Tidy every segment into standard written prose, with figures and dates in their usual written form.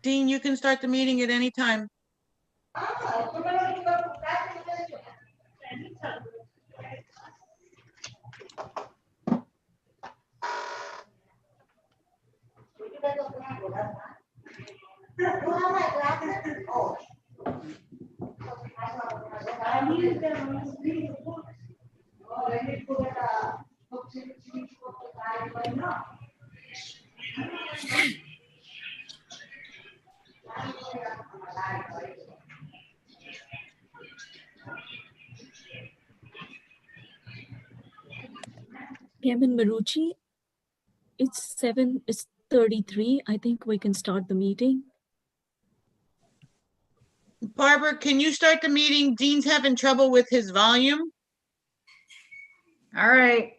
Dean, you can start the meeting at any time. Kevin Marucci, it's 7:33. I think we can start the meeting. Barbara, can you start the meeting? Dean's having trouble with his volume. All right.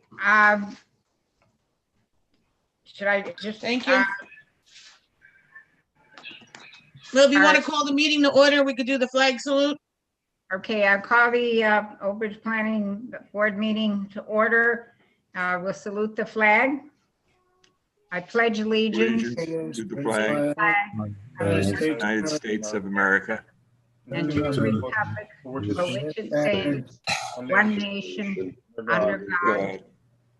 Should I just? Thank you. Well, if you all want right. to call the meeting to order, we could do the flag salute. Okay, I'll call the Oak Ridge Planning Board meeting to order. We'll salute the flag. I pledge allegiance To the flag of the United States of America and to the republic for which it stands, one nation, under God,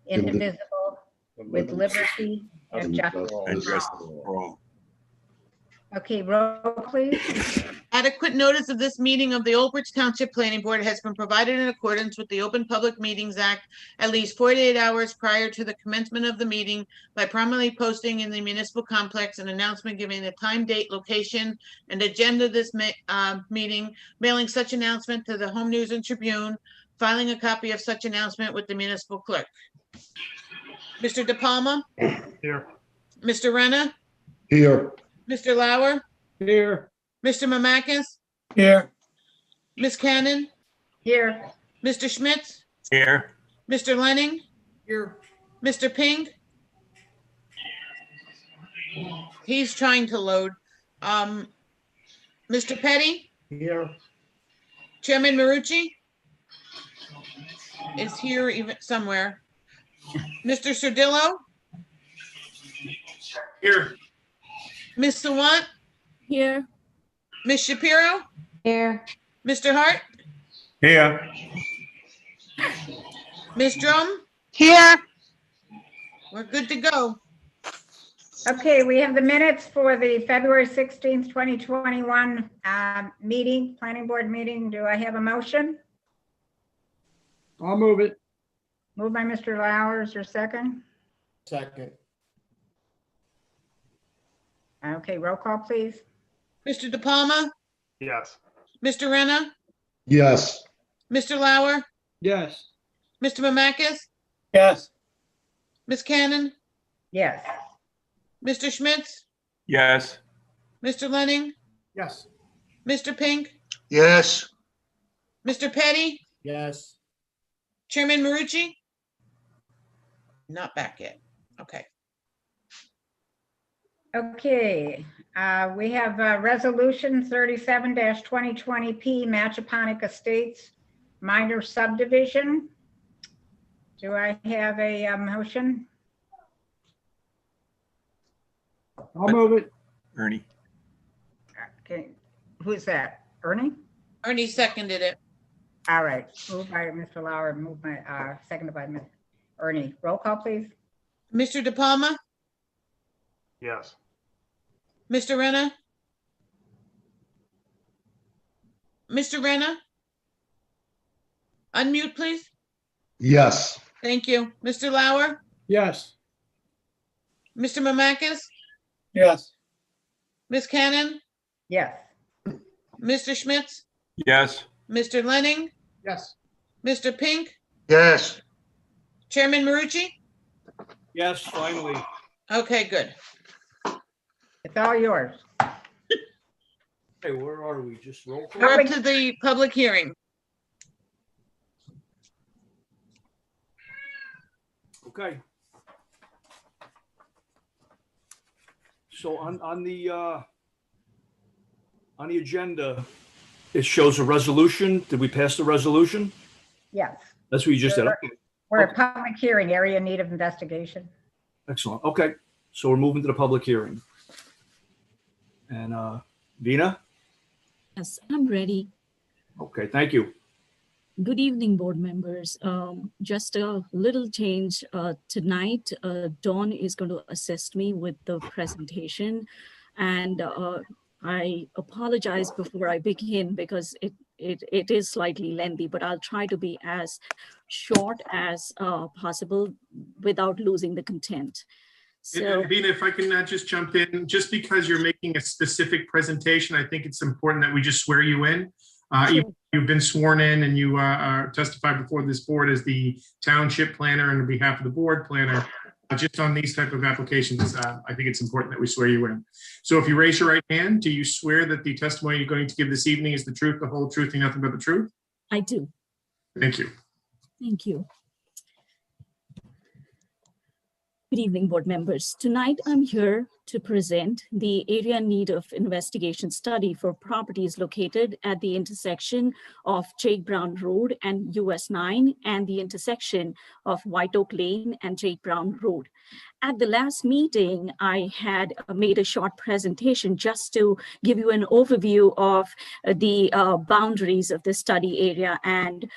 indivisible, with liberty and justice and for justice all. for all. Okay, roll please. Adequate notice of this meeting of the Oak Ridge Township Planning Board has been provided in accordance with the Open Public Meetings Act at least 48 hours prior to the commencement of the meeting by prominently posting in the municipal complex an announcement giving the time, date, location, and agenda of this meeting, mailing such announcement to the Home News and Tribune, filing a copy of such announcement with the municipal clerk. Mr. De Palma? Here. Mr. Renna? Here. Mr. Lauer? Here. Mr. Mamakis? Here. Ms. Cannon? Here. Mr. Schmitz? Here, Mr. Lenning? Here. Mr. Pink? He's trying to load. Mr. Petty? Here. Chairman Marucci? Is here even somewhere. Mr. Sardillo? Here. Ms. Sawant? Here. Ms. Shapiro? Here. Mr. Hart? Here. Ms. Drum? Here. We're good to go. Okay, we have the minutes for the February 16th, 2021 meeting, planning board meeting. Do I have a motion? I'll move it. Moved by Mr. Lauer, your second. Second. Okay, roll call, please. Mr. De Palma? Yes. Mr. Renna? Yes. Mr. Lauer? Yes. Mr. Mamakis? Yes. Ms. Cannon? Yes. Mr. Schmitz? yes, Mr. Lenning? Yes. Mr. Pink? Yes. Mr. Petty? Yes. Chairman Marucci? Not back yet. Okay. Okay, we have resolution 37-2020P Matchaponic Estates minor subdivision. Do I have a motion? I'll move it. Ernie. Okay, who's that? Ernie? Ernie seconded it. All right, moved by Mr. Lauer, seconded by Ms. Ernie. Roll call, please. Mr. De Palma, Yes. Mr. Renner? Mr. Renner? Unmute, please. Yes. Thank you. Mr. Lauer? Yes. Mr. Mamakis? Yes. Ms. Cannon? Yes. Mr. Schmitz? Yes. Mr. Lenning? Yes. Mr. Pink? Yes. Chairman Marucci? Yes, finally. Okay, good. It's all yours. Hey, where are we? Just roll call? We're up to the public hearing. Okay. So on the agenda, it shows a resolution. Did we pass the resolution? Yes. That's what you just said. Okay. We're at public hearing, area in need of investigation. Excellent. Okay. So we're moving to the public hearing. And Dina? Yes, I'm ready. Okay, thank you. Good evening, board members. Just a little change tonight. Dawn is going to assist me with the presentation, and I apologize before I begin because it is slightly lengthy, but I'll try to be as short as possible without losing the content. So, Vina, if I can just jump in, just because you're making a specific presentation, I think it's important that we just swear you in. You've been sworn in and you testified before this board as the township planner and on behalf of the board planner. Just on these type of applications, I think it's important that we swear you in. So if you raise your right hand, do you swear that the testimony you're going to give this evening is the truth, the whole truth, and nothing but the truth? I do. Thank you. Thank you. Good evening, board members. Tonight, I'm here to present the area in need of investigation study for properties located at the intersection of Jake Brown Road and US 9 and the intersection of White Oak Lane and Jake Brown Road. At the last meeting, I had made a short presentation just to give you an overview of the boundaries of the study area and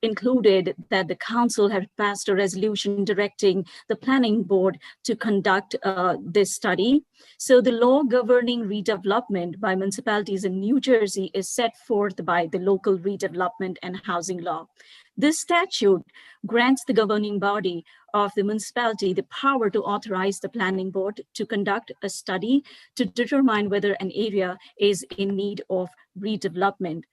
included that the council had passed a resolution directing the planning board to conduct this study. So the law governing redevelopment by municipalities in New Jersey is set forth by the local redevelopment and housing law. This statute grants the governing body of the municipality the power to authorize the planning board to conduct a study to determine whether an area is in need of redevelopment.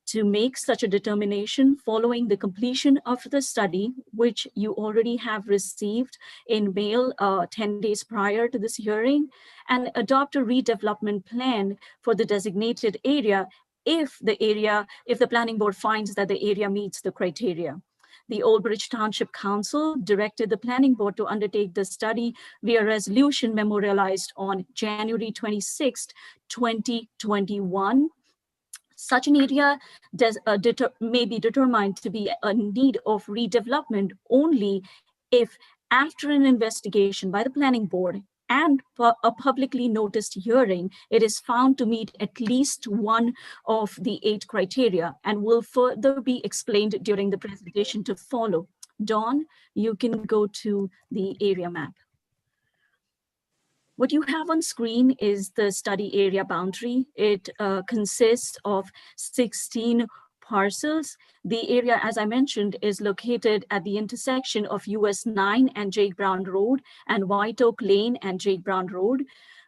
To make such a determination following the completion of the study, which you already have received in mail 10 days prior to this hearing, and adopt a redevelopment plan for the designated area if the planning board finds that the area meets the criteria. The Old Bridge Township Council directed the planning board to undertake the study via resolution memorialized on January 26, 2021. Such an area may be determined to be in need of redevelopment only if, after an investigation by the planning board and a publicly noticed hearing, it is found to meet at least one of the 8 criteria and will further be explained during the presentation to follow. Dawn, you can go to the area map. What you have on screen is the study area boundary. It consists of 16 parcels. The area, as I mentioned, is located at the intersection of US 9 and Jake Brown Road and White Oak Lane and Jake Brown Road.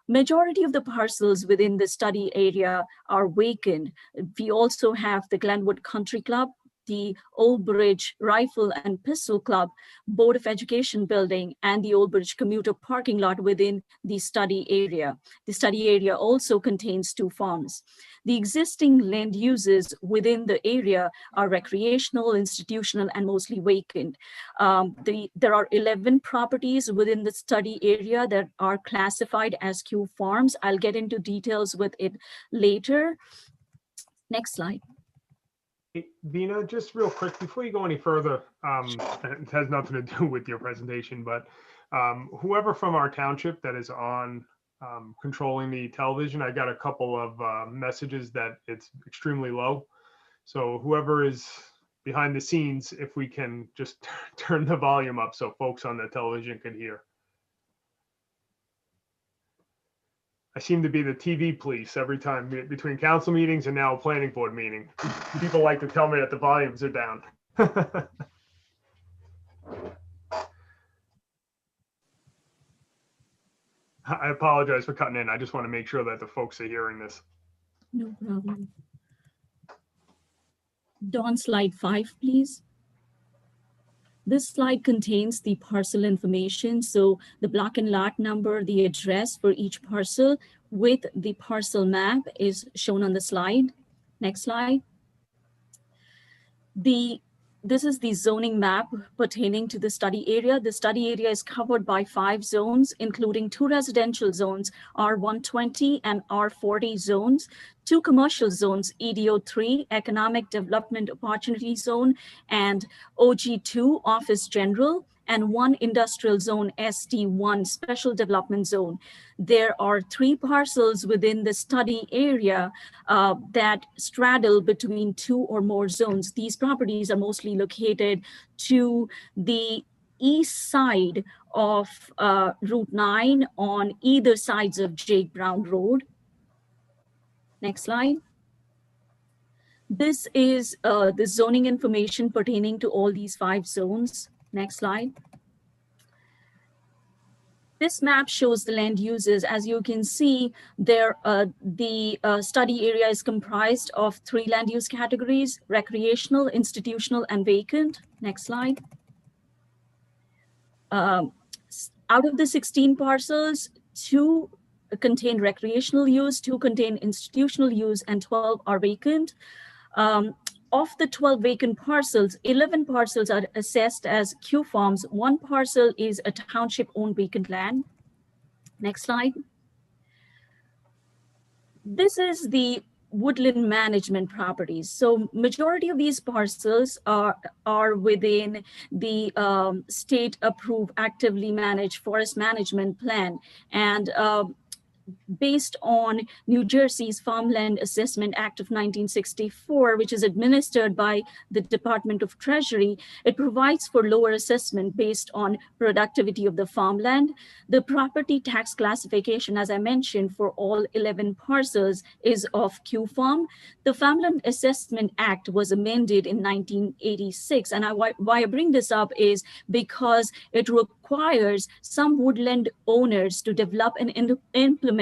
Majority of the parcels within the study area are vacant. We also have the Glenwood Country Club, the Old Bridge Rifle and Pistol Club, Board of Education building, and the Old Bridge commuter parking lot within the study area. The study area also contains 2 farms. The existing land uses within the area are recreational, institutional, and mostly vacant. There are 11 properties within the study area that are classified as Q farms. I'll get into details with it later. Next slide. Hey, Vina, just real quick, before you go any further, it has nothing to do with your presentation, but whoever from our township that is on controlling the television. I got a couple of messages that it's extremely low. So whoever is behind the scenes, if we can just turn the volume up so folks on the television can hear. I seem to be the TV police every time between council meetings and now a planning board meeting. People like to tell me that the volumes are down. I apologize for cutting in. I just want to make sure that the folks are hearing this. No problem. Dawn, slide 5, please. This slide contains the parcel information. So the block and lot number, the address for each parcel with the parcel map is shown on the slide. Next slide. This is the zoning map pertaining to the study area. The study area is covered by 5 zones, including 2 residential zones, R120 and R40 zones, 2 commercial zones, EDO3, Economic Development Opportunity Zone, and OG2, Office General, and 1 industrial zone, ST1, Special Development Zone. There are 3 parcels within the study area that straddle between 2 or more zones. These properties are mostly located to the east side of Route 9 on either sides of Jake Brown Road. Next slide. This is the zoning information pertaining to all these 5 zones. Next slide. This map shows the land uses. As you can see, there the study area is comprised of 3 land use categories: recreational, institutional, and vacant. Next slide. Out of the 16 parcels, 2 contain recreational use, 2 contain institutional use, and 12 are vacant. Of the 12 vacant parcels, 11 parcels are assessed as Q farms. 1 parcel is a township-owned vacant land. Next slide. This is the woodland management properties. So majority of these parcels are within the state-approved actively managed forest management plan. And based on New Jersey's Farmland Assessment Act of 1964, which is administered by the Department of Treasury, it provides for lower assessment based on productivity of the farmland. The property tax classification, as I mentioned, for all 11 parcels is of Q farm. The Farmland Assessment Act was amended in 1986. And why I bring this up is because it requires some woodland owners to develop and implement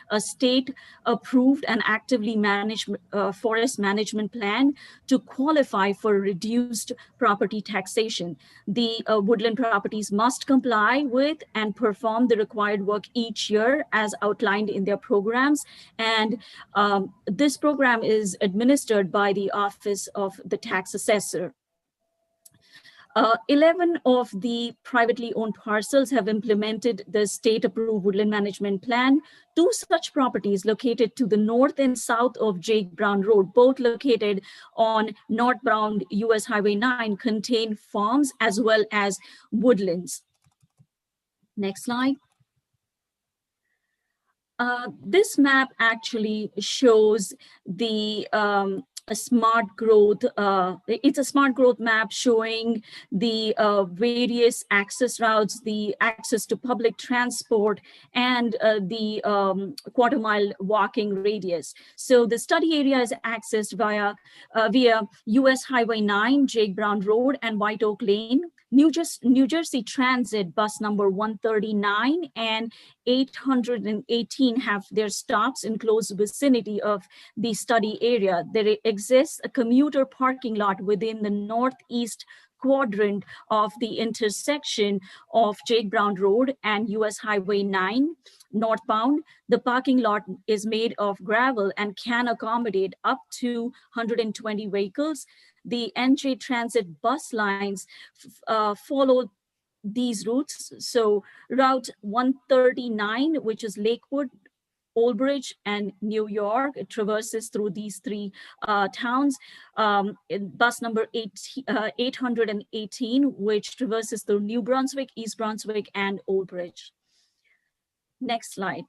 a state-approved and actively managed forest management plan to qualify for reduced property taxation. The woodland properties must comply with and perform the required work each year as outlined in their programs. And this program is administered by the Office of the Tax Assessor. 11 of the privately owned parcels have implemented the state-approved woodland management plan. 2 such properties located to the north and south of Jake Brown Road, both located on northbound US Highway 9, contain farms as well as woodlands. Next slide. This map actually shows the a smart growth. It's a smart growth map showing the various access routes, the access to public transport, and the quarter-mile walking radius. So the study area is accessed via US Highway 9, Jake Brown Road, and White Oak Lane. New Jersey Transit bus number 139 and 818 have their stops in close vicinity of the study area. There exists a commuter parking lot within the northeast quadrant of the intersection of Jake Brown Road and US Highway 9 northbound. The parking lot is made of gravel and can accommodate up to 120 vehicles. The NJ Transit bus lines follow these routes. So Route 139, which is Lakewood, Old Bridge, and New York, it traverses through these 3 towns. Bus number 818, which traverses through New Brunswick, East Brunswick, and Old Bridge. Next slide.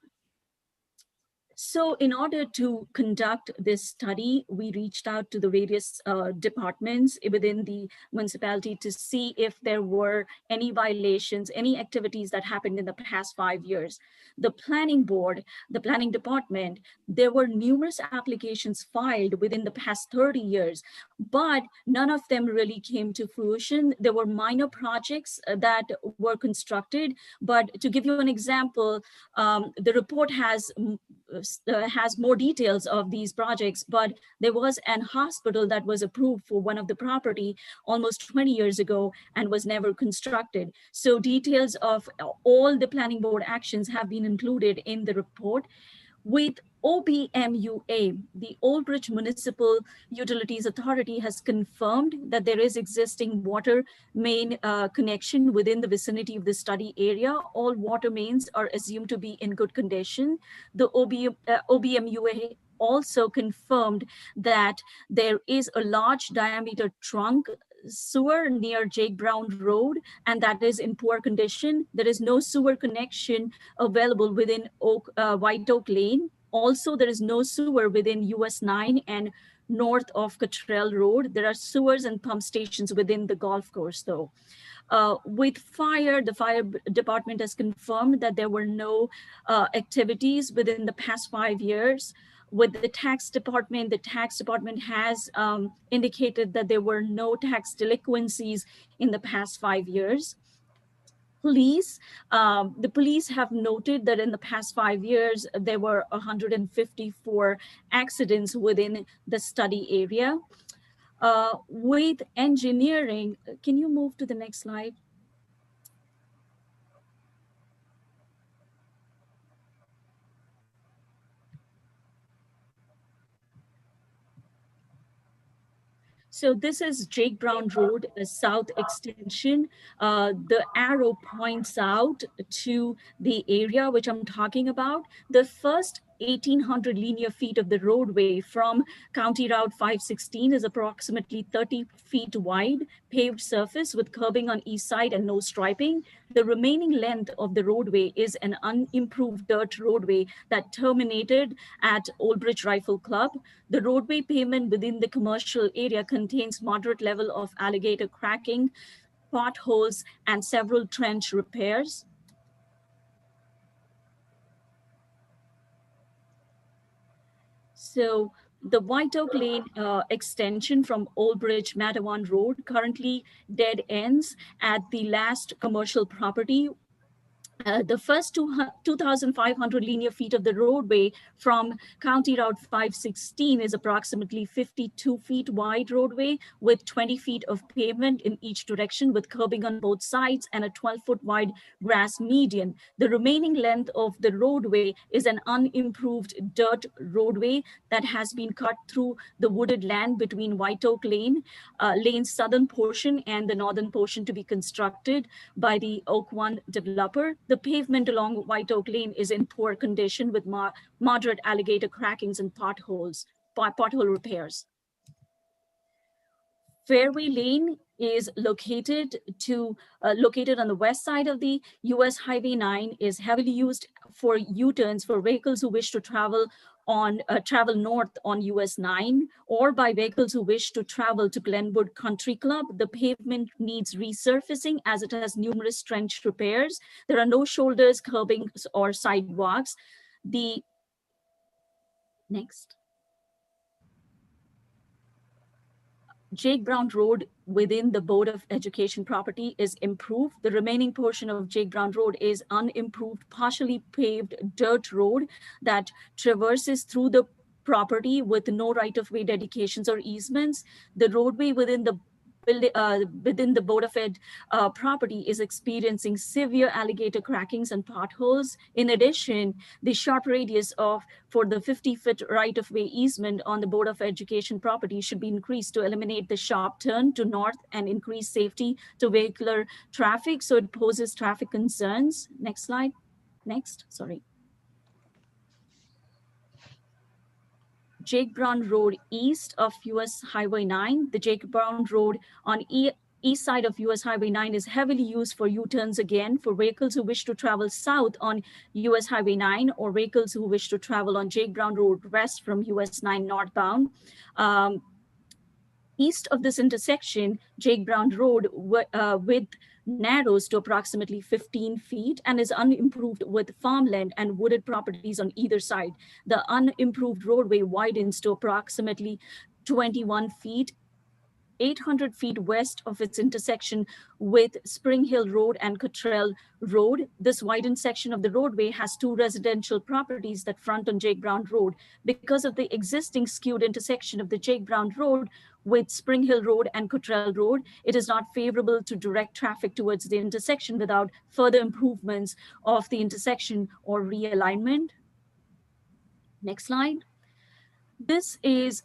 So in order to conduct this study, we reached out to the various departments within the municipality to see if there were any violations, any activities that happened in the past 5 years. The planning board, the planning department, there were numerous applications filed within the past 30 years, but none of them really came to fruition. There were minor projects that were constructed, but to give you an example, the report has more details of these projects, but there was an hospital that was approved for one of the property almost 20 years ago and was never constructed. So details of all the planning board actions have been included in the report. With OBMUA, the Old Bridge Municipal Utilities Authority has confirmed that there is existing water main connection within the vicinity of the study area. All water mains are assumed to be in good condition. The OBMUA also confirmed that there is a large diameter trunk sewer near Jake Brown Road, and that is in poor condition. There is no sewer connection available within White Oak Lane. Also, there is no sewer within US 9 and north of Cottrell Road. There are sewers and pump stations within the golf course though. With fire, the fire department has confirmed that there were no activities within the past 5 years. With the tax department has indicated that there were no tax delinquencies in the past 5 years. The police have noted that in the past 5 years, there were 154 accidents within the study area. With engineering, can you move to the next slide? So this is Jake Brown Road, a south extension. The arrow points out to the area which I'm talking about. The first 1,800 linear feet of the roadway from County Route 516 is approximately 30 feet wide, paved surface with curbing on east side and no striping. The remaining length of the roadway is an unimproved dirt roadway that terminated at Old Bridge Rifle Club. The roadway pavement within the commercial area contains moderate level of alligator cracking, potholes, and several trench repairs. So the White Oak Lane extension from Old Bridge Matawan Road currently dead ends at the last commercial property. The first 2,500 linear feet of the roadway from County Route 516 is approximately 52 feet wide roadway with 20 feet of pavement in each direction with curbing on both sides and a 12-foot wide grass median. The remaining length of the roadway is an unimproved dirt roadway that has been cut through the wooded land between White Oak Lane's southern portion and the northern portion to be constructed by the Oak One developer. The pavement along White Oak Lane is in poor condition with moderate alligator crackings and pothole repairs. Fairway Lane is located on the west side of the US Highway 9, is heavily used for U-turns for vehicles who wish to travel north on US 9 or by vehicles who wish to travel to Glenwood Country Club. The pavement needs resurfacing as it has numerous trench repairs. There are no shoulders, curbing, or sidewalks. Next. Jake Brown Road within the Board of Education property is improved. The remaining portion of Jake Brown Road is unimproved, partially paved dirt road that traverses through the property with no right-of-way dedications or easements. The roadway within the Board of Ed property is experiencing severe alligator crackings and potholes. In addition, the short radius for the 50-foot right-of-way easement on the Board of Education property should be increased to eliminate the sharp turn to north and increase safety to vehicular traffic, so it poses traffic concerns. Next slide. Next, sorry. Jake Brown Road east of US Highway 9. The Jake Brown Road on east side of US Highway 9 is heavily used for U-turns again for vehicles who wish to travel south on US Highway 9 or vehicles who wish to travel on Jake Brown Road west from US 9 northbound. East of this intersection, Jake Brown Road width narrows to approximately 15 feet and is unimproved with farmland and wooded properties on either side. The unimproved roadway widens to approximately 21 feet 800 feet west of its intersection with Spring Hill Road and Cottrell Road. This widened section of the roadway has two residential properties that front on Jake Brown Road. Because of the existing skewed intersection of the Jake Brown Road with Spring Hill Road and Cottrell Road, it is not favorable to direct traffic towards the intersection without further improvements of the intersection or realignment. Next slide. This is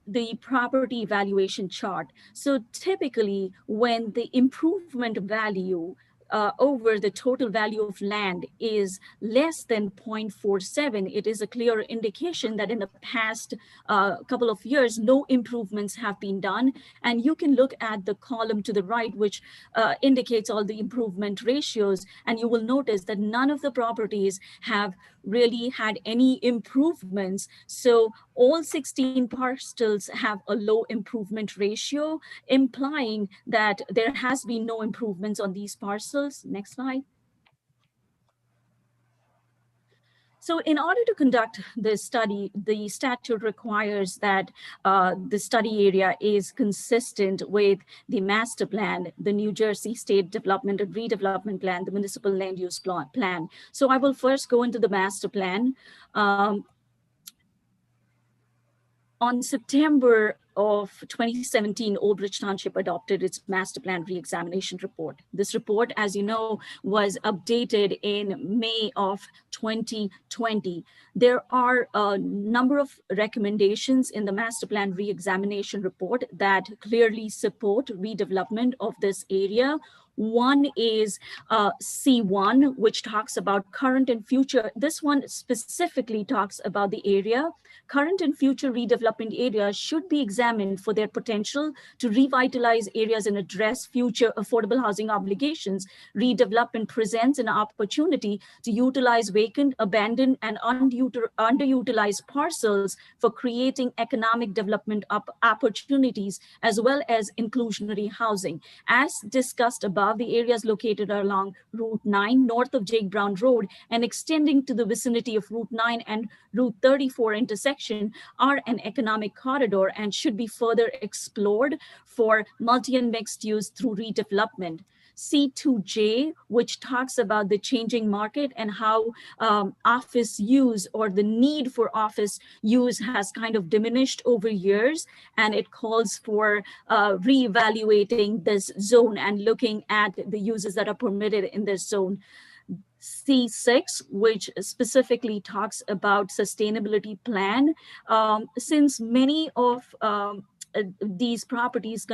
the property valuation chart. So typically when the improvement value over the total value of land is less than 0.47, it is a clear indication that in the past couple of years, no improvements have been done. And you can look at the column to the right, which indicates all the improvement ratios. And you will notice that none of the properties have really had any improvements. So all 16 parcels have a low improvement ratio, implying that there has been no improvements on these parcels. Next slide. So in order to conduct this study, the statute requires that the study area is consistent with the master plan, the New Jersey State Development and Redevelopment Plan, the municipal land use plan. So I will first go into the master plan. On September of 2017, Old Bridge Township adopted its master plan re-examination report. This report, as you know, was updated in May of 2020. There are a number of recommendations in the master plan re-examination report that clearly support redevelopment of this area. One is C1, which talks about current and future. This one specifically talks about the area. Current and future redevelopment areas should be examined for their potential to revitalize areas and address future affordable housing obligations. Redevelopment presents an opportunity to utilize vacant, abandoned, and underutilized parcels for creating economic development opportunities, as well as inclusionary housing. As discussed above, the areas located along Route 9 north of Jake Brown Road and extending to the vicinity of Route 9 and Route 34 intersection are an economic corridor and should be further explored for multi and mixed use through redevelopment. C2J, which talks about the changing market and how office use or the need for office use has kind of diminished over years, and it calls for reevaluating this zone and looking at the uses that are permitted in this zone. C6, which specifically talks about sustainability plan. Since many of these properties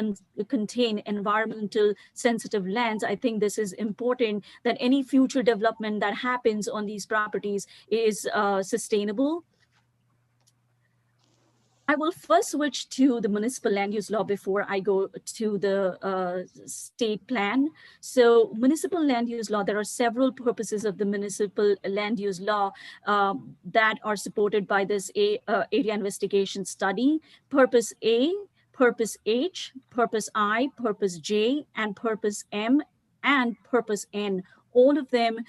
contain environmental sensitive lands, I think this is important that any future development that happens on these properties is sustainable. I will first switch to the municipal land use law before I go to the state plan. So municipal land use law, there are several purposes of the municipal land use law that are supported by this area investigation study. Purpose A, Purpose H, Purpose I, Purpose J, and Purpose M, and Purpose N. All of them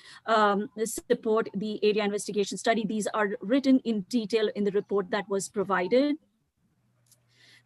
support the area investigation study. These are written in detail in the report that was provided.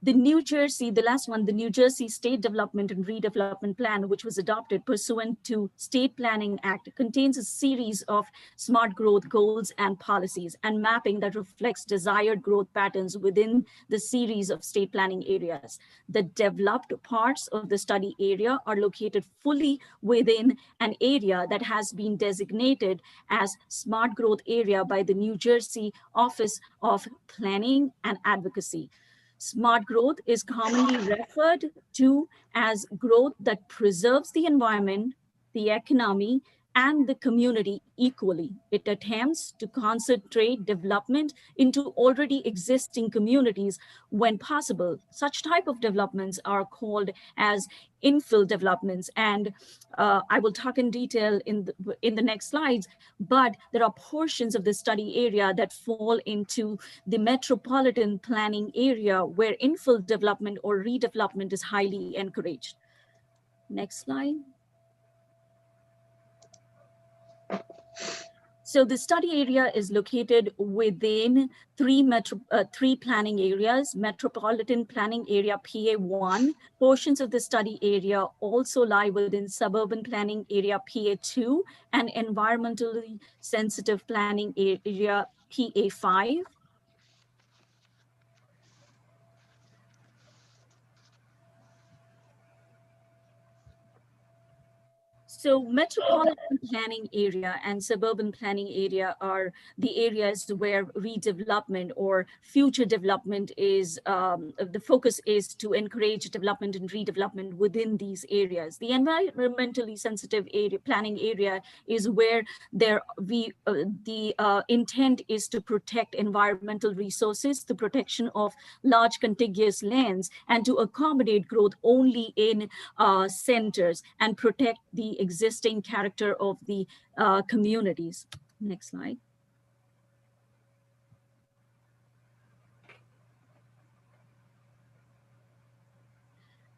The New Jersey, the last one, the New Jersey State Development and Redevelopment Plan, which was adopted pursuant to State Planning Act, contains a series of smart growth goals and policies and mapping that reflects desired growth patterns within the series of state planning areas. The developed parts of the study area are located fully within an area that has been designated as smart growth area by the New Jersey Office of Planning and Advocacy. Smart growth is commonly referred to as growth that preserves the environment, the economy, and the community equally. It attempts to concentrate development into already existing communities when possible. Such type of developments are called as infill developments, and I will talk in detail in the next slides, but there are portions of the study area that fall into the metropolitan planning area where infill development or redevelopment is highly encouraged. Next slide. So the study area is located within three planning areas: Metropolitan Planning Area PA1. Portions of the study area also lie within Suburban Planning Area PA2 and Environmentally Sensitive Planning Area PA5. So metropolitan planning area and suburban planning area are the areas where redevelopment or future development is, the focus is to encourage development and redevelopment within these areas. The environmentally sensitive area, planning area is where the intent is to protect environmental resources, the protection of large contiguous lands, and to accommodate growth only in centers and protect the existing character of the communities. Next slide.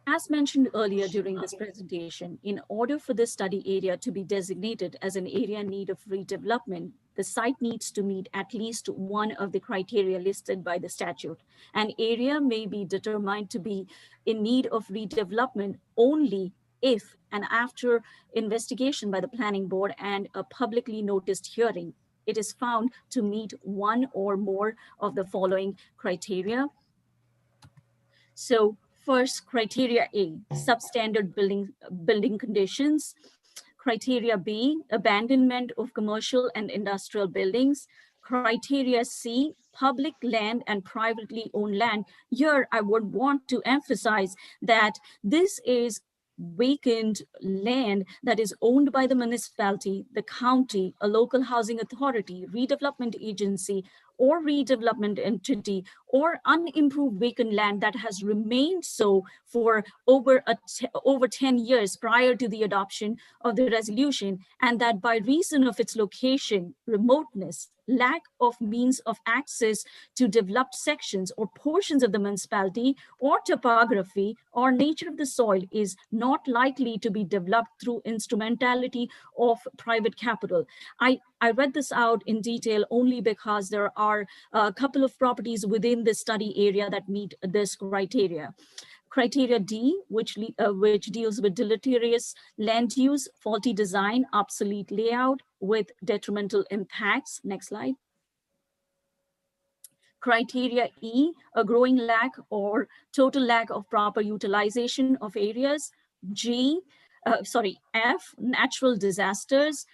As mentioned earlier during this presentation, in order for this study area to be designated as an area in need of redevelopment, the site needs to meet at least one of the criteria listed by the statute. An area may be determined to be in need of redevelopment only if and after investigation by the planning board and a publicly noticed hearing, it is found to meet one or more of the following criteria. So first, criteria A, substandard building conditions. Criteria B, abandonment of commercial and industrial buildings. Criteria C, public land and privately owned land. Here, I would want to emphasize that this is vacant land that is owned by the municipality, the county, a local housing authority, redevelopment agency, or redevelopment entity, or unimproved vacant land that has remained so for over 10 years prior to the adoption of the resolution, and that by reason of its location, remoteness, lack of means of access to developed sections or portions of the municipality, or topography or nature of the soil is not likely to be developed through instrumentality of private capital. I read this out in detail only because there are a couple of properties within the study area that meet this criteria. Criteria D, which deals with deleterious land use, faulty design, obsolete layout with detrimental impacts. Next slide. Criteria E, a growing lack or total lack of proper utilization of areas. F, natural disasters.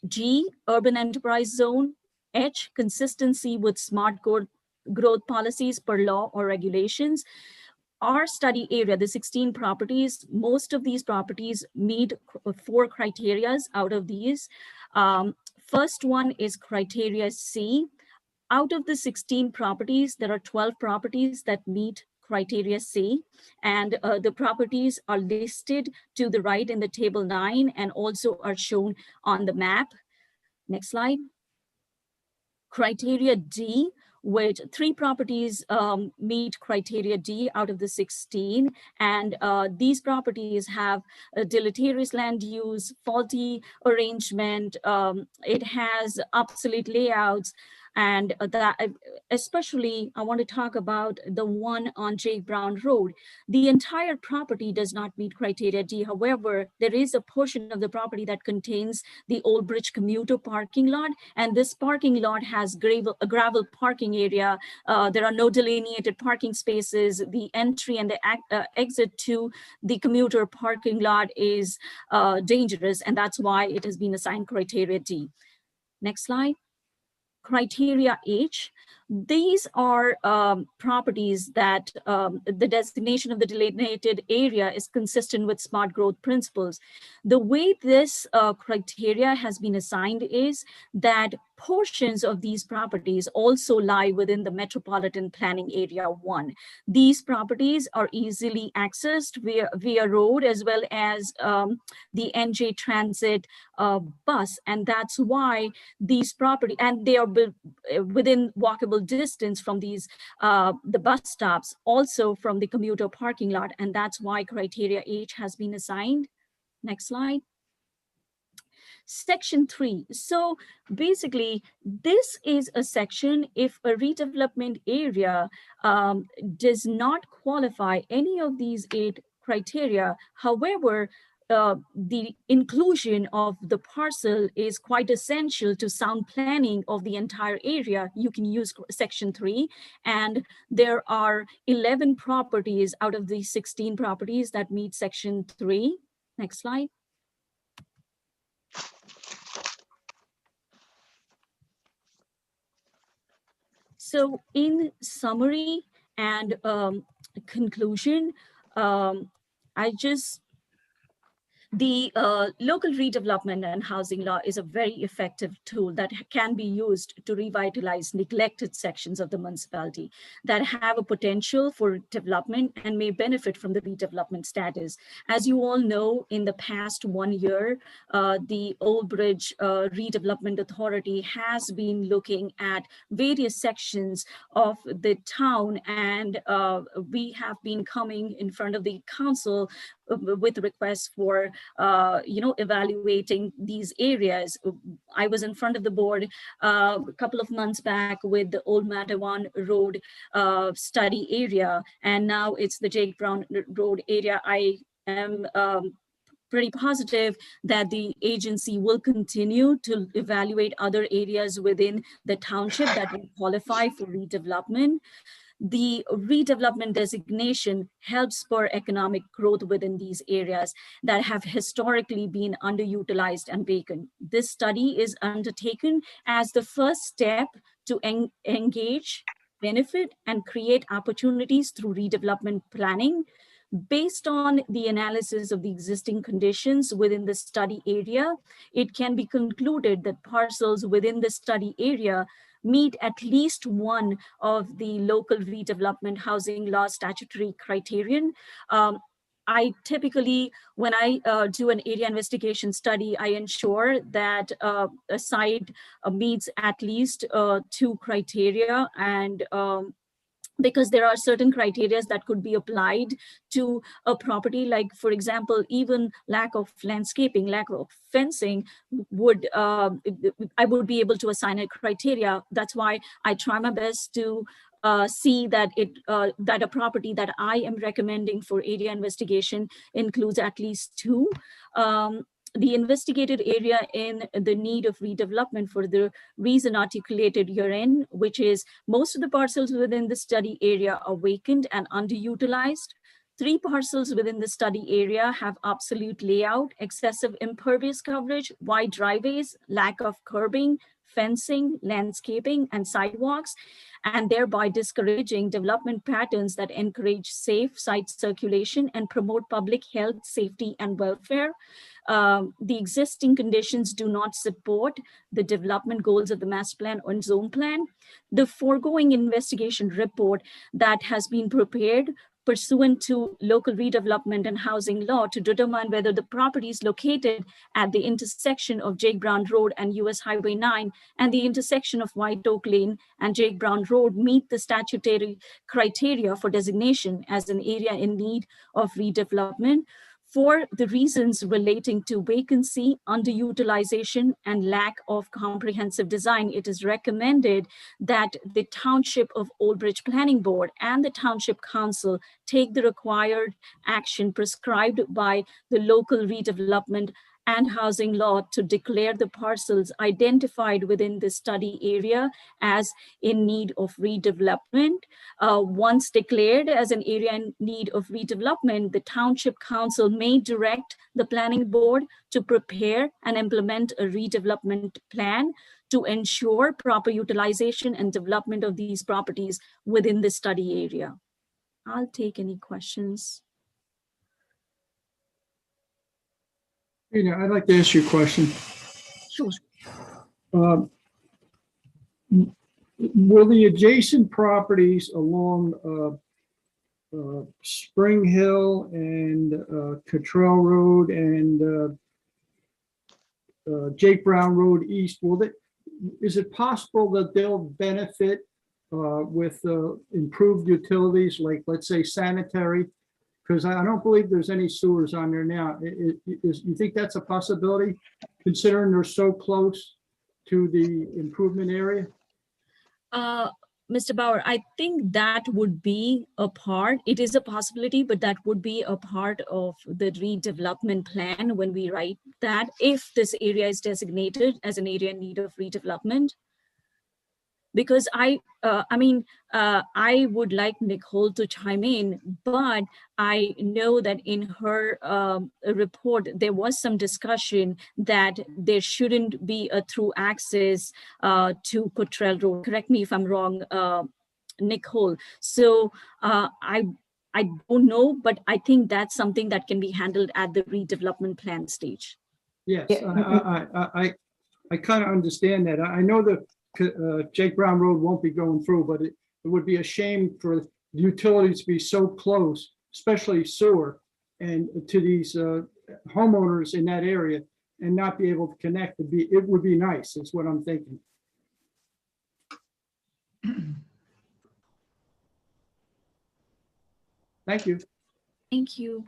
G, urban enterprise zone. H, consistency with smart growth policies per law or regulations. Our study area, the 16 properties, most of these properties meet 4 criteria out of these. First one is criteria C. Out of the 16 properties, there are 12 properties that meet criteria C, and the properties are listed to the right in the table 9 and also are shown on the map. Next slide. Criteria D, which 3 properties meet criteria D out of the 16, and these properties have a deleterious land use, faulty arrangement, it has obsolete layouts, and that especially I want to talk about the one on J. Brown Road. The entire property does not meet criteria D. However, there is a portion of the property that contains the Old Bridge commuter parking lot, and this parking lot has a gravel parking area. There are no delineated parking spaces. The entry and the exit to the commuter parking lot is dangerous, and that's why it has been assigned criteria D. Next slide. Criteria H, These are properties that the designation of the delineated area is consistent with smart growth principles. The way this criteria has been assigned is that portions of these properties also lie within the Metropolitan Planning Area 1. These properties are easily accessed via road as well as the NJ Transit bus, and that's why these property, and they are within walkable distance from these the bus stops, also from the commuter parking lot, and that's why criteria H has been assigned. Next slide. Section 3. So basically, this is a section if a redevelopment area does not qualify any of these 8 criteria. However, the inclusion of the parcel is quite essential to sound planning of the entire area. You can use section 3, and there are 11 properties out of the 16 properties that meet section 3. Next slide. So in summary and conclusion, the local redevelopment and housing law is a very effective tool that can be used to revitalize neglected sections of the municipality that have a potential for development and may benefit from the redevelopment status. As you all know, in the past 1 year, the Old Bridge Redevelopment Authority has been looking at various sections of the town, and we have been coming in front of the council with requests for evaluating these areas. I was in front of the board a couple of months back with the Old Matawan Road study area, and now it's the Jake Brown Road area. I am pretty positive that the agency will continue to evaluate other areas within the township that will qualify for redevelopment. The redevelopment designation helps spur economic growth within these areas that have historically been underutilized and vacant. This study is undertaken as the first step to engage, benefit, and create opportunities through redevelopment planning. Based on the analysis of the existing conditions within the study area, it can be concluded that parcels within the study area meet at least one of the local redevelopment housing law statutory criterion. I typically, when I do an area investigation study, I ensure that a site meets at least 2 criteria, and because there are certain criteria that could be applied to a property, like, for example, even lack of landscaping, lack of fencing would, I would be able to assign a criteria. That's why I try my best to see that that a property that I am recommending for area investigation includes at least 2. The investigated area in the need of redevelopment for the reason articulated herein, which is most of the parcels within the study area are vacant and underutilized. 3 parcels within the study area have obsolete layout, excessive impervious coverage, wide driveways, lack of curbing, fencing, landscaping, and sidewalks, and thereby discouraging development patterns that encourage safe site circulation and promote public health, safety, and welfare. The existing conditions do not support the development goals of the master plan or zone plan. The foregoing investigation report that has been prepared pursuant to local redevelopment and housing law to determine whether the properties located at the intersection of Jake Brown Road and US Highway 9 and the intersection of White Oak Lane and Jake Brown Road meet the statutory criteria for designation as an area in need of redevelopment. For the reasons relating to vacancy, underutilization, and lack of comprehensive design, it is recommended that the Township of Old Bridge Planning Board and the Township Council take the required action prescribed by the local redevelopment and housing law to declare the parcels identified within the study area as in need of redevelopment. Once declared as an area in need of redevelopment, the Township Council may direct the Planning Board to prepare and implement a redevelopment plan to ensure proper utilization and development of these properties within the study area. I'll take any questions. I'd like to ask you a question. Sure. Will the adjacent properties along Spring Hill and Cottrell Road and Jake Brown Road East, is it possible that they'll benefit with improved utilities, like, let's say, sanitary? Because I don't believe there's any sewers on there now. You think that's a possibility, considering they're so close to the improvement area? Mr. Bauer, I think that would be a part, it is a possibility, but that would be a part of the redevelopment plan when we write that, if this area is designated as an area in need of redevelopment. Because I would like Nicole to chime in, but I know that in her report, there was some discussion that there shouldn't be a through access to Cottrell Road. Correct me if I'm wrong, Nicole. So I don't know, but I think that's something that can be handled at the redevelopment plan stage. Yes, I kind of understand that. I know that Jake Brown Road won't be going through, but it would be a shame for utilities to be so close, especially sewer, and to these homeowners in that area, and not be able to connect. It would be nice, is what I'm thinking. Thank you. Thank you.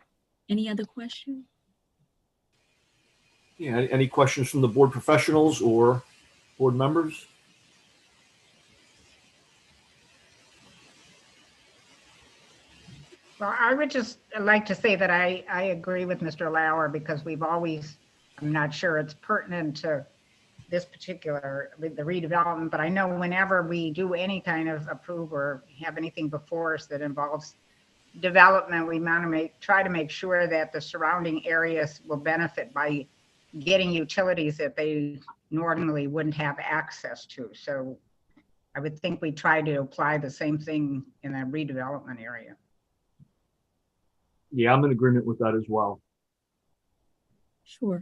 Any other questions? Yeah, any questions from the board professionals or board members? Well, I would just like to say that I agree with Mr. Lauer, because we've always, I'm not sure it's pertinent to this particular, the redevelopment, but I know whenever we do any kind of approve or have anything before us that involves development, we want to try to make sure that the surrounding areas will benefit by getting utilities that they normally wouldn't have access to. So I would think we try to apply the same thing in a redevelopment area. Yeah, I'm in agreement with that as well. Sure.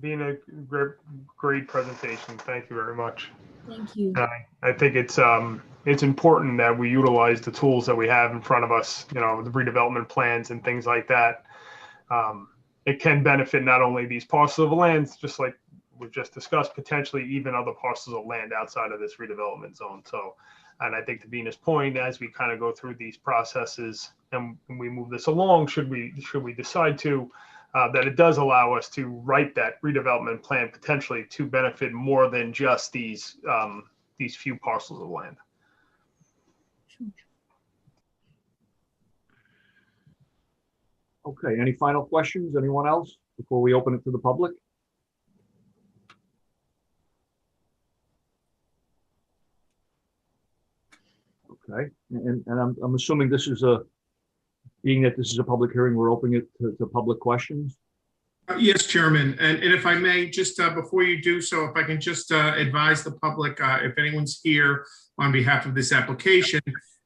Being a great presentation. Thank you very much. Thank you. I think it's important that we utilize the tools that we have in front of us, the redevelopment plans and things like that. It can benefit not only these parcels of land, just like we've just discussed, potentially even other parcels of land outside of this redevelopment zone. So, and I think to Bina's point, as we kind of go through these processes and we move this along, should we decide to, that it does allow us to write that redevelopment plan potentially to benefit more than just these few parcels of land. Okay, any final questions? Anyone else before we open it to the public? Okay, and I'm assuming this is being that this is a public hearing, we're opening it to public questions. Yes, Chairman. And if I may, just before you do so, if I can just advise the public, if anyone's here on behalf of this application,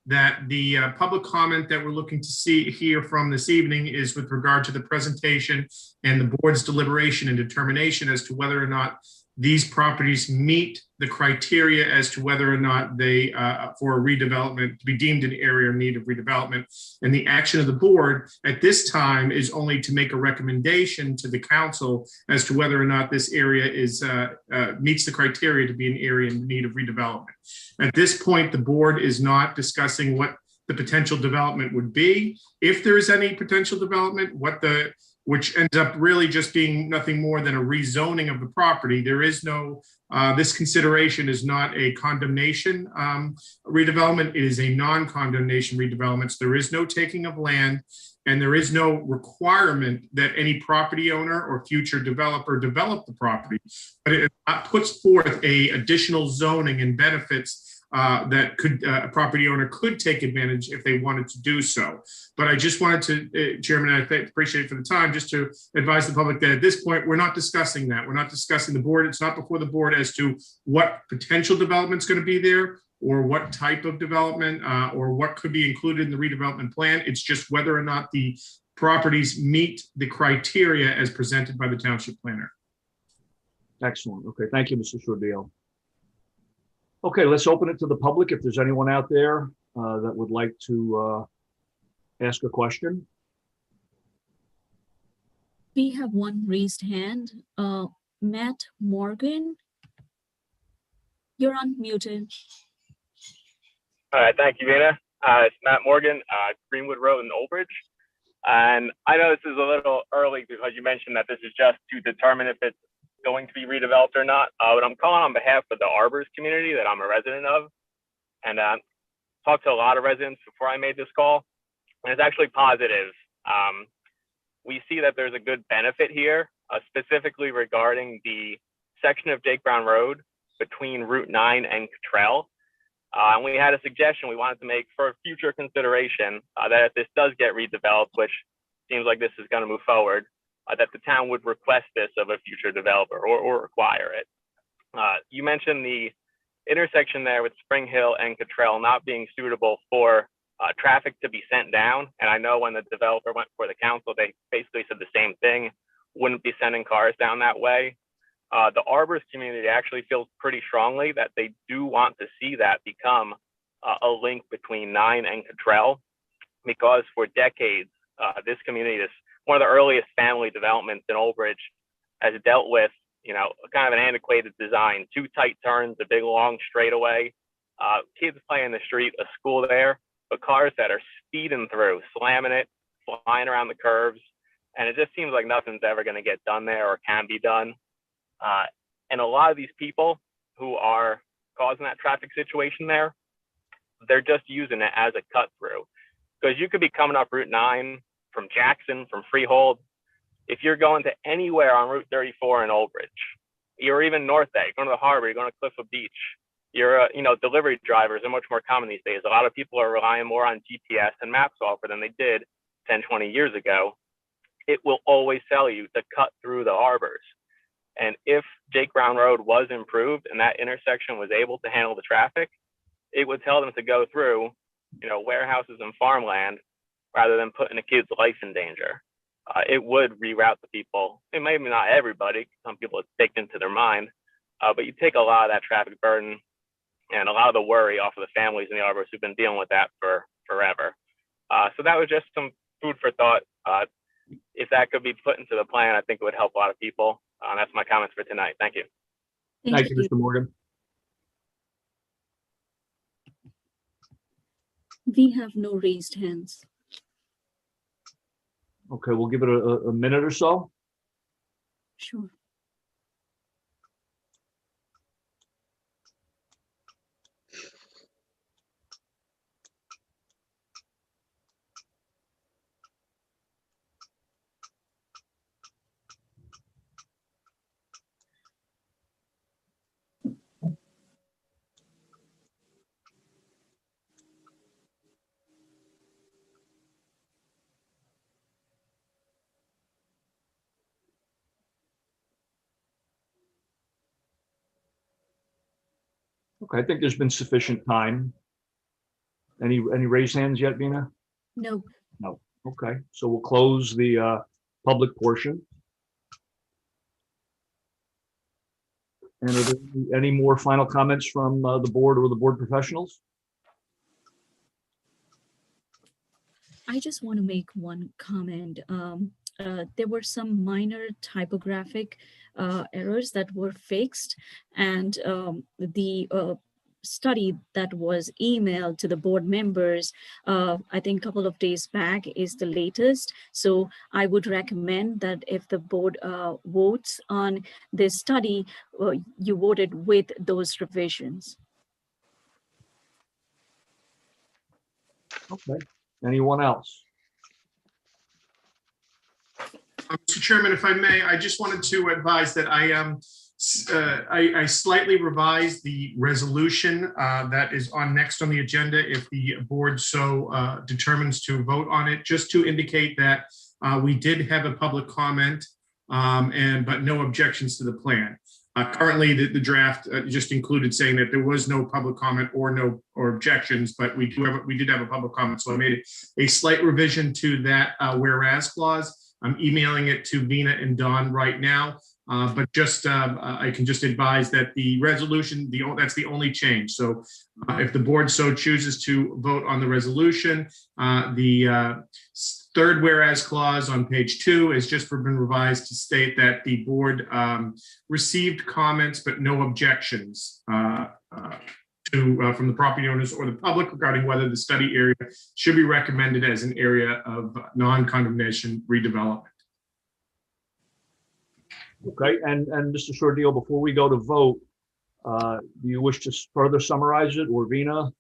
that the public comment that we're looking to hear from this evening is with regard to the presentation and the board's deliberation and determination as to whether or not these properties meet the criteria as to whether or not they, for a redevelopment, to be deemed an area in need of redevelopment. And the action of the board at this time is only to make a recommendation to the council as to whether or not this area is meets the criteria to be an area in need of redevelopment. At this point, the board is not discussing what the potential development would be, if there is any potential development, which ends up really just being nothing more than a rezoning of the property. There is no, this consideration is not a condemnation redevelopment. It is a non-condemnation redevelopment. So there is no taking of land, and there is no requirement that any property owner or future developer develop the property. But it puts forth a additional zoning and benefits that could a property owner could take advantage if they wanted to do so. But I just wanted to, Chairman, I appreciate it for the time, just to advise the public that at this point, we're not discussing that. We're not discussing the board. It's not before the board as to what potential development's going to be there, or what type of development, or what could be included in the redevelopment plan. It's just whether or not the properties meet the criteria as presented by the township planner. Excellent. Okay, thank you, Mr. Sordillo. Okay, let's open it to the public. If there's anyone out there that would like to ask a question. We have one raised hand. Matt Morgan. You're unmuted. All right, thank you, Vina. It's Matt Morgan, Greenwood Road in Old Bridge. And I know this is a little early because you mentioned that this is just to determine if it's going to be redeveloped or not. But I'm calling on behalf of the Arbors community that I'm a resident of. And talked to a lot of residents before I made this call. And it's actually positive. We see that there's a good benefit here, specifically regarding the section of Jake Brown Road between Route 9 and Cottrell. And we had a suggestion we wanted to make for future consideration that if this does get redeveloped, which seems like this is going to move forward, that the town would request this of a future developer or require it. You mentioned the intersection there with Spring Hill and Cottrell not being suitable for traffic to be sent down. And I know when the developer went for the council, they basically said the same thing, wouldn't be sending cars down that way. The Arbors community actually feels pretty strongly that they do want to see that become a link between 9 and Cottrell, because for decades, this community is one of the earliest family developments in Old Bridge, has dealt with, you know, kind of an antiquated design, 2 tight turns, a big long straightaway, kids play in the street, a school there, but cars that are speeding through, slamming it, flying around the curves. And it just seems like nothing's ever going to get done there or can be done. And a lot of these people who are causing that traffic situation there, they're just using it as a cut through. Because you could be coming up Route 9 from Jackson, from Freehold. If you're going to anywhere on Route 34 in Old Bridge, you're even north there, you're going to the harbor, you're going to Clifford Beach, you're, delivery drivers are much more common these days. A lot of people are relying more on GPS and map software than they did 10, 20 years ago. It will always tell you to cut through the harbors. And if Jake Brown Road was improved and that intersection was able to handle the traffic, it would tell them to go through, warehouses and farmland rather than putting a kid's life in danger. It would reroute the people. And maybe not everybody. Some people it's baked into their mind, but you take a lot of that traffic burden and a lot of the worry off of the families in the arbors who've been dealing with that for forever. So that was just some food for thought. If that could be put into the plan, I think it would help a lot of people. That's my comments for tonight. Thank you. Thank you, Mr. Morgan. We have no raised hands. Okay, we'll give it a minute or so. Sure. Okay, I think there's been sufficient time. Any raised hands yet, Vina? No. No. Okay, so we'll close the public portion. And are there any more final comments from the board or the board professionals? I just want to make one comment. There were some minor typographic errors that were fixed, and the study that was emailed to the board members, I think a couple of days back, is the latest. So I would recommend that if the board votes on this study, you voted with those revisions. Okay. Anyone else? Mr. Chairman, if I may, I just wanted to advise that I I slightly revised the resolution that is on next on the agenda if the board so determines to vote on it, just to indicate that we did have a public comment but no objections to the plan. Currently, the draft just included saying that there was no public comment or objections, but we did have a public comment. So I made a slight revision to that whereas clause. I'm emailing it to Vina and Don right now, but just I can just advise that the resolution, that's the only change. So if the board so chooses to vote on the resolution, the third whereas clause on page 2 is just been revised to state that the board received comments but no objections from the property owners or the public regarding whether the study area should be recommended as an area of non-condemnation redevelopment. Okay, and Mr. Shortdeal, before we go to vote, do you wish to further summarize it, or Vina?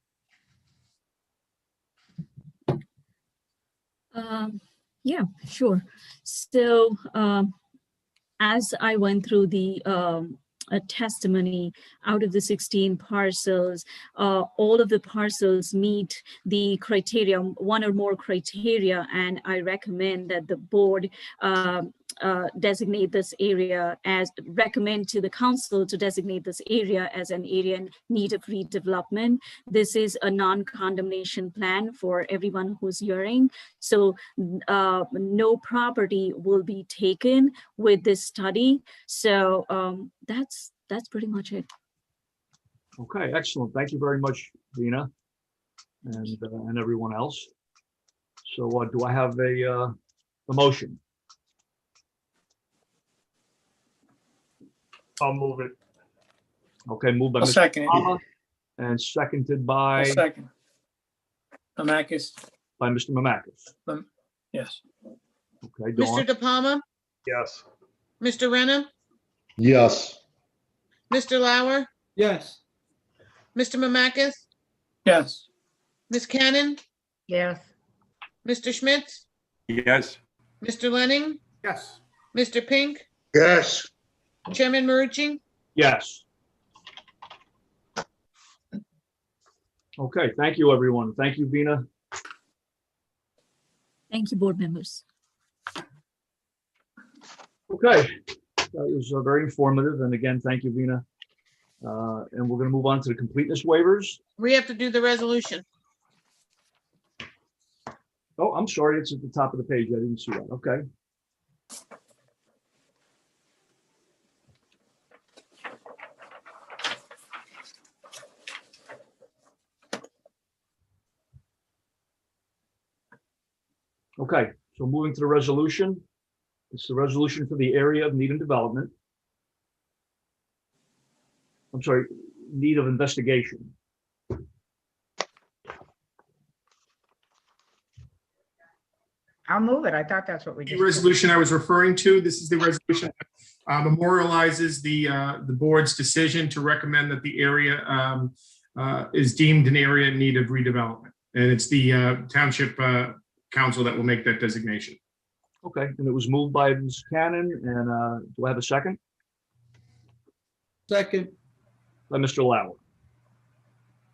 Yeah, sure. So as I went through the testimony, out of the 16 parcels, all of the parcels meet the criteria, one or more criteria, and I recommend that the board recommend to the council to designate this area as an area in need of redevelopment. This is a non-condemnation plan for everyone who's hearing. So no property will be taken with this study. So that's pretty much it. Okay, excellent. Thank you very much, Vina, and everyone else. So do I have a motion? I'll move it. Okay, moved by I'll Mr. second it. Palmer and seconded by I'll second. Mamakis, Mr. Mamakis. yes. Okay, Mr. Dawn? De Palma, Yes. Mr. Renner, Yes. Mr. Lauer, Yes. Mr. Mamakis, Yes. Ms. Cannon, Yes. Mr. Schmitz, Yes. Mr. Lenning, Yes. Mr. Pink, Yes. Chairman Marucci. Yes. Okay, thank you, everyone. Thank you, Vina. Thank you, board members. Okay, that was very informative. And again, thank you, Vina. And we're going to move on to the completeness waivers. We have to do the resolution. Oh, I'm sorry, it's at the top of the page. I didn't see that. Okay. Okay, so moving to the resolution. It's the resolution for the area of need and development. I'm sorry, need of investigation. I'll move it. I thought that's what we The just. resolution I was referring to, this is the resolution that memorializes the board's decision to recommend that the area is deemed an area in need of redevelopment. And it's the township council that will make that designation. Okay, and it was moved by Ms. Cannon, and do I have a second? Second. By Mr. Lauer.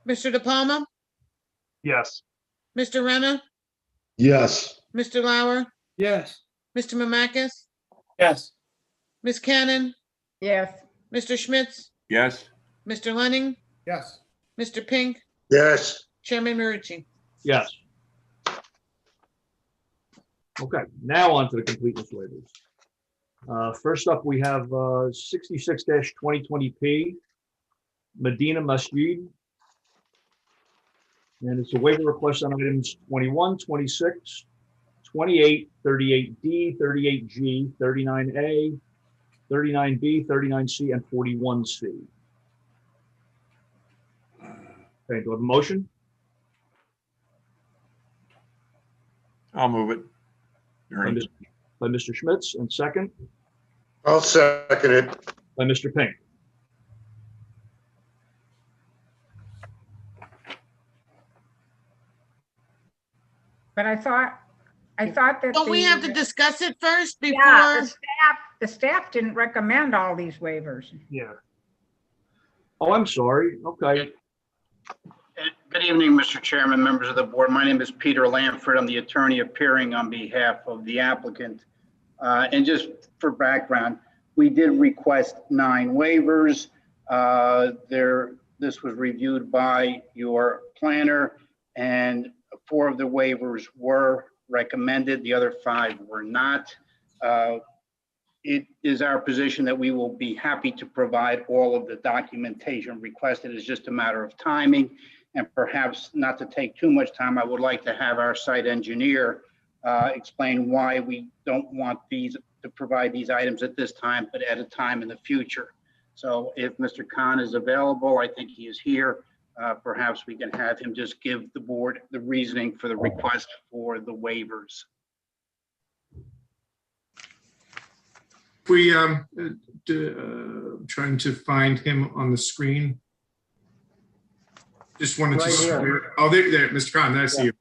Mr. De Palma, Yes. Mr. Renner, Yes. Mr. Lauer, Yes. Mr. Mamakis, Yes. Ms. Cannon, Yes. Mr. Schmitz, Yes. Mr. Lenning, Yes. Mr. Pink, Yes. Chairman Marucci. Yes. Okay, now on to the completeness waivers. First up, we have 66-2020P, Medina Masjid. And it's a waiver request on items 21, 26, 28, 38D, 38G, 39A, 39B, 39C, and 41C. Okay, do I have a motion? I'll move it. By Mr. Schmitz, and second I'll second it. by Mr. Pink. But I thought that. Don't we have to the- discuss it first Yeah, before? the staff didn't recommend all these waivers. Yeah. Oh, I'm sorry. Okay. Good evening, Mr. Chairman, members of the board. My name is Peter Lamford. I'm the attorney appearing on behalf of the applicant. And just for background, we did request 9 waivers. This was reviewed by your planner, and 4 of the waivers were recommended. The other 5 were not. It is our position that we will be happy to provide all of the documentation requested. It's just a matter of timing. And perhaps not to take too much time, I would like to have our site engineer explain why we don't want these to provide these items at this time, but at a time in the future. So if Mr. Khan is available, I think he is here. Perhaps we can have him just give the board the reasoning for the request for the waivers. We trying to find him on the screen. Just wanted Right to here. swear. Oh, there, Mr. Khan, I see you.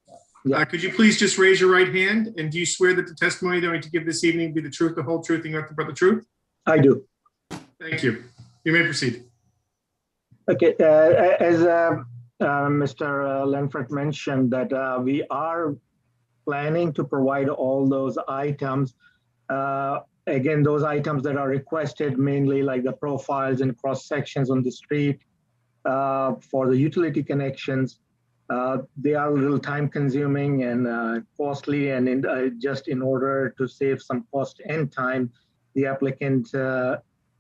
Yeah. Could you please just raise your right hand? And do you swear that the testimony you're going to give this evening be the truth, the whole truth, and nothing but the truth? I do. Thank you. You may proceed. Okay, as Mr. Lanford mentioned, that we are planning to provide all those items. Again, those items that are requested, mainly like the profiles and cross sections on the street for the utility connections. They are a little time consuming and costly, and just in order to save some cost and time, the applicant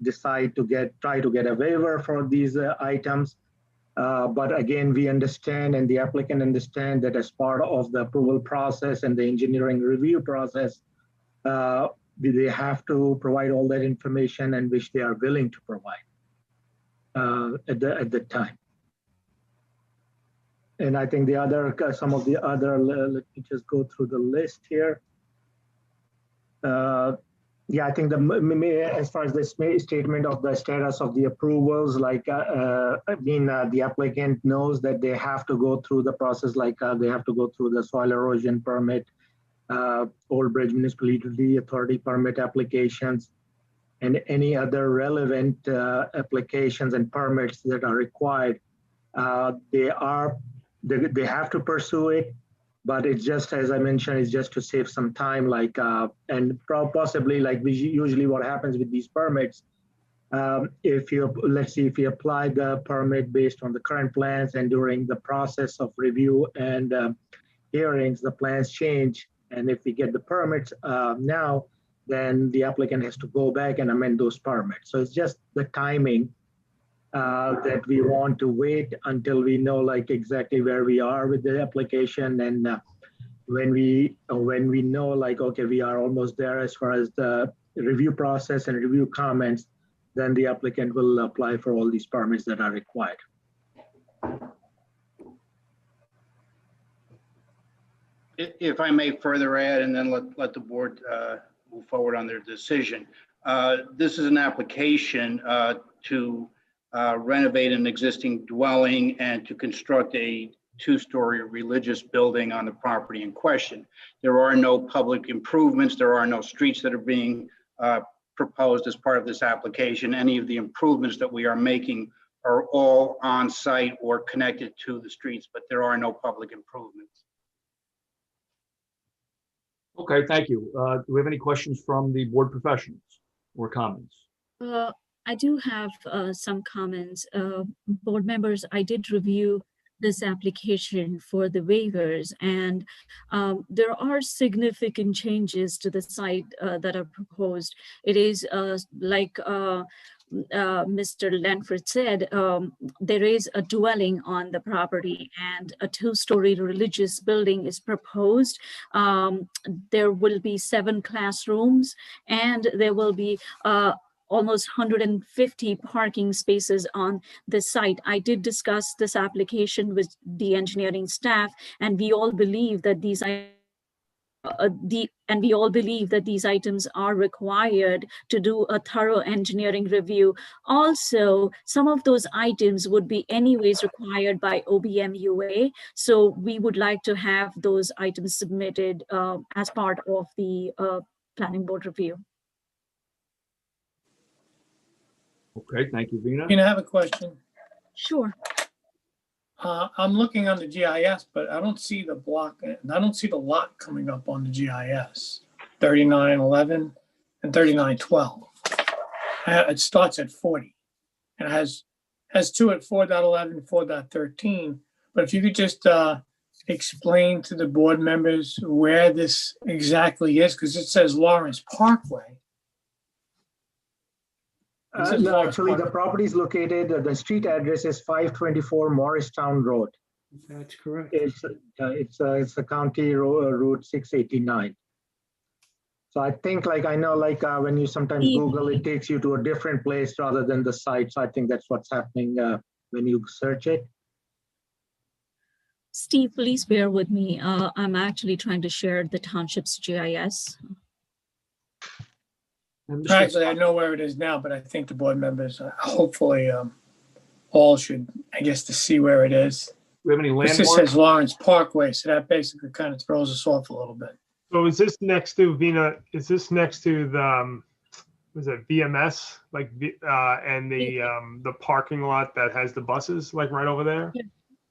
decide to try to get a waiver for these items. But again, we understand, and the applicant understand, that as part of the approval process and the engineering review process, they have to provide all that information, and which they are willing to provide at the time. And I think some of the other, let me just go through the list here. Yeah, I think as far as the statement of the status of the approvals, like, the applicant knows that they have to go through the process, like they have to go through the soil erosion permit, Old Bridge Municipal Utility Authority permit applications, and any other relevant applications and permits that are required. They have to pursue it. But it's just, as I mentioned, it's just to save some time, like, and possibly, like, usually what happens with these permits, let's see, if you apply the permit based on the current plans, and during the process of review and hearings, the plans change. And if we get the permits now, then the applicant has to go back and amend those permits. So it's just the timing that we want to wait until we know, like, exactly where we are with the application. And when we know, like, okay, we are almost there as far as the review process and review comments, then the applicant will apply for all these permits that are required. If I may further add, and then let the board move forward on their decision. This is an application to renovate an existing dwelling and to construct a 2-story religious building on the property in question. There are no public improvements. There are no streets that are being proposed as part of this application. Any of the improvements that we are making are all on site or connected to the streets, but there are no public improvements. Okay, thank you. Do we have any questions from the board professionals or comments? I do have some comments. Board members, I did review this application for the waivers, and there are significant changes to the site that are proposed. It is like Mr. Lanford said, there is a dwelling on the property, and a 2-story religious building is proposed. There will be 7 classrooms, and there will be almost 150 parking spaces on the site. I did discuss this application with the engineering staff, and we all believe that these items are required to do a thorough engineering review. Also, some of those items would be anyways required by OBMUA, so we would like to have those items submitted as part of the planning board review. Okay, thank you, Vina. I have a question. Sure. I'm looking on the GIS, but I don't see the block, and I don't see the lot coming up on the GIS. 3911 and 3912. It starts at 40 and has two at 4.11, 4.13. But if you could just explain to the board members where this exactly is, because it says Lawrence Parkway. No, actually, the property is located, the street address is 524 Morristown Road. That's correct. It's a county route 689. So I think I know when you sometimes Google, it takes you to a different place rather than the site. So I think that's what's happening when you search it. Steve, please bear with me. I'm actually trying to share the township's GIS. Actually, I know where it is now, but I think the board members, hopefully, all should, I guess, to see where it is. Do we have any This landmarks? says Lawrence Parkway, so that basically kind of throws us off a little bit. So is this next to Vina? Is this next to the was it VMS and the parking lot that has the buses right over there?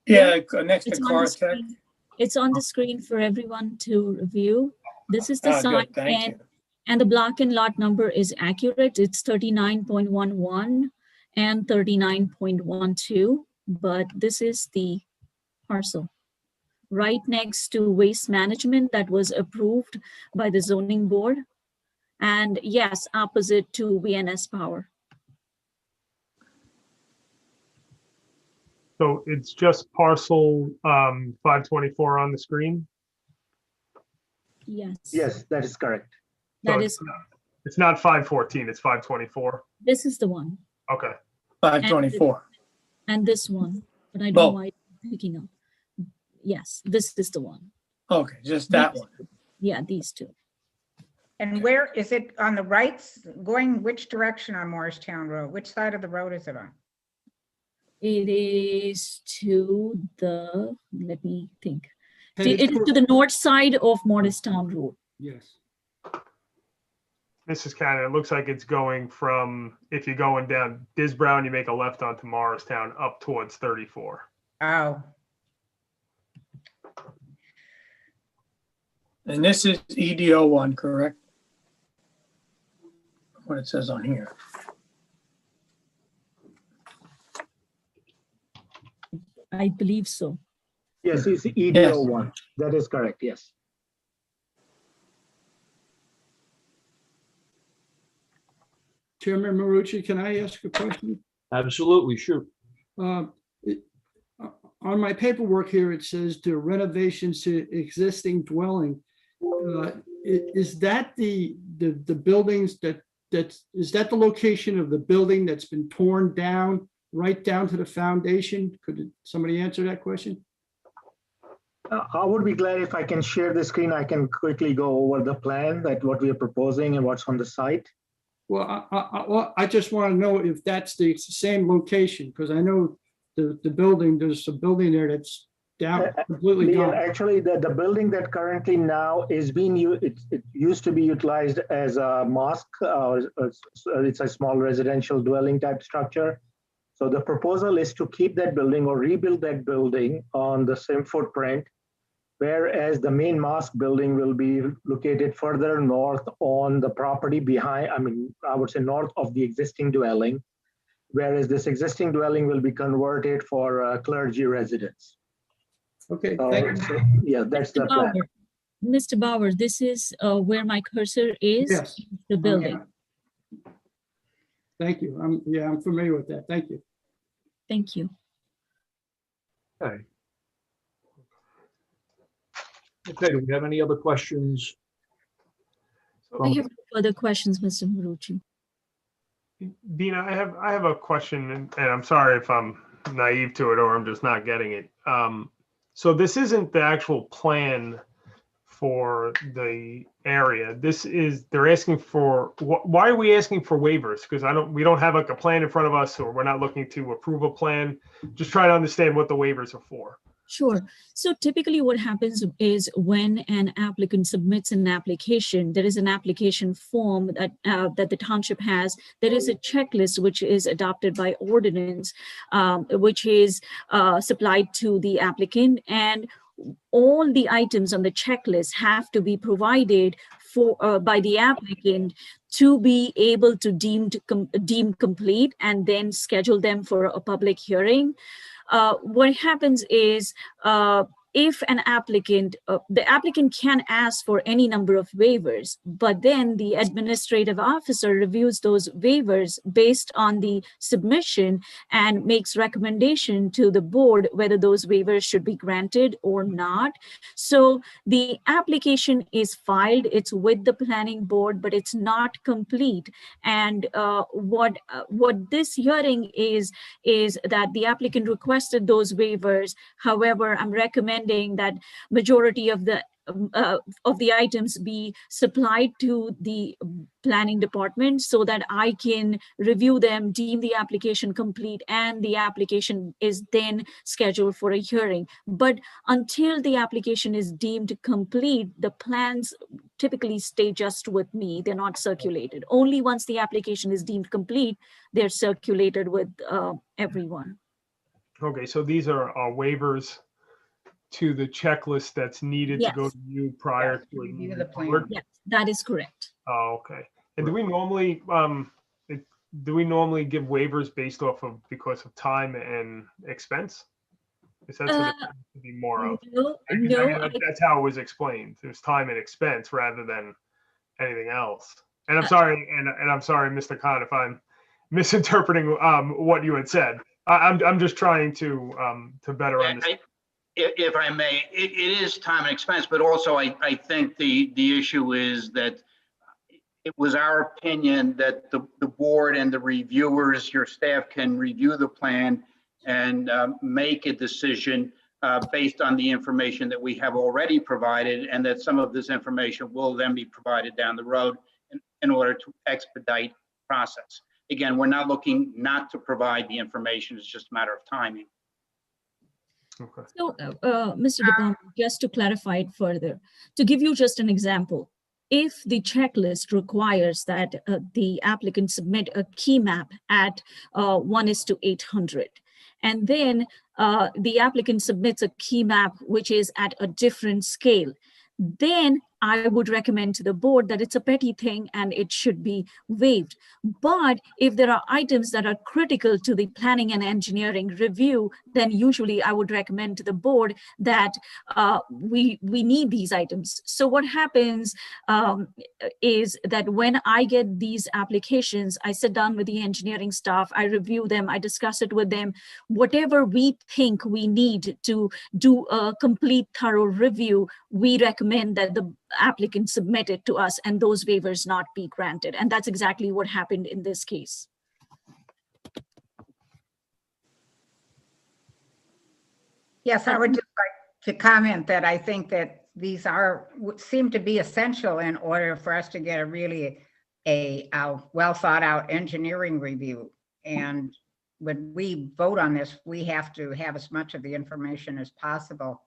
Yeah, next to It's on the Cartech. screen. It's on the screen for everyone to review. This is the Ah, site, good, thank you. and the block and lot number is accurate. It's 39.11 and 39.12, but this is the parcel right next to waste management that was approved by the zoning board. And yes, opposite to VNS Power. So it's just parcel 524 on the screen. Yes. Yes, that is correct. That So is, It's not 514. It's 524. this is the one. Okay. 524. And this one, but I don't Oh. know why it's picking up. Yes, this is the one. Okay, just that one. Yeah, these two. And where is it on the right, going which direction on Morristown Road? Which side of the road is it on? It is to the, let me think. Headed It is toward- to the north side of Morristown Road. Yes. This is kind of, it looks like it's going from, if you're going down Disbrown, you make a left onto Morristown up towards 34. Oh, And this is EDO one, correct? What it says on here. I believe so. Yes, it's EDO one. That is correct, yes. Chairman Marucci, can I ask a question? Absolutely, shoot. On my paperwork here, it says to renovations to existing dwelling. Is that the buildings is that the location of the building that's been torn down, right down to the foundation? Could somebody answer that question? I would be glad if I can share the screen. I can quickly go over the plan that what we are proposing and what's on the site. Well, I just want to know if that's the same location, because I know the building, there's a building there that's down, completely Leon, gone. actually, the building that currently now is being used, it used to be utilized as a mosque, or it's a small residential dwelling type structure. So the proposal is to keep that building or rebuild that building on the same footprint, whereas the main mosque building will be located further north on the property behind, I would say north of the existing dwelling, whereas this existing dwelling will be converted for clergy residence. Okay, thank you. So, yeah, that's the Mr. plan. Bauer, Mr. Bauer, this is where my cursor is, Yes. the building. Thank you. I'm familiar with that. Thank you. Thank you. Okay. Okay, do we have any other questions? I have no further questions, Mr. Marucci. Dina, I have a question, and I'm sorry if I'm naive to it or I'm just not getting it. So this isn't the actual plan for the area. This is, they're asking for, why are we asking for waivers? Because we don't have like a plan in front of us, or we're not looking to approve a plan. Just trying to understand what the waivers are for. Sure. So typically what happens is when an applicant submits an application, there is an application form that the township has. There is a checklist which is adopted by ordinance, which is supplied to the applicant, and all the items on the checklist have to be provided for by the applicant to be able to deem complete and then schedule them for a public hearing. What happens is if an applicant, the applicant can ask for any number of waivers, but then the administrative officer reviews those waivers based on the submission and makes recommendation to the board whether those waivers should be granted or not. So the application is filed, it's with the planning board, but it's not complete. And what this hearing is that the applicant requested those waivers. However, I'm recommending that majority of the items be supplied to the planning department so that I can review them, deem the application complete, and the application is then scheduled for a hearing. But until the application is deemed complete, the plans typically stay just with me. They're not circulated. Only once the application is deemed complete, they're circulated with everyone. Okay, so these are waivers to the checklist that's needed to go Yes. to you prior to Review moving the plan. forward? Yes, that is correct. Oh, okay. And do we normally give waivers based off of because of time and expense? Is that what it tends to be more of? No, 'Cause, no, that's how it was explained. There's time and expense rather than anything else. And I'm sorry, and I'm sorry, Mr. Khan, if I'm misinterpreting what you had said. I'm just trying to better understand. If I may, it is time and expense, but also I think the issue is that it was our opinion that the board and the reviewers, your staff can review the plan and make a decision based on the information that we have already provided, and that some of this information will then be provided down the road in order to expedite the process. Again, we're not looking not to provide the information, it's just a matter of timing. Okay. So, Mr. DePalma, just to clarify it further, to give you just an example, if the checklist requires that the applicant submit a key map at 1:800, and then the applicant submits a key map which is at a different scale, then I would recommend to the board that it's a petty thing and it should be waived. But if there are items that are critical to the planning and engineering review, then usually I would recommend to the board that we need these items. So what happens is that when I get these applications, I sit down with the engineering staff, I review them, I discuss it with them. Whatever we think we need to do a complete thorough review, we recommend that the applicant submit it to us and those waivers not be granted. And that's exactly what happened in this case. Yes, I would just like to comment that I think that these seem to be essential in order for us to get a well thought out engineering review. And when we vote on this, we have to have as much of the information as possible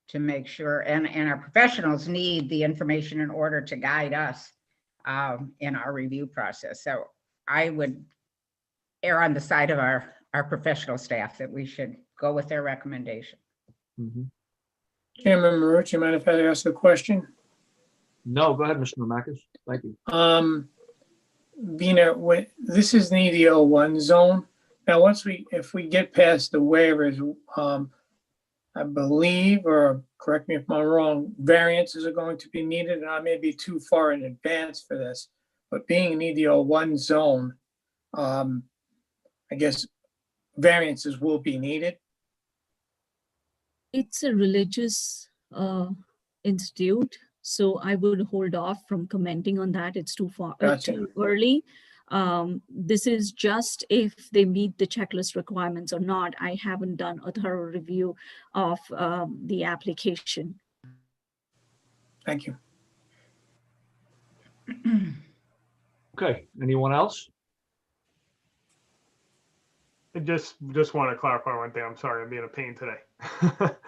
to make sure, and our professionals need the information in order to guide us in our review process. So I would err on the side of our professional staff that we should go with their recommendation. Chairman Marucci, mind if I ask a question? No, go ahead, Mr. Mamakis. Thank you. Vina, this is an EDO1 zone. Now, if we get past the waivers, I believe, or correct me if I'm wrong, variances are going to be needed, and I may be too far in advance for this, but being an EDO1 zone, I guess variances will be needed. It's a religious institute, so I would hold off from commenting on that. It's too far, Gotcha. too early. This is just if they meet the checklist requirements or not. I haven't done a thorough review of the application. Thank you. Okay, anyone else? I just want to clarify one thing. I'm sorry, I'm being a pain today.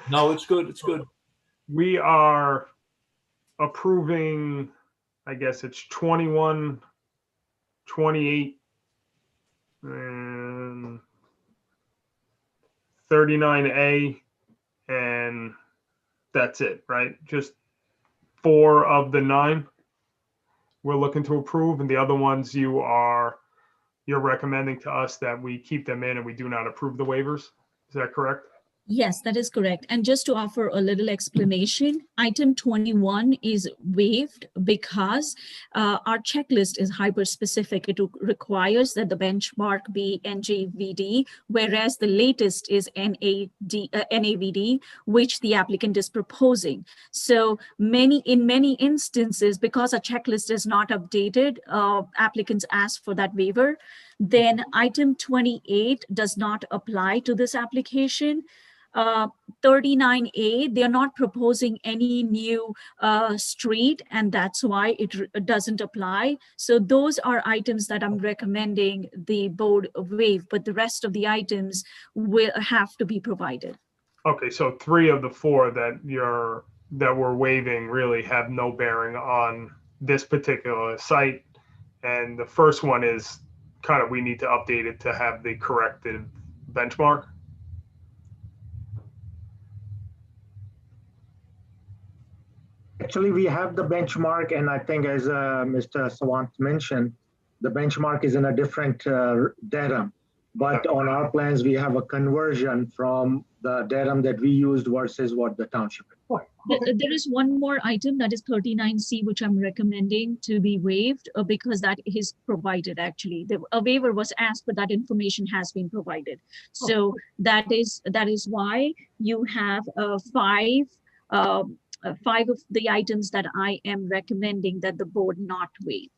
No, it's good. It's good. We are approving, I guess it's 21, 28, and 39A, and that's it, right? Just 4 of the 9 we're looking to approve, and the other ones you're recommending to us that we keep them in and we do not approve the waivers. Is that correct? Yes, that is correct. And just to offer a little explanation, item 21 is waived because our checklist is hyper-specific. It requires that the benchmark be NJVD, whereas the latest is NAVD, which the applicant is proposing. So in many instances, because a checklist is not updated, applicants ask for that waiver. Then item 28 does not apply to this application. 39A, they're not proposing any new street, and that's why it doesn't apply. So those are items that I'm recommending the board waive, but the rest of the items will have to be provided. Okay, so 3 of the 4 that we're waiving really have no bearing on this particular site. And the first one is kind of, we need to update it to have the corrected benchmark. Actually, we have the benchmark, and I think as Mr. Sawant mentioned, the benchmark is in a different datum. But on our plans, we have a conversion from the datum that we used versus what the township. There is one more item, that is 39C, which I'm recommending to be waived because that is provided actually. A waiver was asked, but that information has been provided. So that is why you have 5 of the items that I am recommending that the board not waive.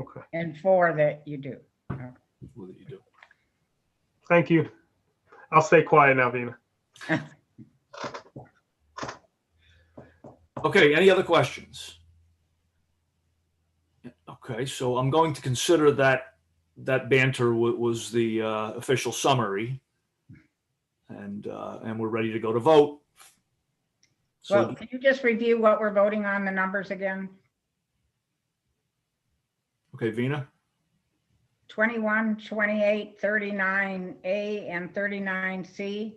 Okay. And 4 that you do. Thank you. I'll stay quiet now, Vina. Okay, any other questions? Okay, so I'm going to consider that banter was the official summary, and we're ready to go to vote. So, Well, can you just review what we're voting on, the numbers again? okay, Vina? 21, 28, 39A, and 39C.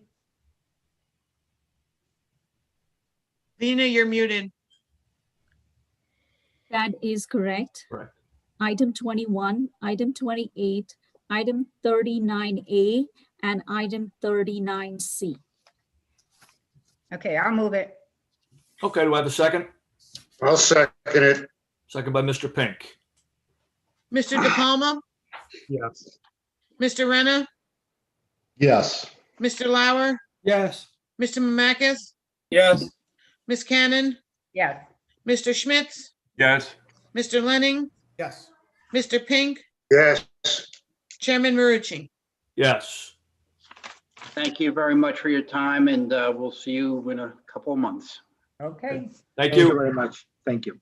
Vina, you're muted. That is correct. Correct. Item 21, item 28, item 39A, and item 39C. Okay, I'll move it. Okay, do I have a second? I'll second it. Second by Mr. Pink. Mr. De Palma, Yes. Mr. Renna, Yes. Mr. Lauer, Yes. Mr. Mamakis, Yes. Ms. Cannon, Yes. Mr. Schmitz, Yes. Mr. Lenning, Yes. Mr. Pink, Yes. Chairman Marucci. Yes. Thank you very much for your time, and we'll see you in a couple of months. Okay. Thank Thank you you. very much. Thank you.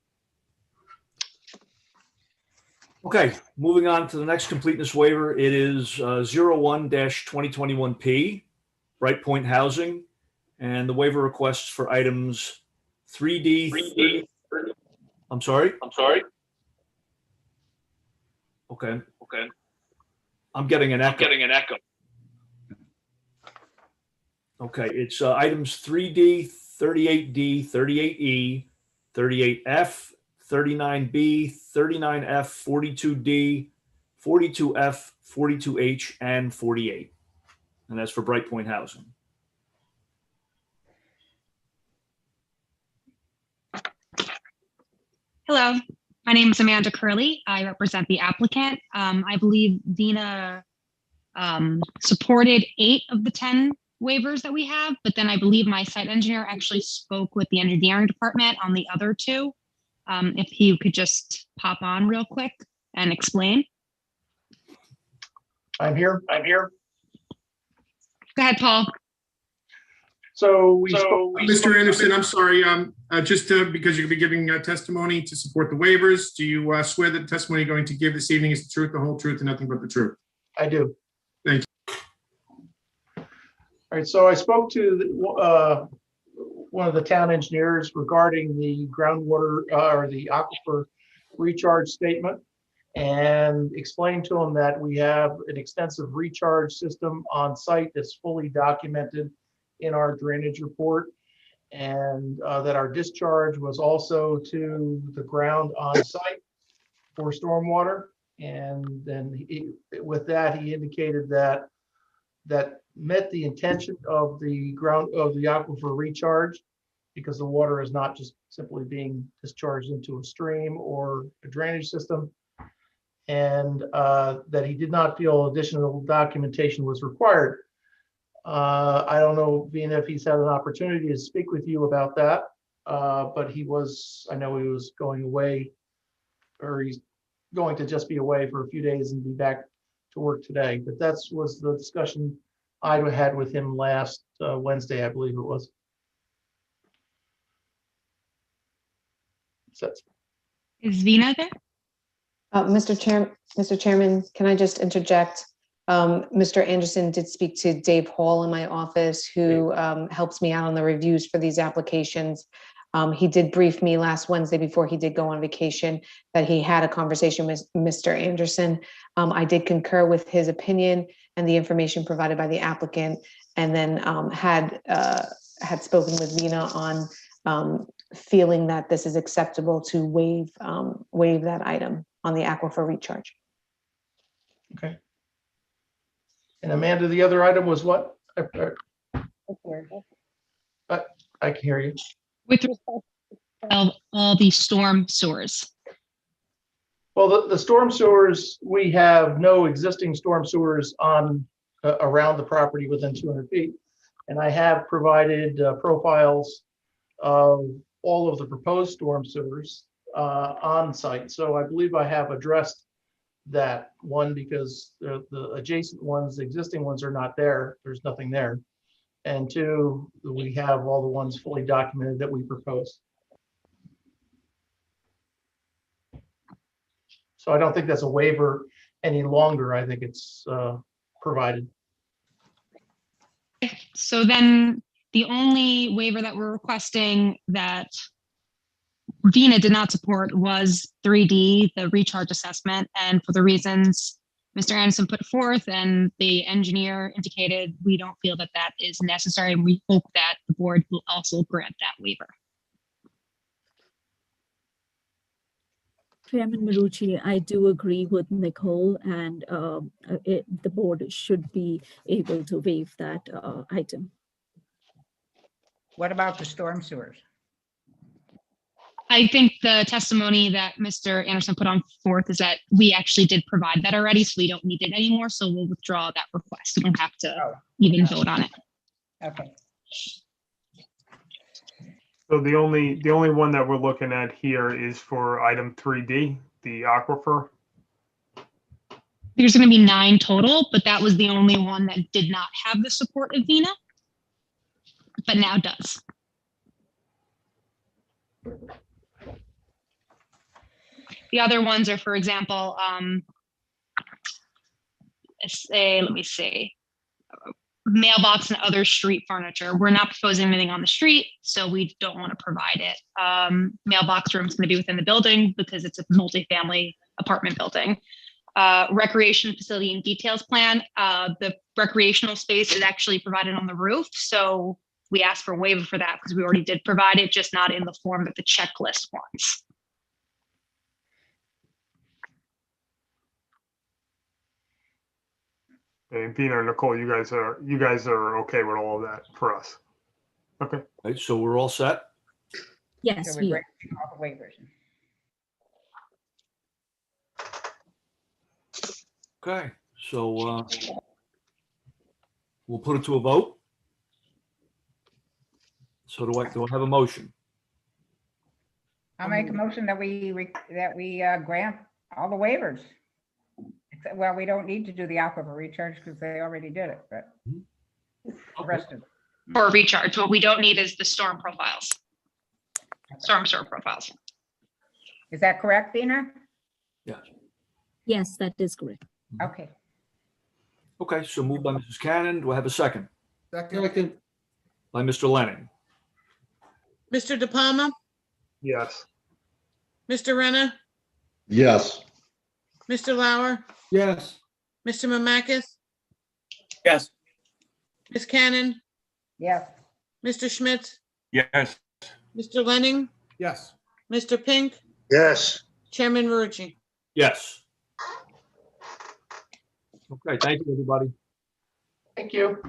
Okay, moving on to the next completeness waiver. It is 01-2021P, Bright Point Housing, and the waiver requests for items 3D. I'm sorry? Okay. I'm getting an echo. Okay, it's items 3D, 38D, 38E, 38F, 39B, 39F, 42D, 42F, 42H, and 48. And that's for Bright Point Housing. Hello, my name is Amanda Curley. I represent the applicant. I believe Dina supported 8 of the 10 waivers that we have, but then I believe my site engineer actually spoke with the engineering department on the other 2. If he could just pop on real quick and explain. I'm here. Go ahead, Paul. So Mr. Anderson, I'm sorry, just because you'll be giving testimony to support the waivers, do you swear that the testimony you're going to give this evening is the truth, the whole truth, and nothing but the truth? I do. Thank All right, so I spoke to one of the town engineers regarding the groundwater or the aquifer recharge statement, and explained to him that we have an extensive recharge system on site that's fully documented in our drainage report, and that our discharge was also to the ground on site for stormwater. And then with that, he indicated that met the intention of the aquifer recharge, because the water is not just simply being discharged into a stream or a drainage system, and that he did not feel additional documentation was required. I don't know, Vina, if he's had an opportunity to speak with you about that, but I know he was going away, or he's going to just be away for a few days and be back to work today. But that was the discussion I had with him last Wednesday, I believe it was. So, Is Vina there? Mr. Chairman, can I just interject? Mr. Anderson did speak to Dave Hall in my office, who helps me out on the reviews for these applications. He did brief me last Wednesday before he did go on vacation that he had a conversation with Mr. Anderson. I did concur with his opinion and the information provided by the applicant, and then had spoken with Vina on feeling that this is acceptable to waive that item on the aquifer recharge. okay. And Amanda, the other item was what? I can hear you. With respect to all the storm sewers. Well, the storm sewers, we have no existing storm sewers on around the property within 200 feet. And I have provided profiles of all of the proposed storm sewers on site. So I believe I have addressed that one, because the adjacent ones, the existing ones are not there. There's nothing there. And two, we have all the ones fully documented that we proposed. So I don't think that's a waiver any longer. I think it's provided. So then the only waiver that we're requesting that Vina did not support was 3D, the recharge assessment. And for the reasons Mr. Anderson put forth and the engineer indicated, we don't feel that that is necessary. And we hope that the board will also grant that waiver. Chairman Marucci, I do agree with Nicole, and the board should be able to waive that item. What about the storm sewers? I think the testimony that Mr. Anderson put on forth is that we actually did provide that already, so we don't need it anymore. So we'll withdraw that request. We don't have to even vote on it. Okay. So the only one that we're looking at here is for item 3D, the aquifer. There's going to be 9 total, but that was the only one that did not have the support of Vina, but now does. The other ones are, for example, let me see, mailbox and other street furniture. We're not proposing anything on the street, so we don't want to provide it. Mailbox room is going to be within the building because it's a multifamily apartment building. Recreation facility and details plan. The recreational space is actually provided on the roof, so we asked for a waiver for that because we already did provide it, just not in the form that the checklist wants. And Vina or Nicole, you guys are okay with all of that for us? Okay. Right, so we're all set? Yes, So we we're are. granting all the waivers. Okay, so we'll put it to a vote. So do I have a motion? I'll make a motion that we grant all the waivers. Except, well, we don't need to do the aquifer recharge because they already did it, but the rest of it. For recharge, what we don't need is the storm profiles. Storm sewer profiles. Is that correct, Vina? Yes. Yes, that is correct. Okay. Okay, so moved by Mrs. Cannon. Do I have a second? Second, by Mr. Lenning. Mr. De Palma, Yes. Mr. Renner, Yes. Mr. Lauer, yes. Mr. Mamakis, Yes. Ms. Cannon, Yes. Mr. Schmitz, Yes. Mr. Lenning, Yes. Mr. Pink, Yes. Chairman Marucci. Yes. Okay, thank you, everybody. Thank you.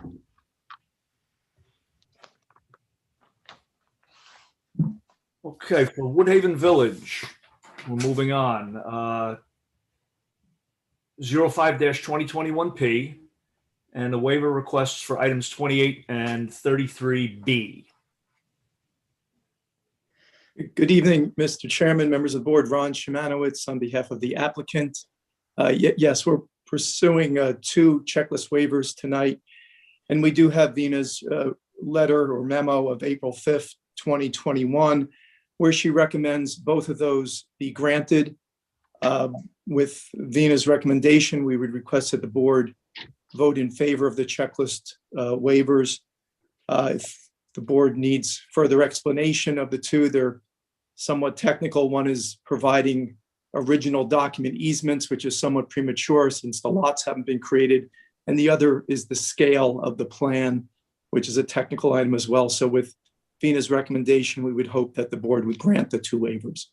Okay, for Woodhaven Village, we're moving on. 05-2021P and the waiver requests for items 28 and 33B. Good evening, Mr. Chairman, members of the board. Ron Shimanowitz on behalf of the applicant. Yes, we're pursuing 2 checklist waivers tonight. And we do have Vina's letter or memo of April 5th, 2021, where she recommends both of those be granted. With Vina's recommendation, we would request that the board vote in favor of the checklist waivers. If the board needs further explanation of the 2, they're somewhat technical. One is providing original document easements, which is somewhat premature since the lots haven't been created. And the other is the scale of the plan, which is a technical item as well. So with Vina's recommendation, we would hope that the board would grant the 2 waivers.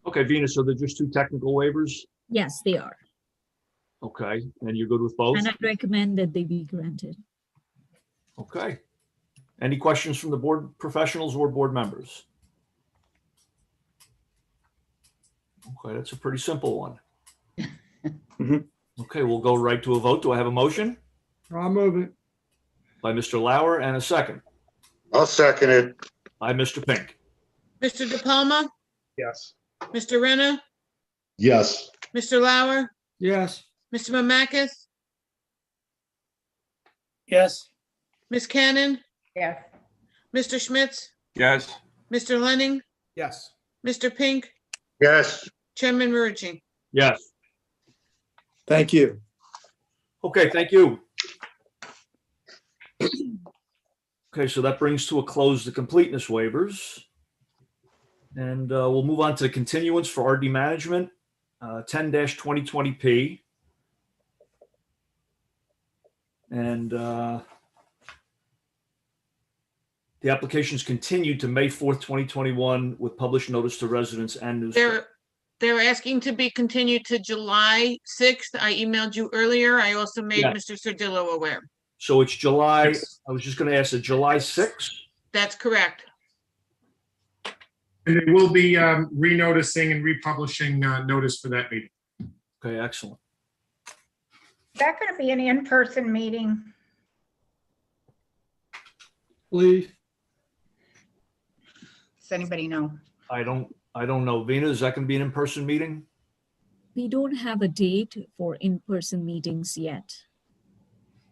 Okay, Vina, so they're just 2 technical waivers? Yes, they are. Okay, and you're good with both? And I recommend that they be granted. Okay. Any questions from the board professionals or board members? Okay, that's a pretty simple one. Okay, we'll go right to a vote. Do I have a motion? I'll move it. By Mr. Lauer and a second. I'll second it. By Mr. Pink. Mr. De Palma, Yes. Mr. Renner, Yes. Mr. Lauer, Yes, Mr. Mamakis, Yes. Ms. Cannon, Yes. Mr. Schmitz, Yes. Mr. Lenning, Yes. Mr. Pink, Yes. Chairman Marucci. Yes. Thank you. Okay, thank you. Okay, so that brings to a close the completeness waivers. And we'll move on to the continuance for RD management, 10-2020P. And the application's continued to May 4th, 2021 with published notice to residents and newspaper. They're asking to be continued to July 6th. I emailed you earlier. I also made Yeah. Mr. Sardillo aware. So it's July, Yes. I was just going to ask, July 6th? That's correct. And they will be renoticing and republishing notice for that meeting. Okay, excellent. Is that going to be an in-person meeting? please. Does anybody know? I don't know. Vina, is that going to be an in-person meeting? We don't have a date for in-person meetings yet.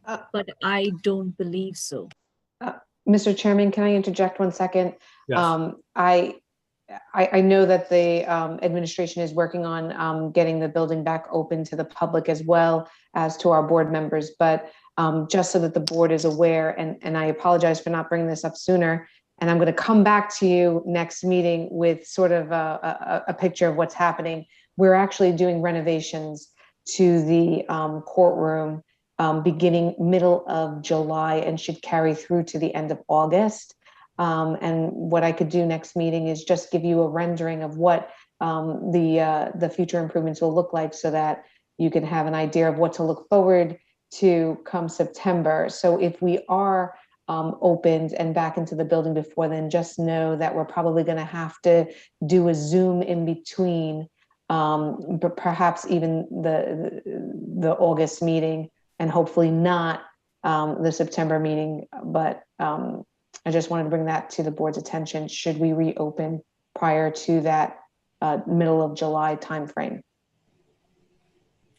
But I don't believe so. Mr. Chairman, can I interject 1 second? Yes. I know that the administration is working on getting the building back open to the public as well as to our board members, but just so that the board is aware, and I apologize for not bringing this up sooner, and I'm going to come back to you next meeting with sort of a picture of what's happening. We're actually doing renovations to the courtroom beginning middle of July and should carry through to the end of August. And what I could do next meeting is just give you a rendering of what the future improvements will look like so that you can have an idea of what to look forward to come September. So if we are opened and back into the building before then, just know that we're probably going to have to do a Zoom in between, but perhaps even the August meeting and hopefully not the September meeting. But I just wanted to bring that to the board's attention should we reopen prior to that middle of July timeframe.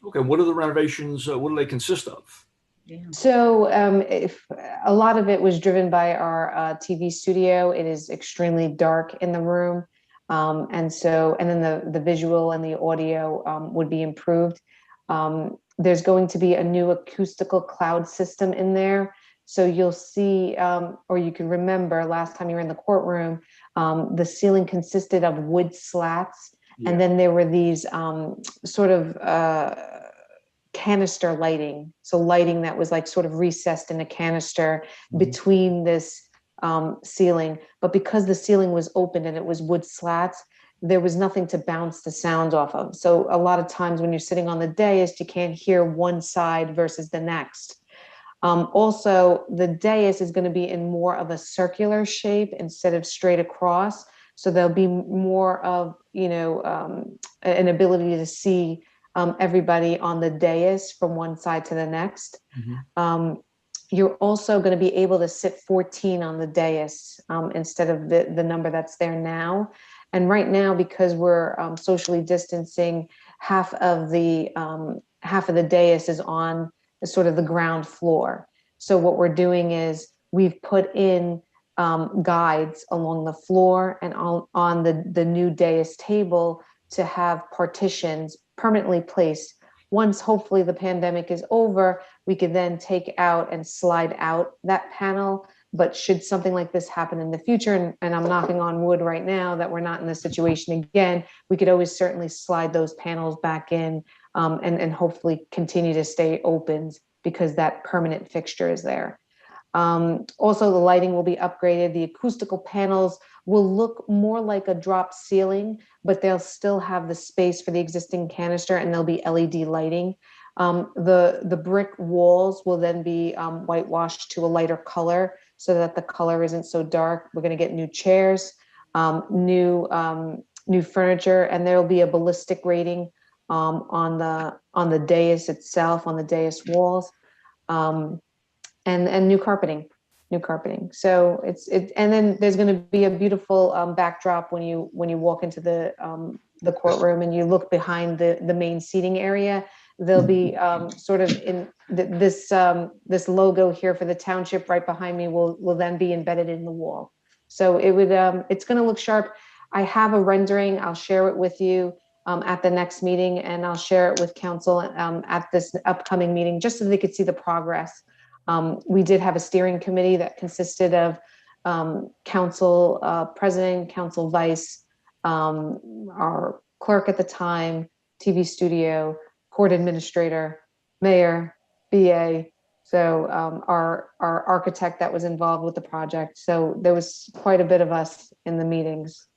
Okay, what are the renovations? What do they consist of? So if a lot of it was driven by our TV studio. It is extremely dark in the room. And then the visual and the audio would be improved. There's going to be a new acoustical cloud system in there So you'll see, or you can remember last time you were in the courtroom, the ceiling consisted of wood slats. And then there were these sort of canister lighting. So lighting that was like sort of recessed in a canister between this ceiling. But because the ceiling was open and it was wood slats, there was nothing to bounce the sound off of. So a lot of times when you're sitting on the dais, you can't hear one side versus the next. Also, the dais is going to be in more of a circular shape instead of straight across. So there'll be more of, an ability to see everybody on the dais from one side to the next. You're also going to be able to sit 14 on the dais instead of the number that's there now. And right now, because we're socially distancing, half of the dais is on sort of the ground floor. So what we're doing is we've put in guides along the floor and on the new dais table to have partitions permanently placed. Once hopefully the pandemic is over, we could then take out and slide out that panel. But should something like this happen in the future, and I'm knocking on wood right now that we're not in this situation again, we could always certainly slide those panels back in and hopefully continue to stay open because that permanent fixture is there. Also, the lighting will be upgraded. The acoustical panels will look more like a drop ceiling, but they'll still have the space for the existing canister and there'll be LED lighting. The brick walls will then be whitewashed to a lighter color so that the color isn't so dark. We're going to get new chairs, new furniture, and there will be a ballistic rating on the dais itself, on the dais walls, and new carpeting. So and then there's going to be a beautiful backdrop when you walk into the courtroom and you look behind the main seating area. There'll be sort of in this logo here for the township right behind me will then be embedded in the wall. So it's going to look sharp. I have a rendering. I'll share it with you at the next meeting, and I'll share it with council at this upcoming meeting, just so they could see the progress. We did have a steering committee that consisted of council president, council vice, our clerk at the time, TV studio, court administrator, mayor, BA. So our architect that was involved with the project. So there was quite a bit of us in the meetings.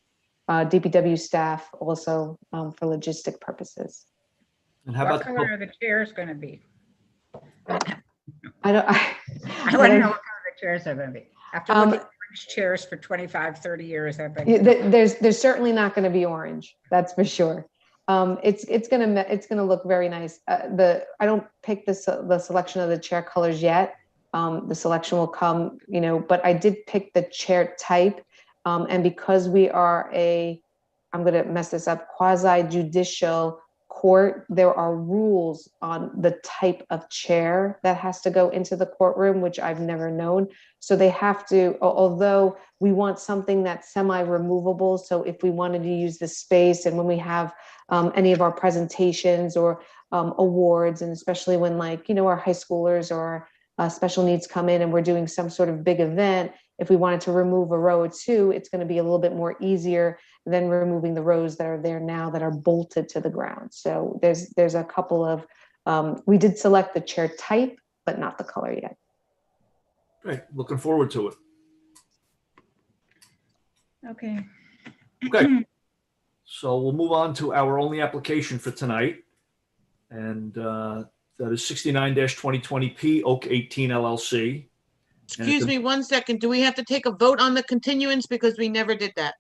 DPW staff also for logistic purposes. And how What about color are the chairs going to be? I want to know what color the chairs are going to be. After looking at orange chairs for 25, 30 years, I've been. There's certainly not going to be orange. That's for sure. It's gonna look very nice. I don't pick the selection of the chair colors yet. The selection will come, but I did pick the chair type, and because we are I'm gonna mess this up, quasi judicial court, there are rules on the type of chair that has to go into the courtroom, which I've never known. So they have to, although we want something that's semi-removable, so if we wanted to use the space and when we have any of our presentations or awards, and especially when our high schoolers or special needs come in and we're doing some sort of big event, if we wanted to remove a row or two, it's going to be a little bit more easier than removing the rows that are there now that are bolted to the ground. So there's a couple of, we did select the chair type, but not the color yet. Great, looking forward to it. Okay. Okay, so we'll move on to our only application for tonight. And that is 69-2020P Oak 18 LLC. Excuse me 1 second. Do we have to take a vote on the continuance? Because we never did that.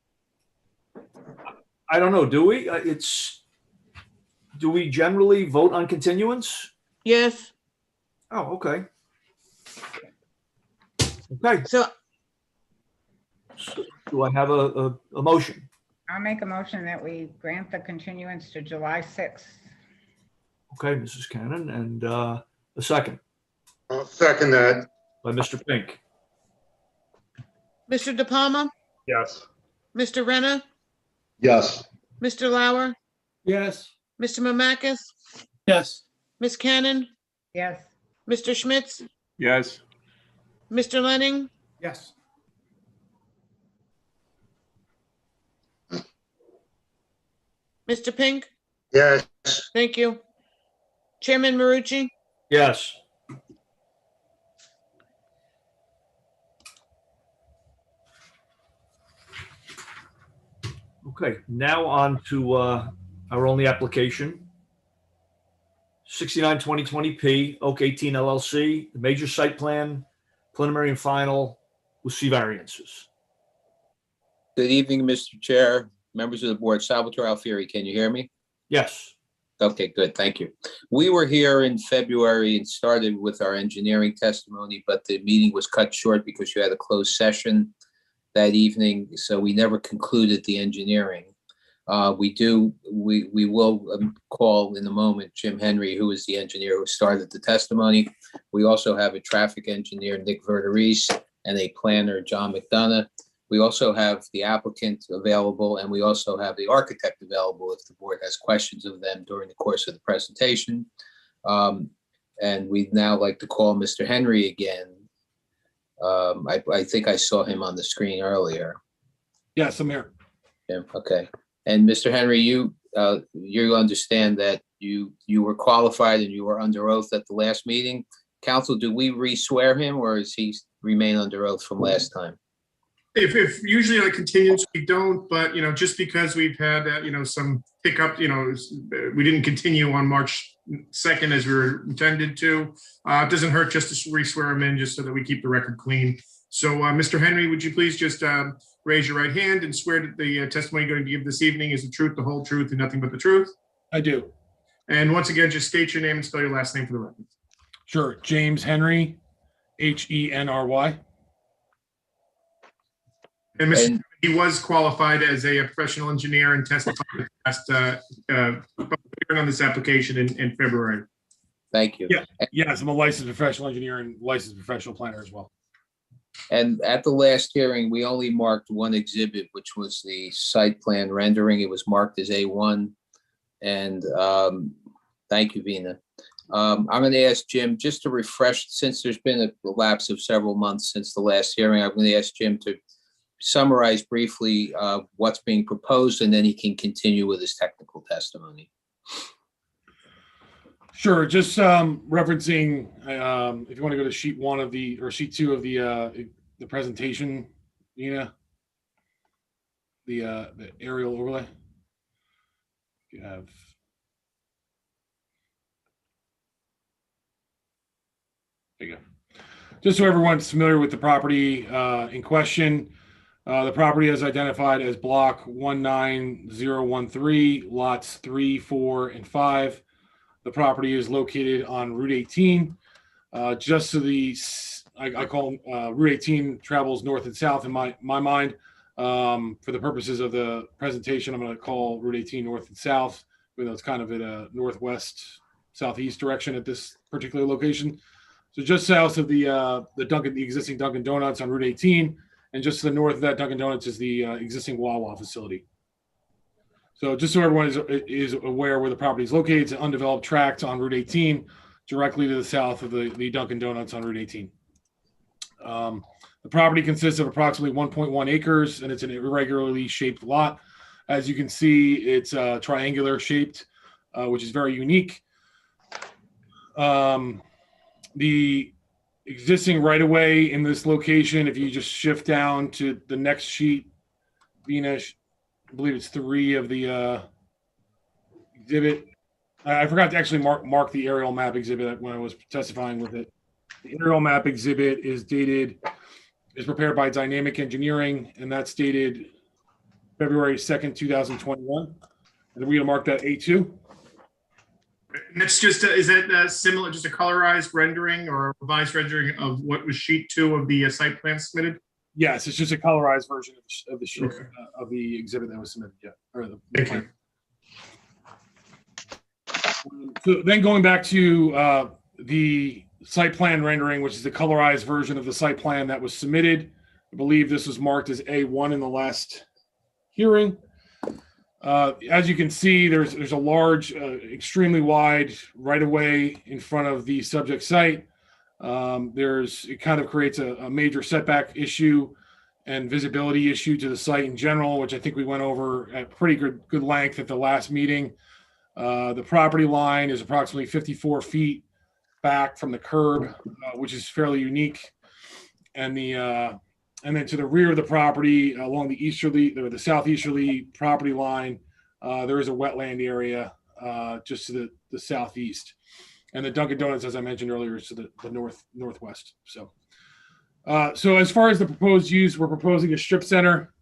I don't know, do we? Do we generally vote on continuance? Yes. Oh, okay. Okay. So do I have a motion? I'll make a motion that we grant the continuance to July 6th. Okay, Mrs. Cannon, and a second. I'll second that. By Mr. Pink. Mr. De Palma, Yes. Mr. Renner, Yes. Mr. Lauer, Yes. Mr. Mamakis, Yes. Ms. Cannon, Yes. Mr. Schmitz, Yes. Mr. Lenning, Yes. Mr. Pink, Yes. thank you. Chairman Marucci, Yes. Okay, now on to our only application. 69 2020P, Oak 18 LLC, the major site plan, preliminary and final with C variances. Good evening, Mr. Chair, members of the board. Salvatore Alfieri, can you hear me? Yes. Okay, good, thank you. We were here in February and started with our engineering testimony, but the meeting was cut short because you had a closed session that evening, so we never concluded the engineering. We will call in a moment Jim Henry, who is the engineer who started the testimony. We also have a traffic engineer, Nick Verderies, and a planner, John McDonough. We also have the applicant available, and we also have the architect available if the board has questions of them during the course of the presentation. And we'd now like to call Mr. Henry again. I think I saw him on the screen earlier. Yes, I'm here. Yeah, okay. And Mr. Henry, you understand that you were qualified and you were under oath at the last meeting. Council, do we re-swear him, or does he remain under oath from last time? If usually on a continuance, we don't, but, just because we've had, some hiccup, we didn't continue on March 2nd as we were intended to. It doesn't hurt just to re-swear him in just so that we keep the record clean. So, Mr. Henry, would you please just raise your right hand and swear that the testimony you're going to give this evening is the truth, the whole truth, and nothing but the truth? I do. And once again, just state your name and spell your last name for the record. Sure. James Henry, Henry. And Mr. He was qualified as a professional engineer and testified last hearing on this application in February. Thank you. Yeah. Yes, I'm a licensed professional engineer and licensed professional planner as well. And at the last hearing, we only marked one exhibit, which was the site plan rendering. It was marked as A1. And thank you, Vina. I'm going to ask Jim just to refresh, since there's been a lapse of several months since the last hearing, I'm going to ask Jim to summarize briefly what's being proposed, and then he can continue with his technical testimony. Sure. Just referencing, if you want to go to sheet 1 of the, or sheet 2 of the presentation, Nina, the aerial overlay. You have. There you go. Just so everyone's familiar with the property in question. The property is identified as block 19013, lots 3, 4, and 5. The property is located on Route 18. Just to the, I call Route 18 travels north and south in my mind. For the purposes of the presentation, I'm going to call Route 18 north and south, even though it's kind of in a northwest, southeast direction at this particular location. So just south of the existing Dunkin' Donuts on Route 18. And just to the north of that Dunkin' Donuts is the existing Wawa facility. So just so everyone is aware where the property is located, it's an undeveloped tract on Route 18, directly to the south of the Dunkin' Donuts on Route 18. The property consists of approximately 1.1 acres, and it's an irregularly shaped lot. As you can see, it's triangular shaped, which is very unique. The existing right-of-way in this location, if you just shift down to the next sheet, Vina, I believe it's 3 of the exhibit. I forgot to actually mark the aerial map exhibit when I was testifying with it. The aerial map exhibit is prepared by Dynamic Engineering, and that's dated February 2nd, 2021. And we're gonna mark that A2. And that's just, is that similar, just a colorized rendering or a revised rendering of what was sheet 2 of the site plan submitted? Yes, it's just a colorized version of the sheet, okay, of the exhibit that was submitted. Yeah, or the plan. So then going back to the site plan rendering, which is the colorized version of the site plan that was submitted. I believe this was marked as A1 in the last hearing. As you can see, there's a large, extremely wide right-of-way in front of the subject site. It kind of creates a major setback issue and visibility issue to the site in general, which I think we went over at pretty good length at the last meeting. The property line is approximately 54 feet back from the curb, which is fairly unique. And then to the rear of the property, along the southeasterly property line, there is a wetland area just to the southeast. And the Dunkin' Donuts, as I mentioned earlier, is to the northwest. So as far as the proposed use, we're proposing a strip center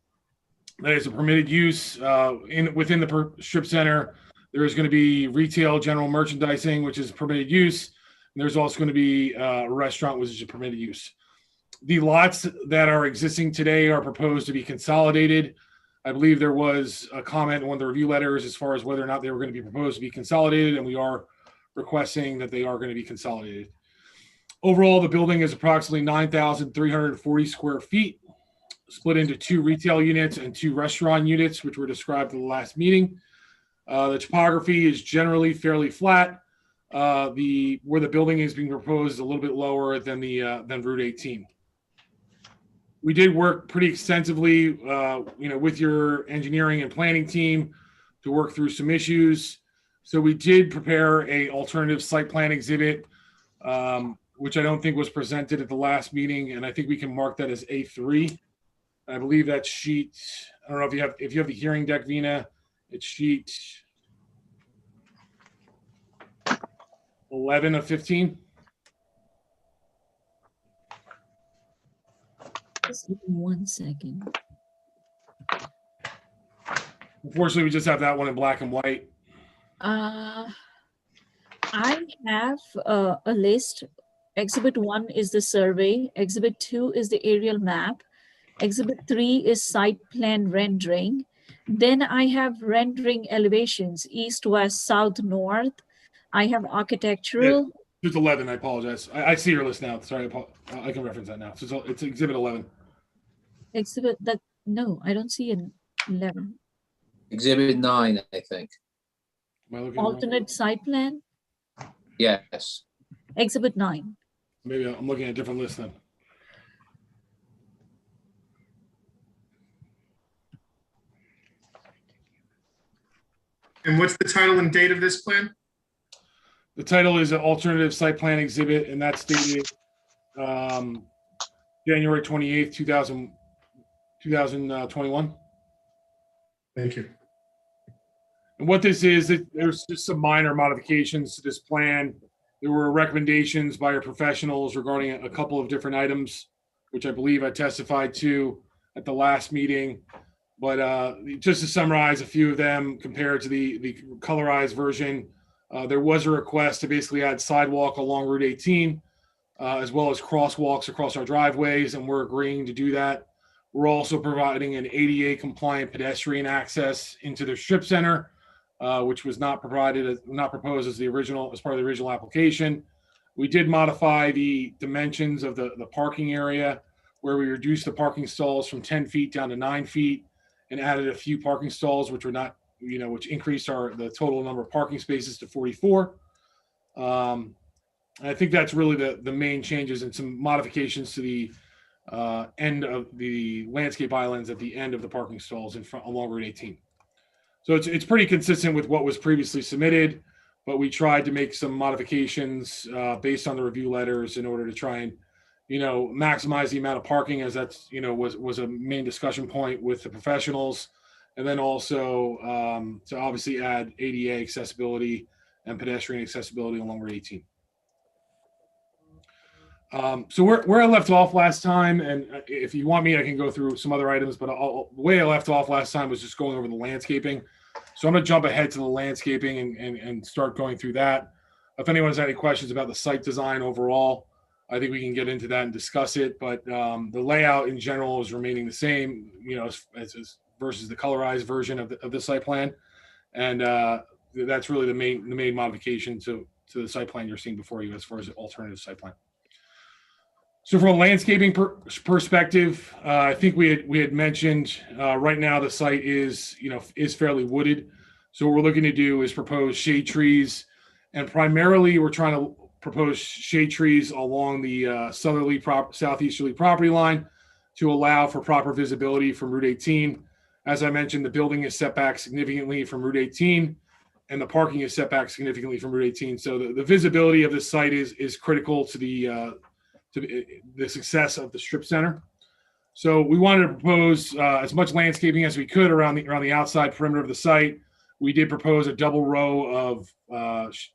that is a permitted use. Within the strip center, there is going to be retail general merchandising, which is permitted use. And there's also going to be a restaurant, which is a permitted use. The lots that are existing today are proposed to be consolidated. I believe there was a comment in one of the review letters as far as whether or not they were going to be proposed to be consolidated, and we are requesting that they are going to be consolidated. Overall, the building is approximately 9,340 square feet, split into 2 retail units and 2 restaurant units, which were described in the last meeting. The topography is generally fairly flat. Where the building is being proposed is a little bit lower than Route 18. We did work pretty extensively, with your engineering and planning team to work through some issues. So we did prepare a alternative site plan exhibit, which I don't think was presented at the last meeting, and I think we can mark that as A3. I believe that sheet. I don't know if you have the hearing deck, Vina. It's sheet 11 of 15. Just give me 1 second. Unfortunately, we just have that one in black and white. I have a list. Exhibit 1 is the survey. Exhibit 2 is the aerial map. Exhibit 3 is site plan rendering. Then I have rendering elevations, east, west, south, north. I have architectural. It's 11. I apologize. I see your list now. Sorry, I can reference that now. So it's exhibit 11. Exhibit that, no, I don't see an 11. Exhibit 9, I think. Alternate site plan, Yes. exhibit 9. Maybe I'm looking at a different list then. And what's the title and date of this plan? The title is an alternative site plan exhibit, and that's dated January 28th, 2021. Thank you. And what this is, there's just some minor modifications to this plan. There were recommendations by our professionals regarding a couple of different items, which I believe I testified to at the last meeting. But just to summarize a few of them compared to the colorized version, there was a request to basically add sidewalk along Route 18, as well as crosswalks across our driveways, and we're agreeing to do that. We're also providing an ADA compliant pedestrian access into the strip center, which was not proposed as part of the original application. We did modify the dimensions of the parking area, where we reduced the parking stalls from 10 feet down to 9 feet and added a few parking stalls, which were not, which increased the total number of parking spaces to 44. And I think that's really the main changes and some modifications to the end of the landscape islands at the end of the parking stalls in front along Route 18. So it's pretty consistent with what was previously submitted, but we tried to make some modifications based on the review letters in order to try and, maximize the amount of parking, as that's, was a main discussion point with the professionals. And then also to obviously add ADA accessibility and pedestrian accessibility along Route 18. So where I left off last time, and if you want me, I can go through some other items, but the way I left off last time was just going over the landscaping. So I'm going to jump ahead to the landscaping and start going through that. If anyone has any questions about the site design overall, I think we can get into that and discuss it. But the layout in general is remaining the same, as versus the colorized version of the site plan, and that's really the main modification to the site plan you're seeing before you as far as the alternative site plan. So from a landscaping perspective, I think we had mentioned right now the site is fairly wooded. So what we're looking to do is propose shade trees, and primarily we're trying to proposed shade trees along the southeasterly property line to allow for proper visibility from Route 18. As I mentioned, the building is set back significantly from Route 18, and the parking is set back significantly from Route 18. So the visibility of this site is critical to the success of the strip center. So we wanted to propose as much landscaping as we could around the outside perimeter of the site. We did propose a double row of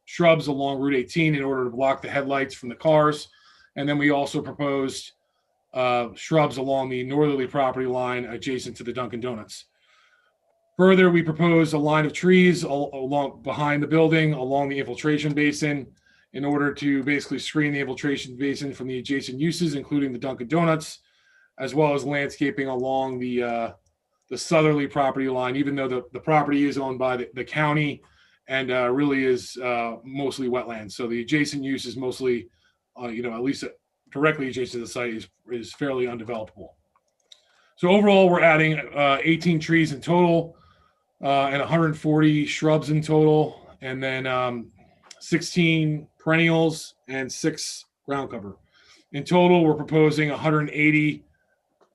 shrubs along Route 18 in order to block the headlights from the cars. And then we also proposed shrubs along the northerly property line adjacent to the Dunkin' Donuts. Further, we proposed a line of trees along behind the building along the infiltration basin in order to basically screen the infiltration basin from the adjacent uses, including the Dunkin' Donuts, as well as landscaping along the southerly property line, even though the property is owned by the county and really is mostly wetlands. So the adjacent use is mostly, at least directly adjacent to the site is fairly undevelopable. So overall, we're adding 18 trees in total and 140 shrubs in total, and then 16 perennials and 6 ground cover. In total, we're proposing 180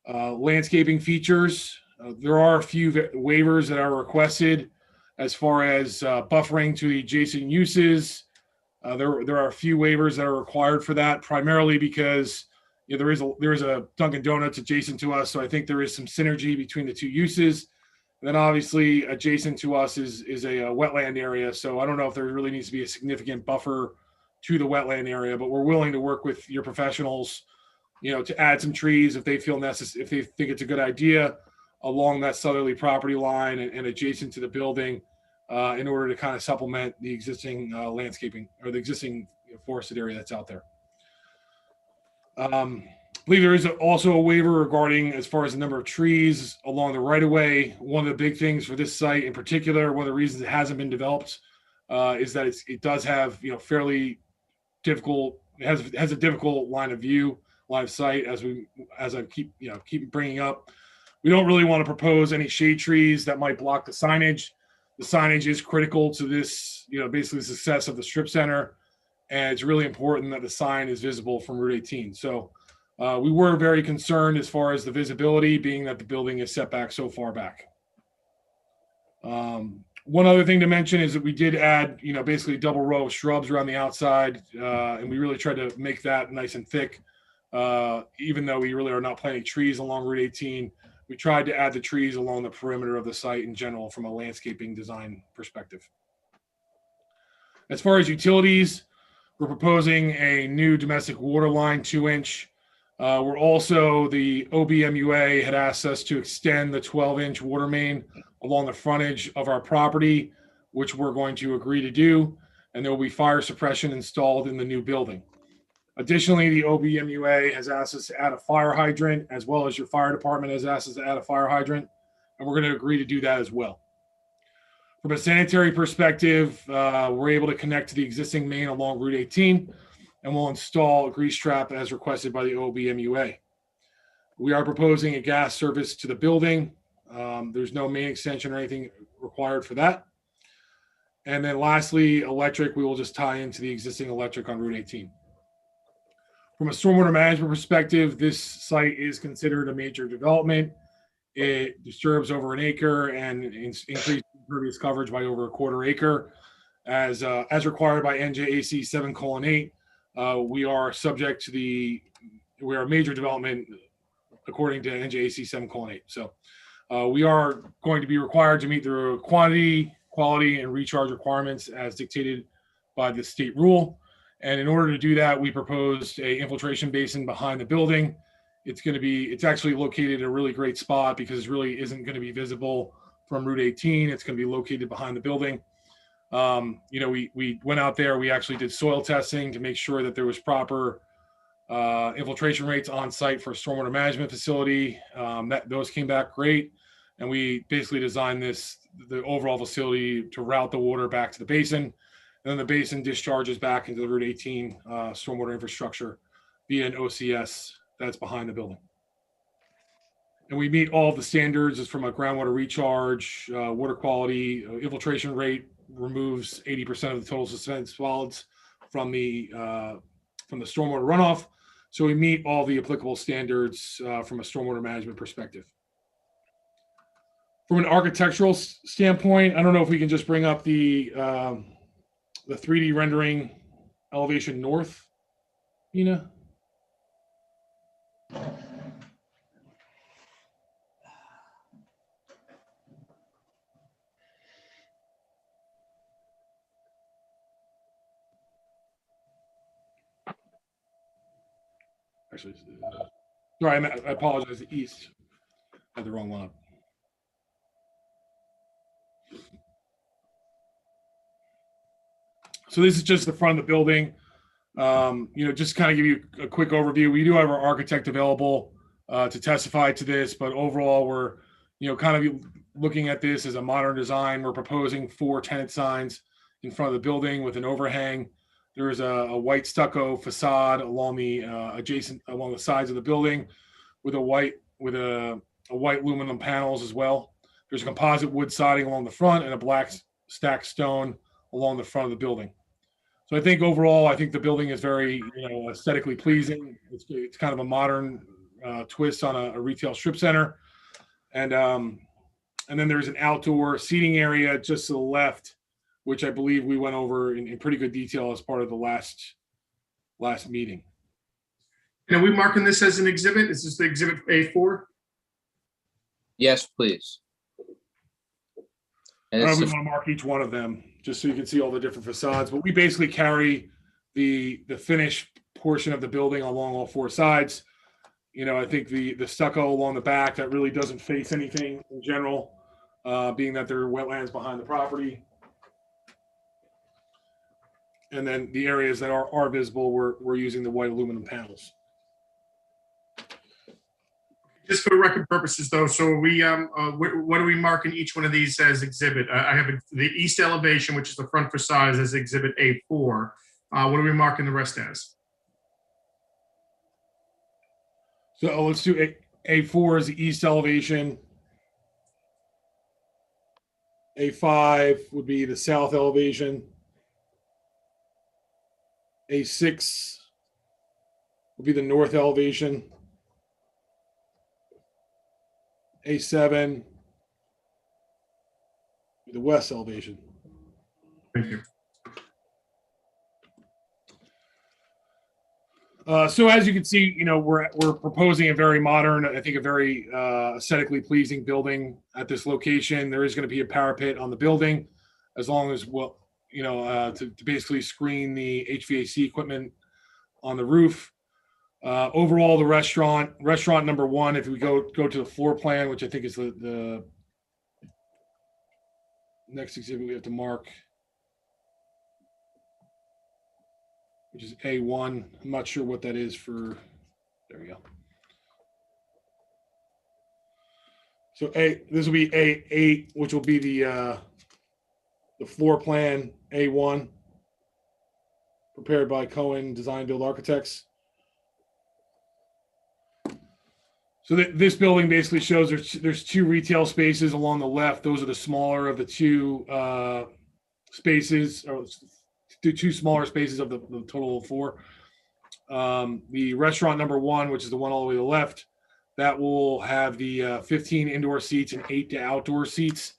landscaping features. There are a few waivers that are requested as far as buffering to the adjacent uses. There are a few waivers that are required for that, primarily because there is a Dunkin' Donuts adjacent to us, so I think there is some synergy between the two uses. And then obviously adjacent to us is a wetland area, so I don't know if there really needs to be a significant buffer to the wetland area, but we're willing to work with your professionals, to add some trees if they feel necessary, if they think it's a good idea along that southerly property line and adjacent to the building in order to kind of supplement the existing landscaping or the existing forested area that's out there. I believe there is also a waiver regarding as far as the number of trees along the right of way. One of the big things for this site in particular, one of the reasons it hasn't been developed is that it does have, fairly difficult, it has a difficult line of sight as I keep bringing up. We don't really want to propose any shade trees that might block the signage. The signage is critical to this, basically the success of the strip center. And it's really important that the sign is visible from Route 18. So we were very concerned as far as the visibility, being that the building is set back so far back. One other thing to mention is that we did add, basically a double row of shrubs around the outside, and we really tried to make that nice and thick. Even though we really are not planting trees along Route 18, we tried to add the trees along the perimeter of the site in general from a landscaping design perspective. As far as utilities, we're proposing a new domestic water line, 2-inch. We're also, the OBMUA had asked us to extend the 12-inch water main along the frontage of our property, which we're going to agree to do, and there will be fire suppression installed in the new building. Additionally, the OBMUA has asked us to add a fire hydrant, as well as your fire department has asked us to add a fire hydrant, and we're going to agree to do that as well. From a sanitary perspective, we're able to connect to the existing main along Route 18, and we'll install a grease trap as requested by the OBMUA. We are proposing a gas service to the building. There's no main extension or anything required for that. And then lastly, electric, we will just tie into the existing electric on Route 18. From a stormwater management perspective, this site is considered a major development. It disturbs over an acre and increased impervious coverage by over a quarter acre. As required by NJAC 7:8, we are subject to we are a major development according to NJAC 7:8. So we are going to be required to meet the quantity, quality, and recharge requirements as dictated by the state rule. And in order to do that, we proposed a infiltration basin behind the building. It's actually located in a really great spot because it really isn't going to be visible from Route 18. It's going to be located behind the building. We went out there, we actually did soil testing to make sure that there was proper infiltration rates on site for a stormwater management facility. Those came back great. And we basically designed the overall facility to route the water back to the basin. And then the basin discharges back into the Route 18 stormwater infrastructure via an OCS that's behind the building. And we meet all of the standards as from a groundwater recharge, water quality, infiltration rate removes 80% of the total suspended solids from the stormwater runoff. So we meet all the applicable standards from a stormwater management perspective. From an architectural standpoint, I don't know if we can just bring up the 3D rendering elevation north, Nina. Actually, sorry, I apologize. The east. I had the wrong one up. So this is just the front of the building. Just kind of give you a quick overview. We do have our architect available to testify to this, but overall, we're, kind of looking at this as a modern design. We're proposing 4 tenant signs in front of the building with an overhang. There is a white stucco facade along the along the sides of the building with a white aluminum panels as well. There's a composite wood siding along the front and a black stacked stone along the front of the building. So I think overall, the building is very, aesthetically pleasing. It's kind of a modern twist on a retail strip center. And then there's an outdoor seating area just to the left, which I believe we went over in pretty good detail as part of the last meeting. And are we marking this as an exhibit? Is this the exhibit A4? Yes, please. And We it's want to mark each one of them just so you can see all the different facades. But we basically carry the finished portion of the building along all 4 sides. I think the stucco along the back that really doesn't face anything in general, being that there are wetlands behind the property. And then the areas that are visible, we're using the white aluminum panels. Just for record purposes, though, so we what are we marking each one of these as exhibit? I have the east elevation, which is the front facade, as exhibit A4. What are we marking the rest as? So let's do A4 is the east elevation. A5 would be the south elevation. A6 would be the north elevation. A7, the west elevation. Thank you. So as you can see, we're proposing a very modern, I think a very aesthetically pleasing building at this location. There is going to be a parapet on the building, as long as to basically screen the HVAC equipment on the roof. Overall, the restaurant number 1, if we go to the floor plan, which I think is the next exhibit we have to mark, which is A1. I'm not sure what that is for. There we go. So this will be A8, which will be the floor plan A1, prepared by Cohen Design Build Architects. So this building basically shows there's 2 retail spaces along the left. Those are the smaller of the 2 spaces, or the 2 smaller spaces of the total of 4. The restaurant number 1, which is the one all the way to the left, that will have the 15 indoor seats and 8 outdoor seats.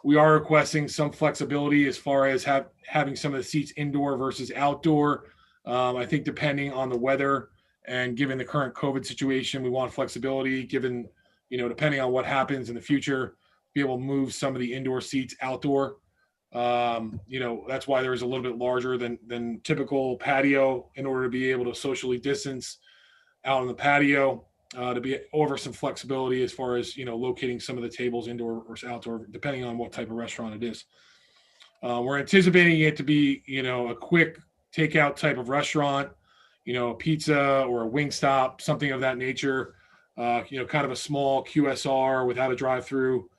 We are requesting some flexibility as far as having some of the seats indoor versus outdoor. I think depending on the weather and given the current COVID situation, we want flexibility given, depending on what happens in the future, be able to move some of the indoor seats outdoor. That's why there is a little bit larger than typical patio in order to be able to socially distance out on the patio, to be over some flexibility as far as, locating some of the tables indoor or outdoor, depending on what type of restaurant it is. We're anticipating it to be, a quick takeout type of restaurant, a pizza or a Wingstop, something of that nature, kind of a small QSR without a drive-through,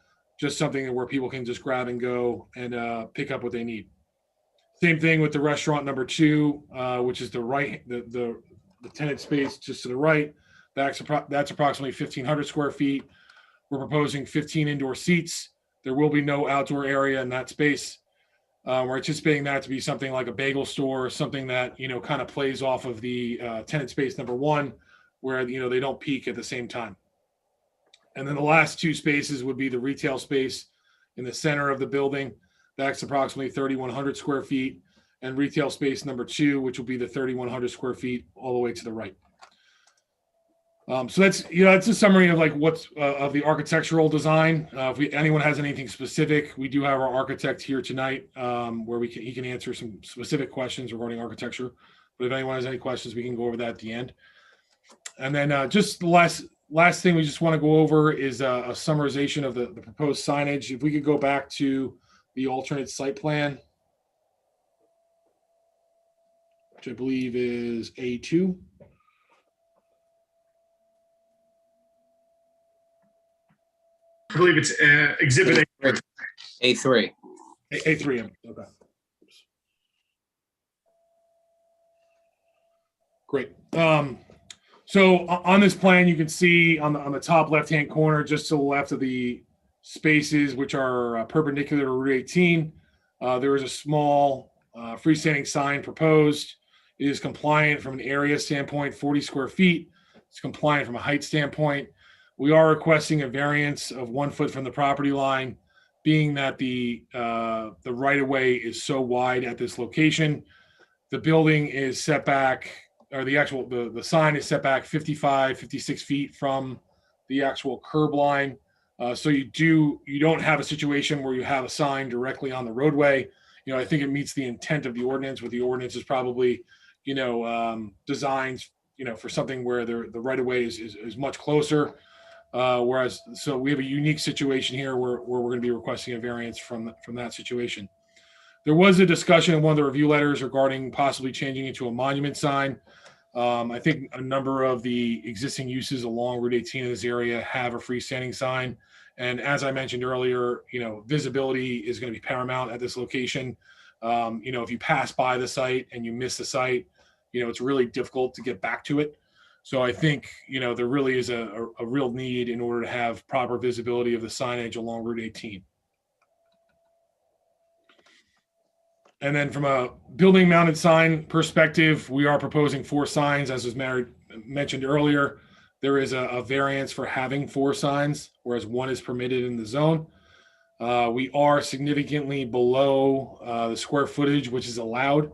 just something where people can just grab and go and pick up what they need. Same thing with the restaurant number 2, which is the tenant space just to the right. That's approximately 1,500 square feet. We're proposing 15 indoor seats. There will be no outdoor area in that space. We're anticipating that to be something like a bagel store, something that, kind of plays off of the tenant space number one, where, they don't peak at the same time. And then the last two spaces would be the retail space in the center of the building. That's approximately 3,100 square feet, and retail space number two, which will be the 3,100 square feet all the way to the right. So that's, it's a summary of like what's of the architectural design. If anyone has anything specific, we do have our architect here tonight, where he can answer some specific questions regarding architecture. But if anyone has any questions, we can go over that at the end. And then just the last thing we just want to go over is a summarization of the proposed signage. If we could go back to the alternate site plan, which I believe is A2. I believe it's exhibit A. A3. A3. Okay. Great. So on this plan, you can see on the top left-hand corner, just to the left of the spaces which are perpendicular to Route 18, there is a small freestanding sign proposed. It is compliant from an area standpoint, 40 square feet. It's compliant from a height standpoint. We are requesting a variance of 1 foot from the property line, being that the right-of-way is so wide at this location. The building is set back, or the sign is set back 56 feet from the actual curb line. So you don't have a situation where you have a sign directly on the roadway. I think it meets the intent of the ordinance, where the ordinance is probably, designed, for something where the right-of-way is much closer. Whereas, so we have a unique situation here where we're going to be requesting a variance from that situation. There was a discussion in one of the review letters regarding possibly changing it to a monument sign. I think a number of the existing uses along Route 18 in this area have a freestanding sign. And as I mentioned earlier, visibility is going to be paramount at this location. If you pass by the site and you miss the site, it's really difficult to get back to it. So I think, there really is a real need in order to have proper visibility of the signage along Route 18. And then from a building mounted sign perspective, we are proposing 4 signs, as was mentioned earlier. There is a variance for having 4 signs, whereas 1 is permitted in the zone. We are significantly below the square footage, which is allowed.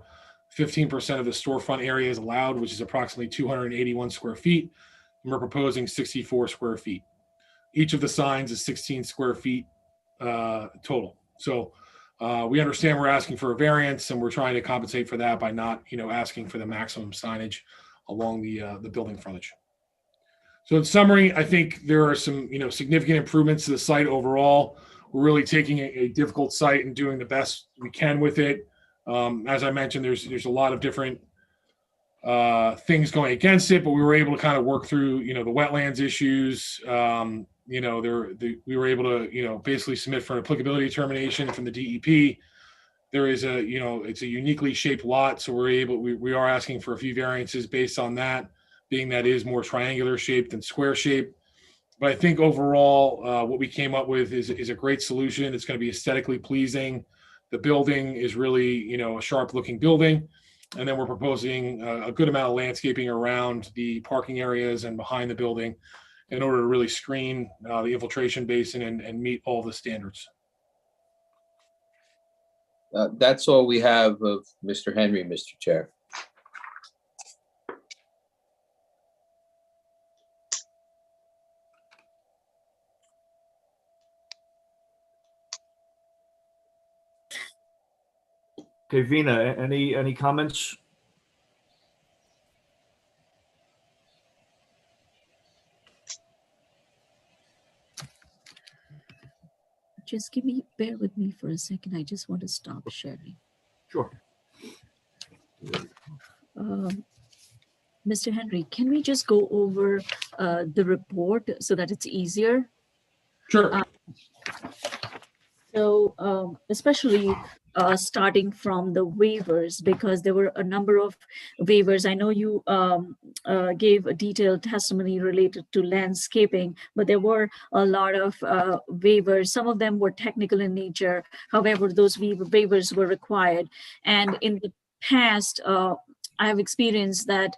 15% of the storefront area is allowed, which is approximately 281 square feet. And we're proposing 64 square feet. Each of the signs is 16 square feet total. So we understand we're asking for a variance, and we're trying to compensate for that by not, asking for the maximum signage along the building frontage. So in summary, I think there are some, significant improvements to the site overall. We're really taking a difficult site and doing the best we can with it. As I mentioned, there's a lot of different things going against it, but we were able to kind of work through, the wetlands issues. We were able to, basically submit for an applicability determination from the DEP. There is it's a uniquely shaped lot, so we are asking for a few variances based on that, being that it is more triangular shaped than square shaped. But I think overall, what we came up with is a great solution. It's going to be aesthetically pleasing. The building is really, a sharp looking building. And then we're proposing a good amount of landscaping around the parking areas and behind the building in order to really screen the infiltration basin and meet all the standards. That's all we have of Mr. Henry, Mr. Chair. Okay, Vina, any comments? Just bear with me for a second. I just want to stop sharing. Sure. Mr. Henry, can we just go over the report so that it's easier? Sure. So especially starting from the waivers, because there were a number of waivers. I know you gave a detailed testimony related to landscaping, but there were a lot of waivers. Some of them were technical in nature. However, those waivers were required. And in the past, I have experienced that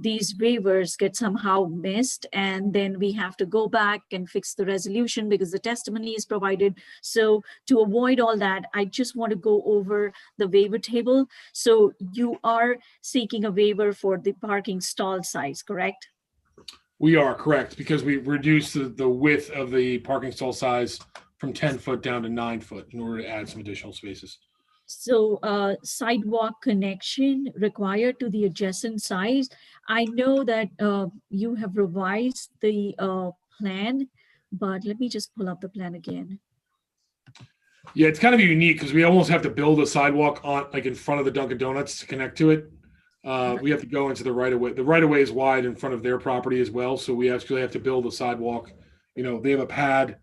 these waivers get somehow missed, and then we have to go back and fix the resolution because the testimony is provided. So to avoid all that, I just want to go over the waiver table. So you are seeking a waiver for the parking stall size, correct? We are correct, because we reduced the width of the parking stall size from 10 foot down to 9 foot in order to add some additional spaces. So sidewalk connection required to the adjacent size. I know that you have revised the plan, but let me just pull up the plan again. Yeah, it's kind of unique because we almost have to build a sidewalk on, like, in front of the Dunkin' Donuts to connect to it. We have to go into the right of way. The right of way is wide in front of their property as well, so we actually have to build a sidewalk. You know, they have a pad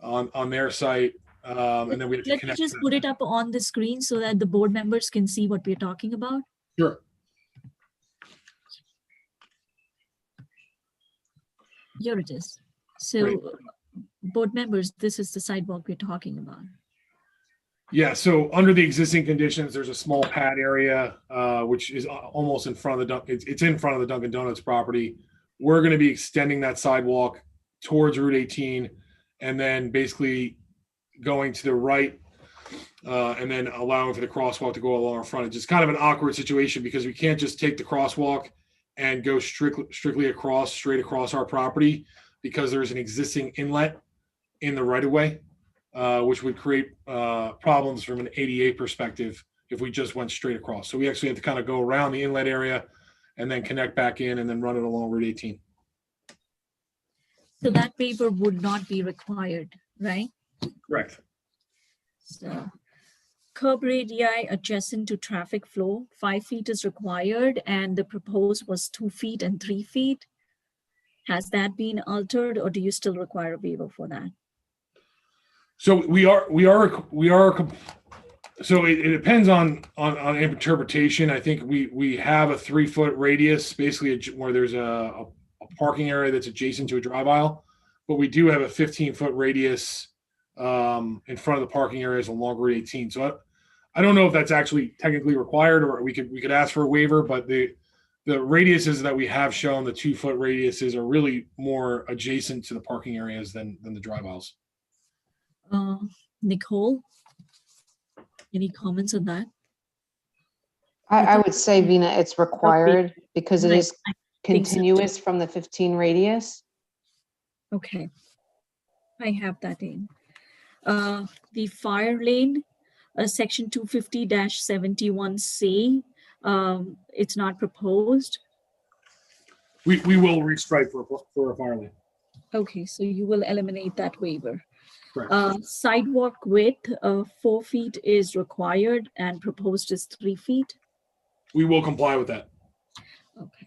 on their site. And then we have to Let me connect. just put it up on the screen so that the board members can see what we're talking about. Sure. Here it is. So board members, this is the sidewalk we're talking about. Yeah, so under the existing conditions, there's a small pad area, which is almost in front of the, it's in front of the Dunkin' Donuts property. We're going to be extending that sidewalk towards Route 18 and then basically going to the right and then allowing for the crosswalk to go along our front. It's just kind of an awkward situation because we can't just take the crosswalk and go straight across our property, because there's an existing inlet in the right of way, which would create problems from an ADA perspective if we just went straight across. So we actually have to kind of go around the inlet area and then connect back in and then run it along Route 18. So that waiver would not be required, right? Correct. So curb radii adjacent to traffic flow, 5 feet is required, and the proposed was 2 feet and 3 feet. Has that been altered, or do you still require a waiver for that? So so it depends on interpretation. I think we have a 3 foot radius, basically where there's a parking area that's adjacent to a drive aisle, but we do have a 15-foot radius in front of the parking areas along Route 18. So I don't know if that's actually technically required, or we could ask for a waiver, but the radiuses that we have shown, the 2 foot radiuses, are really more adjacent to the parking areas than the drive aisles. Nicole, any comments on that? I would say, Vina, it's required because it is continuous from the 15 radius. Okay, I have that in. The fire lane, section 250-71C, it's not proposed. We will restripe for a fire lane. Okay, so you will eliminate that waiver. Correct. Sidewalk width of 4 feet is required and proposed is 3 feet. We will comply with that. Okay.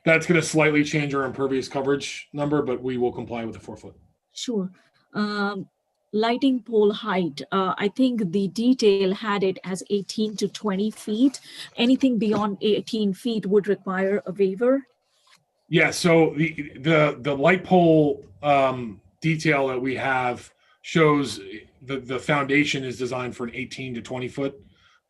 That's going to slightly change our impervious coverage number, but we will comply with the 4 foot. Sure. Lighting pole height, I think the detail had it as 18 to 20 feet. Anything beyond 18 feet would require a waiver. Yeah, so the light pole detail that we have shows the foundation is designed for an 18 to 20 foot,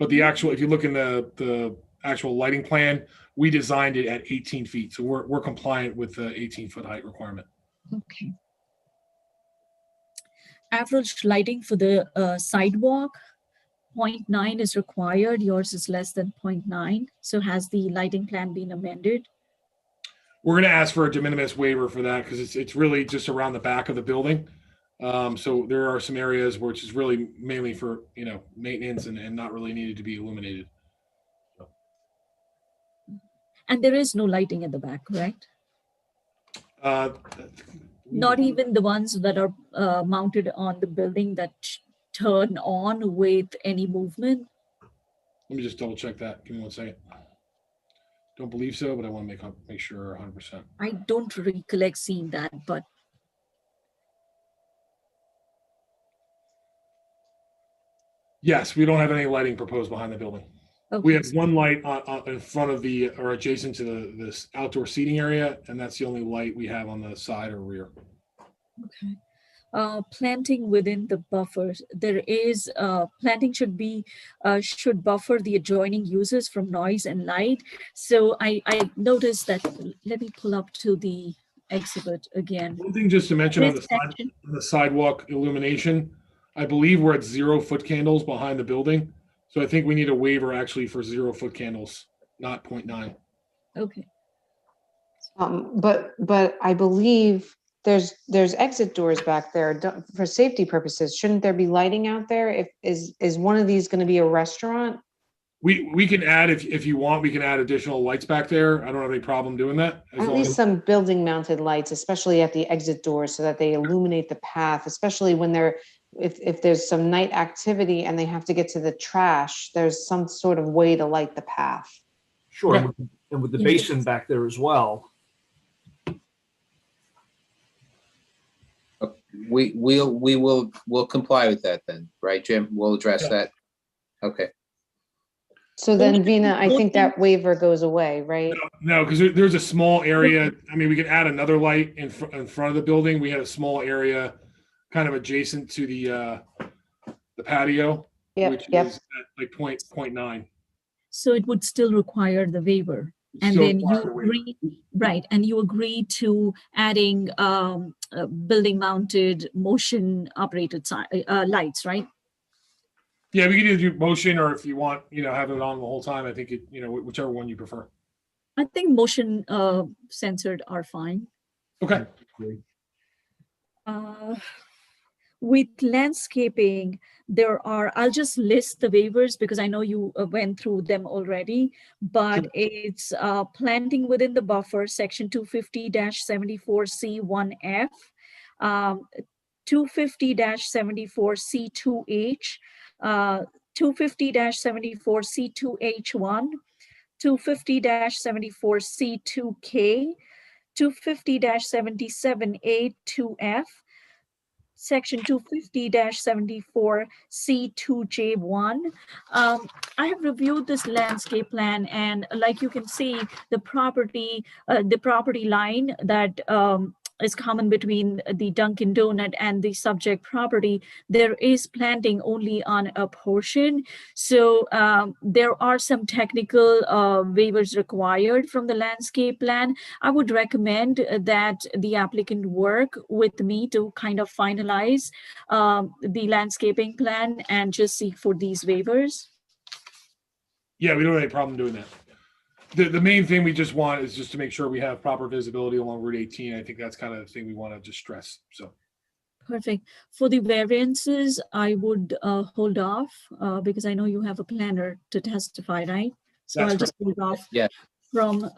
but the actual, if you look in the actual lighting plan, we designed it at 18 feet. So we're compliant with the 18-foot height requirement. Okay. Average lighting for the sidewalk, 0.9 is required. Yours is less than 0.9. So has the lighting plan been amended? We're going to ask for a de minimis waiver for that because it's really just around the back of the building. So there are some areas which is really mainly for, maintenance and not really needed to be illuminated. And there is no lighting at the back, correct? Not even the ones that are mounted on the building that turn on with any movement? Let me just double check that. Give me 1 second. Don't believe so, but I want to make sure 100%. I don't recollect seeing that, but. Yes, we don't have any lighting proposed behind the building. We have one light in front of the, or adjacent to this outdoor seating area, and that's the only light we have on the side or rear. Okay. Planting within the buffers. There is planting should buffer the adjoining uses from noise and light. So I noticed that. Let me pull up to the exhibit again. One thing just to mention on This the sidewalk illumination, I believe we're at 0 foot candles behind the building. So I think we need a waiver actually for 0 foot candles, not 0.9. Okay. But I believe there's exit doors back there for safety purposes. Shouldn't there be lighting out there? Is one of these going to be a restaurant? We can add, if you want, we can add additional lights back there. I don't have any problem doing that. At least some building mounted lights, especially at the exit doors, so that they illuminate the path, especially when if there's some night activity and they have to get to the trash, there's some sort of way to light the path. Sure, Yeah. and with the Yes. basin back there as well. We'll comply with that then, right, Jim? We'll address that. Okay. So then, Vina, I think that waiver goes away, right? No, because there's a small area. I mean, we could add another light in front of the building. We had a small area kind of adjacent to the patio, which is at like 0.9. So it would still require the waiver. And Still then you require the waiver. agree, right? And you agree to adding building mounted motion operated lights, right? Yeah, we can either do motion, or if you want, have it on the whole time. I think whichever one you prefer. I think motion censored are fine. Okay. With landscaping, I'll just list the waivers because I know you went through them already, but it's planting within the buffer, section 250-74C1F, 250-74C2H, 250-74C2H1, 250-74C2K, 250-77A2F, section 250-74C2J1. I have reviewed this landscape plan, and like you can see, the property line that is common between the Dunkin' Donut and the subject property, there is planting only on a portion. So there are some technical waivers required from the landscape plan. I would recommend that the applicant work with me to kind of finalize the landscaping plan and just seek for these waivers. Yeah, we don't have any problem doing that. The main thing we just want is just to make sure we have proper visibility along Route 18. I think that's kind of the thing we want to just stress. So. Perfect. For the variances, I would hold off because I know you have a planner to testify, right? So That's I'll just hold off Yeah. from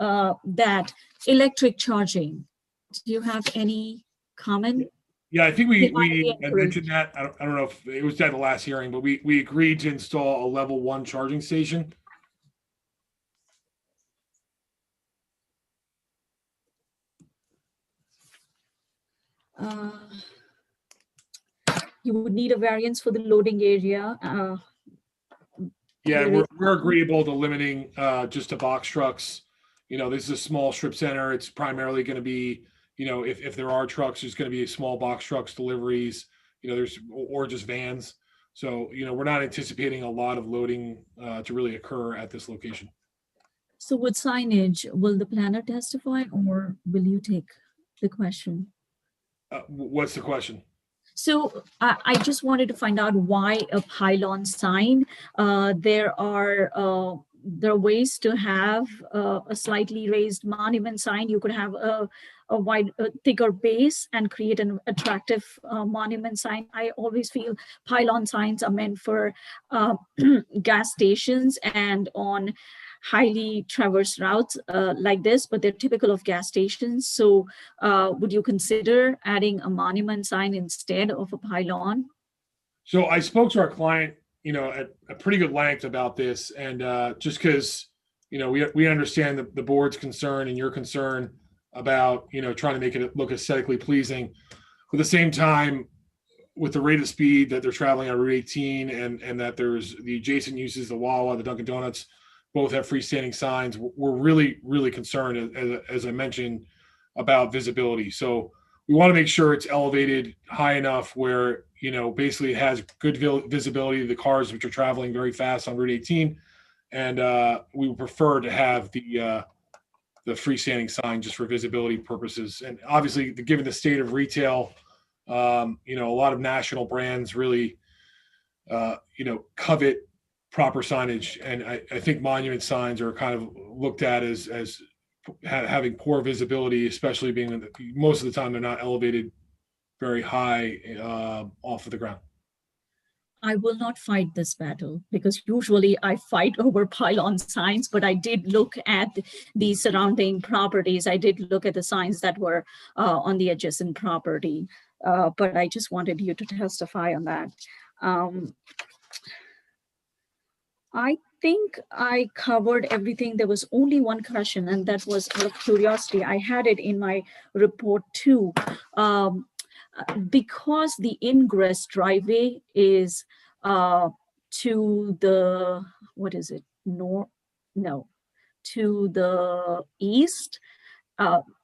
that. Electric charging. Do you have any comment? Yeah, I think we mentioned that. I don't know if it was at the last hearing, but we agreed to install a level 1 charging station. You would need a variance for the loading area. Yeah, we're agreeable to limiting just to box trucks. This is a small strip center. It's primarily going to be, if there are trucks, there's going to be small box trucks deliveries, or just vans. So, we're not anticipating a lot of loading to really occur at this location. So with signage, will the planner testify or will you take the question? What's the question? So I just wanted to find out why a pylon sign. There are ways to have a slightly raised monument sign. You could have a thicker base and create an attractive monument sign. I always feel pylon signs are meant for gas stations and on highly traversed routes like this, but they're typical of gas stations. So would you consider adding a monument sign instead of a pylon? So I spoke to our client, at a pretty good length about this, and just because, we understand the board's concern and your concern about, trying to make it look aesthetically pleasing. At the same time, with the rate of speed that they're traveling on Route 18 and that there's the adjacent uses, the Wawa, the Dunkin' Donuts, both have freestanding signs. We're really, really concerned, as I mentioned, about visibility. So we want to make sure it's elevated high enough where, basically it has good visibility to the cars which are traveling very fast on Route 18. And we would prefer to have the freestanding sign just for visibility purposes. And obviously, given the state of retail, a lot of national brands really, covet proper signage. And I think monument signs are kind of looked at as having poor visibility, especially being that most of the time they're not elevated very high off of the ground. I will not fight this battle because usually I fight over pylon signs, but I did look at the surrounding properties. I did look at the signs that were on the adjacent property, but I just wanted you to testify on that. I think I covered everything. There was only one question, and that was out of curiosity. I had it in my report too. Because the ingress driveway is to the, what is it? To the east.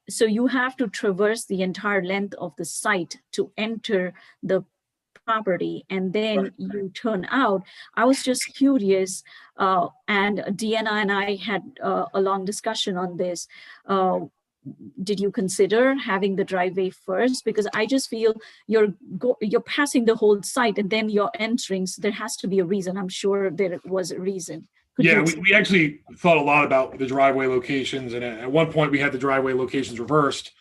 So you have to traverse the entire length of the site to enter the property, and then you turn out. I was just curious, and Deanna and I had a long discussion on this. Did you consider having the driveway first? Because I just feel you're passing the whole site and then you're entering. So there has to be a reason. I'm sure there was a reason. We actually thought a lot about the driveway locations, and at one point we had the driveway locations reversed.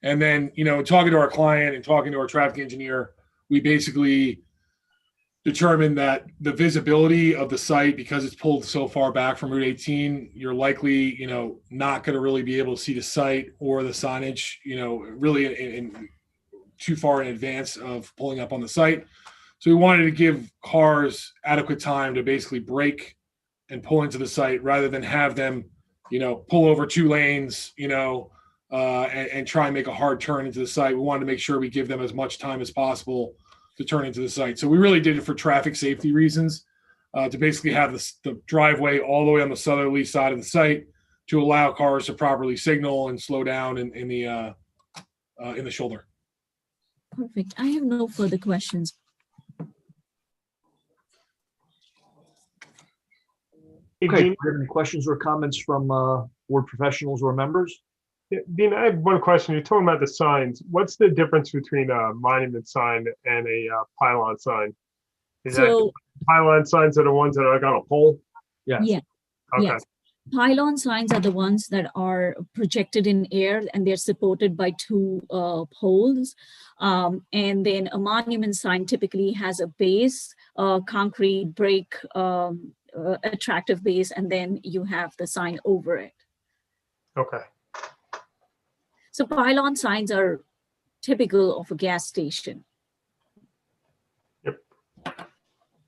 And then, talking to our client and talking to our traffic engineer, we basically determined that the visibility of the site, because it's pulled so far back from Route 18, you're likely, not going to really be able to see the site or the signage, really in too far in advance of pulling up on the site. So we wanted to give cars adequate time to basically brake and pull into the site rather than have them, pull over 2 lanes, and try and make a hard turn into the site. We wanted to make sure we give them as much time as possible to turn into the site. So we really did it for traffic safety reasons, to basically have the driveway all the way on the southerly side of the site to allow cars to properly signal and slow down in the shoulder. Perfect. I have no further questions. Okay, do you have any questions or comments from board professionals or members? Yeah, Dean, I have one question. You're talking about the signs. What's the difference between a monument sign and a pylon sign? Is that pylon signs are the ones that are like on a pole? Yes. Yeah. Okay. Yes. Pylon signs are the ones that are projected in air and they're supported by 2 poles. And then a monument sign typically has a base, concrete brick, attractive base, and then you have the sign over it. Okay. So pylon signs are typical of a gas station. Yep.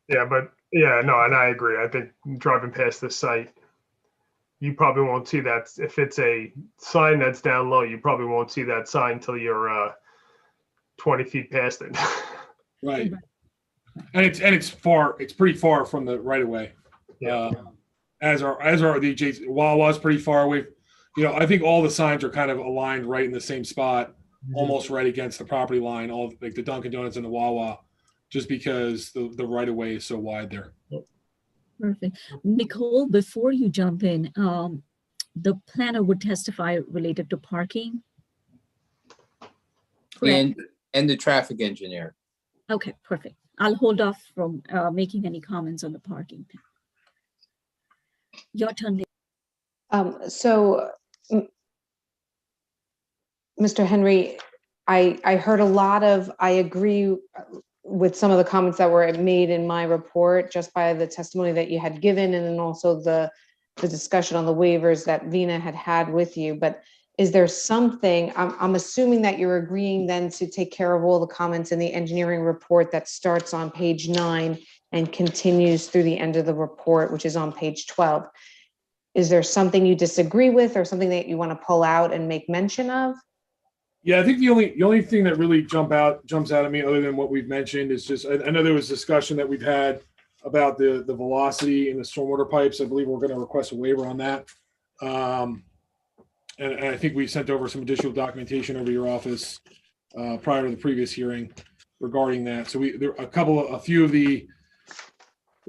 Yeah, and I agree. I think driving past the site, you probably won't see that. If it's a sign that's down low, you probably won't see that sign until you're 20 feet past it. Right. And it's pretty far from the right of way. Yeah. As are the adjacent. Wawa's pretty far away. I think all the signs are kind of aligned right in the same spot, almost right against the property line, all like the Dunkin' Donuts and the Wawa, just because the right of way is so wide there. Perfect. Nicole, before you jump in, the planner would testify related to parking. And the traffic engineer. Okay, perfect. I'll hold off from making any comments on the parking. Your turn. Mr. Henry, I heard a lot of, I agree with some of the comments that were made in my report just by the testimony that you had given, and then also the discussion on the waivers that Vina had with you. But is there something, I'm assuming that you're agreeing then to take care of all the comments in the engineering report that starts on page 9 and continues through the end of the report, which is on page 12. Is there something you disagree with or something that you want to pull out and make mention of? Yeah, I think the only thing that really jumps out at me, other than what we've mentioned, is just I know there was discussion that we've had about the velocity in the stormwater pipes. I believe we're going to request a waiver on that. And I think we sent over some additional documentation over your office prior to the previous hearing regarding that. So a few of the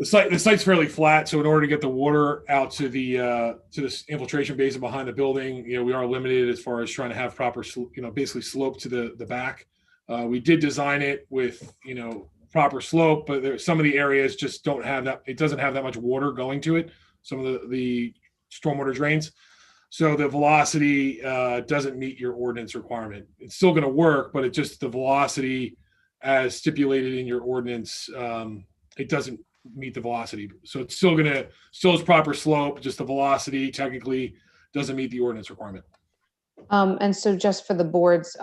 site's fairly flat. So in order to get the water out to this infiltration basin behind the building, we are limited as far as trying to have proper, basically slope to the back. We did design it with, proper slope, but some of the areas just don't have that. It doesn't have that much water going to it. Some of the stormwater drains. So the velocity doesn't meet your ordinance requirement. It's still going to work, but the velocity as stipulated in your ordinance, it doesn't meet the velocity. So it's still has proper slope, just the velocity technically doesn't meet the ordinance requirement. And so just for the board's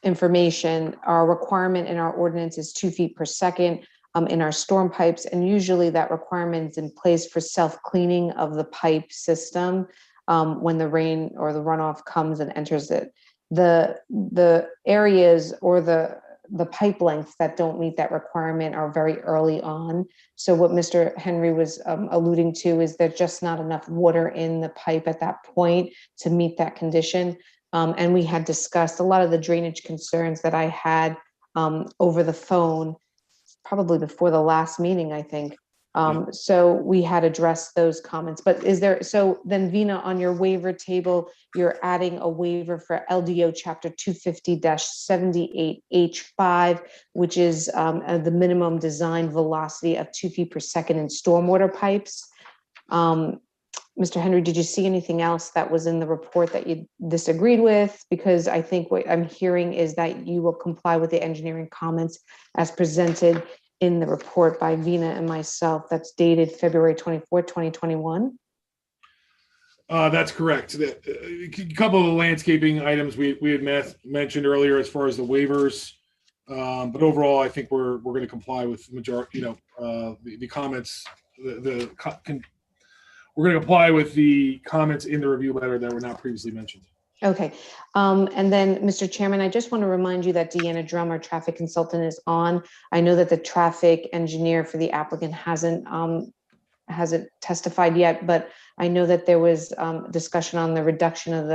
information, our requirement in our ordinance is 2 feet per second in our storm pipes. And usually that requirement is in place for self-cleaning of the pipe system when the rain or the runoff comes and enters it. The areas or the pipe lengths that don't meet that requirement are very early on. So what Mr. Henry was alluding to is there's just not enough water in the pipe at that point to meet that condition. And we had discussed a lot of the drainage concerns that I had over the phone, probably before the last meeting, I think. So we had addressed those comments, but so then Vina, on your waiver table, you're adding a waiver for LDO chapter 250-78H5, which is the minimum design velocity of 2 feet per second in stormwater pipes. Mr. Henry, did you see anything else that was in the report that you disagreed with? Because I think what I'm hearing is that you will comply with the engineering comments as presented in the report by Vina and myself that's dated February 24, 2021. That's correct. A couple of the landscaping items we had mentioned earlier as far as the waivers. But overall, I think we're going to comply with the majority, the comments, we're going to comply with the comments in the review letter that were not previously mentioned. Okay. And then, Mr. Chairman, I just want to remind you that Deanna Drum, our traffic consultant, is on. I know that the traffic engineer for the applicant hasn't testified yet, but I know that there was discussion on the reduction of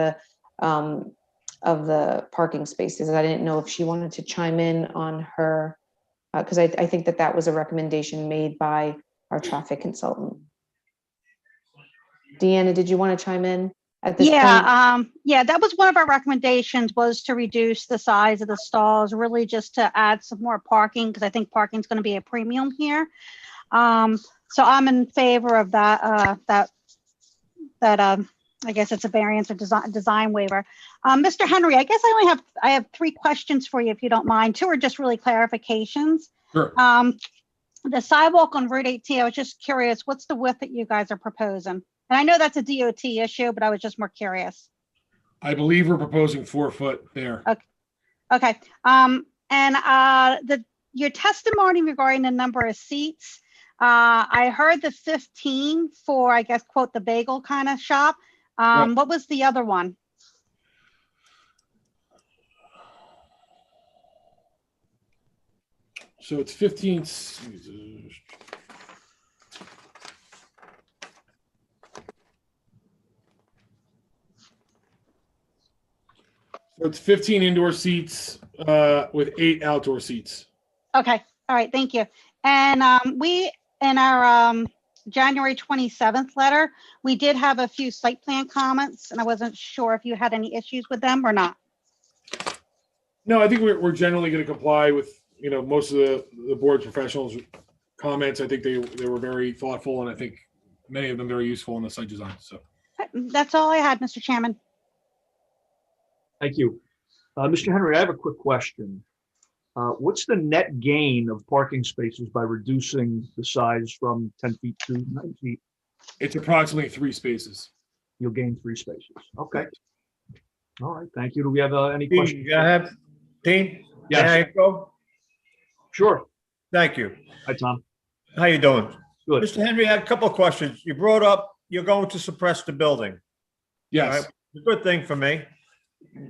the parking spaces. I didn't know if she wanted to chime in on her, because I think that was a recommendation made by our traffic consultant. Deanna, did you want to chime in at this point? Yeah, that was one of our recommendations, was to reduce the size of the stalls, really just to add some more parking, because I think parking is going to be a premium here. So I'm in favor of that. I guess it's a variance or design waiver. Mr. Henry, I guess I have 3 questions for you, if you don't mind. 2 are just really clarifications. Sure. The sidewalk on Route 18, I was just curious, what's the width that you guys are proposing? And I know that's a DOT issue, but I was just more curious. I believe we're proposing 4 foot there. Okay. Your testimony regarding the number of seats, I heard the 15 for, I guess, quote, the bagel kind of shop. Right. What was the other one? So it's 15. So it's 15 indoor seats with 8 outdoor seats. Okay. All right. Thank you. And we, in our January 27th letter, we did have a few site plan comments, and I wasn't sure if you had any issues with them or not. No, I think we're generally going to comply with, most of the board professionals' comments. I think they were very thoughtful, and I think many of them very useful in the site design. So that's all I had, Mr. Chairman. Thank you. Mr. Henry, I have a quick question. What's the net gain of parking spaces by reducing the size from 10 feet to 9 feet? It's approximately 3 spaces. You'll gain 3 spaces. Okay. All right. Thank you. Do we have any Dean, questions? Dean? Yes. Can I go? Sure. Thank you. Hi, Tom. How you doing? Good. Mr. Henry, I had a couple of questions. You brought up you're going to suppress the building. Yes. All right? A good thing for me.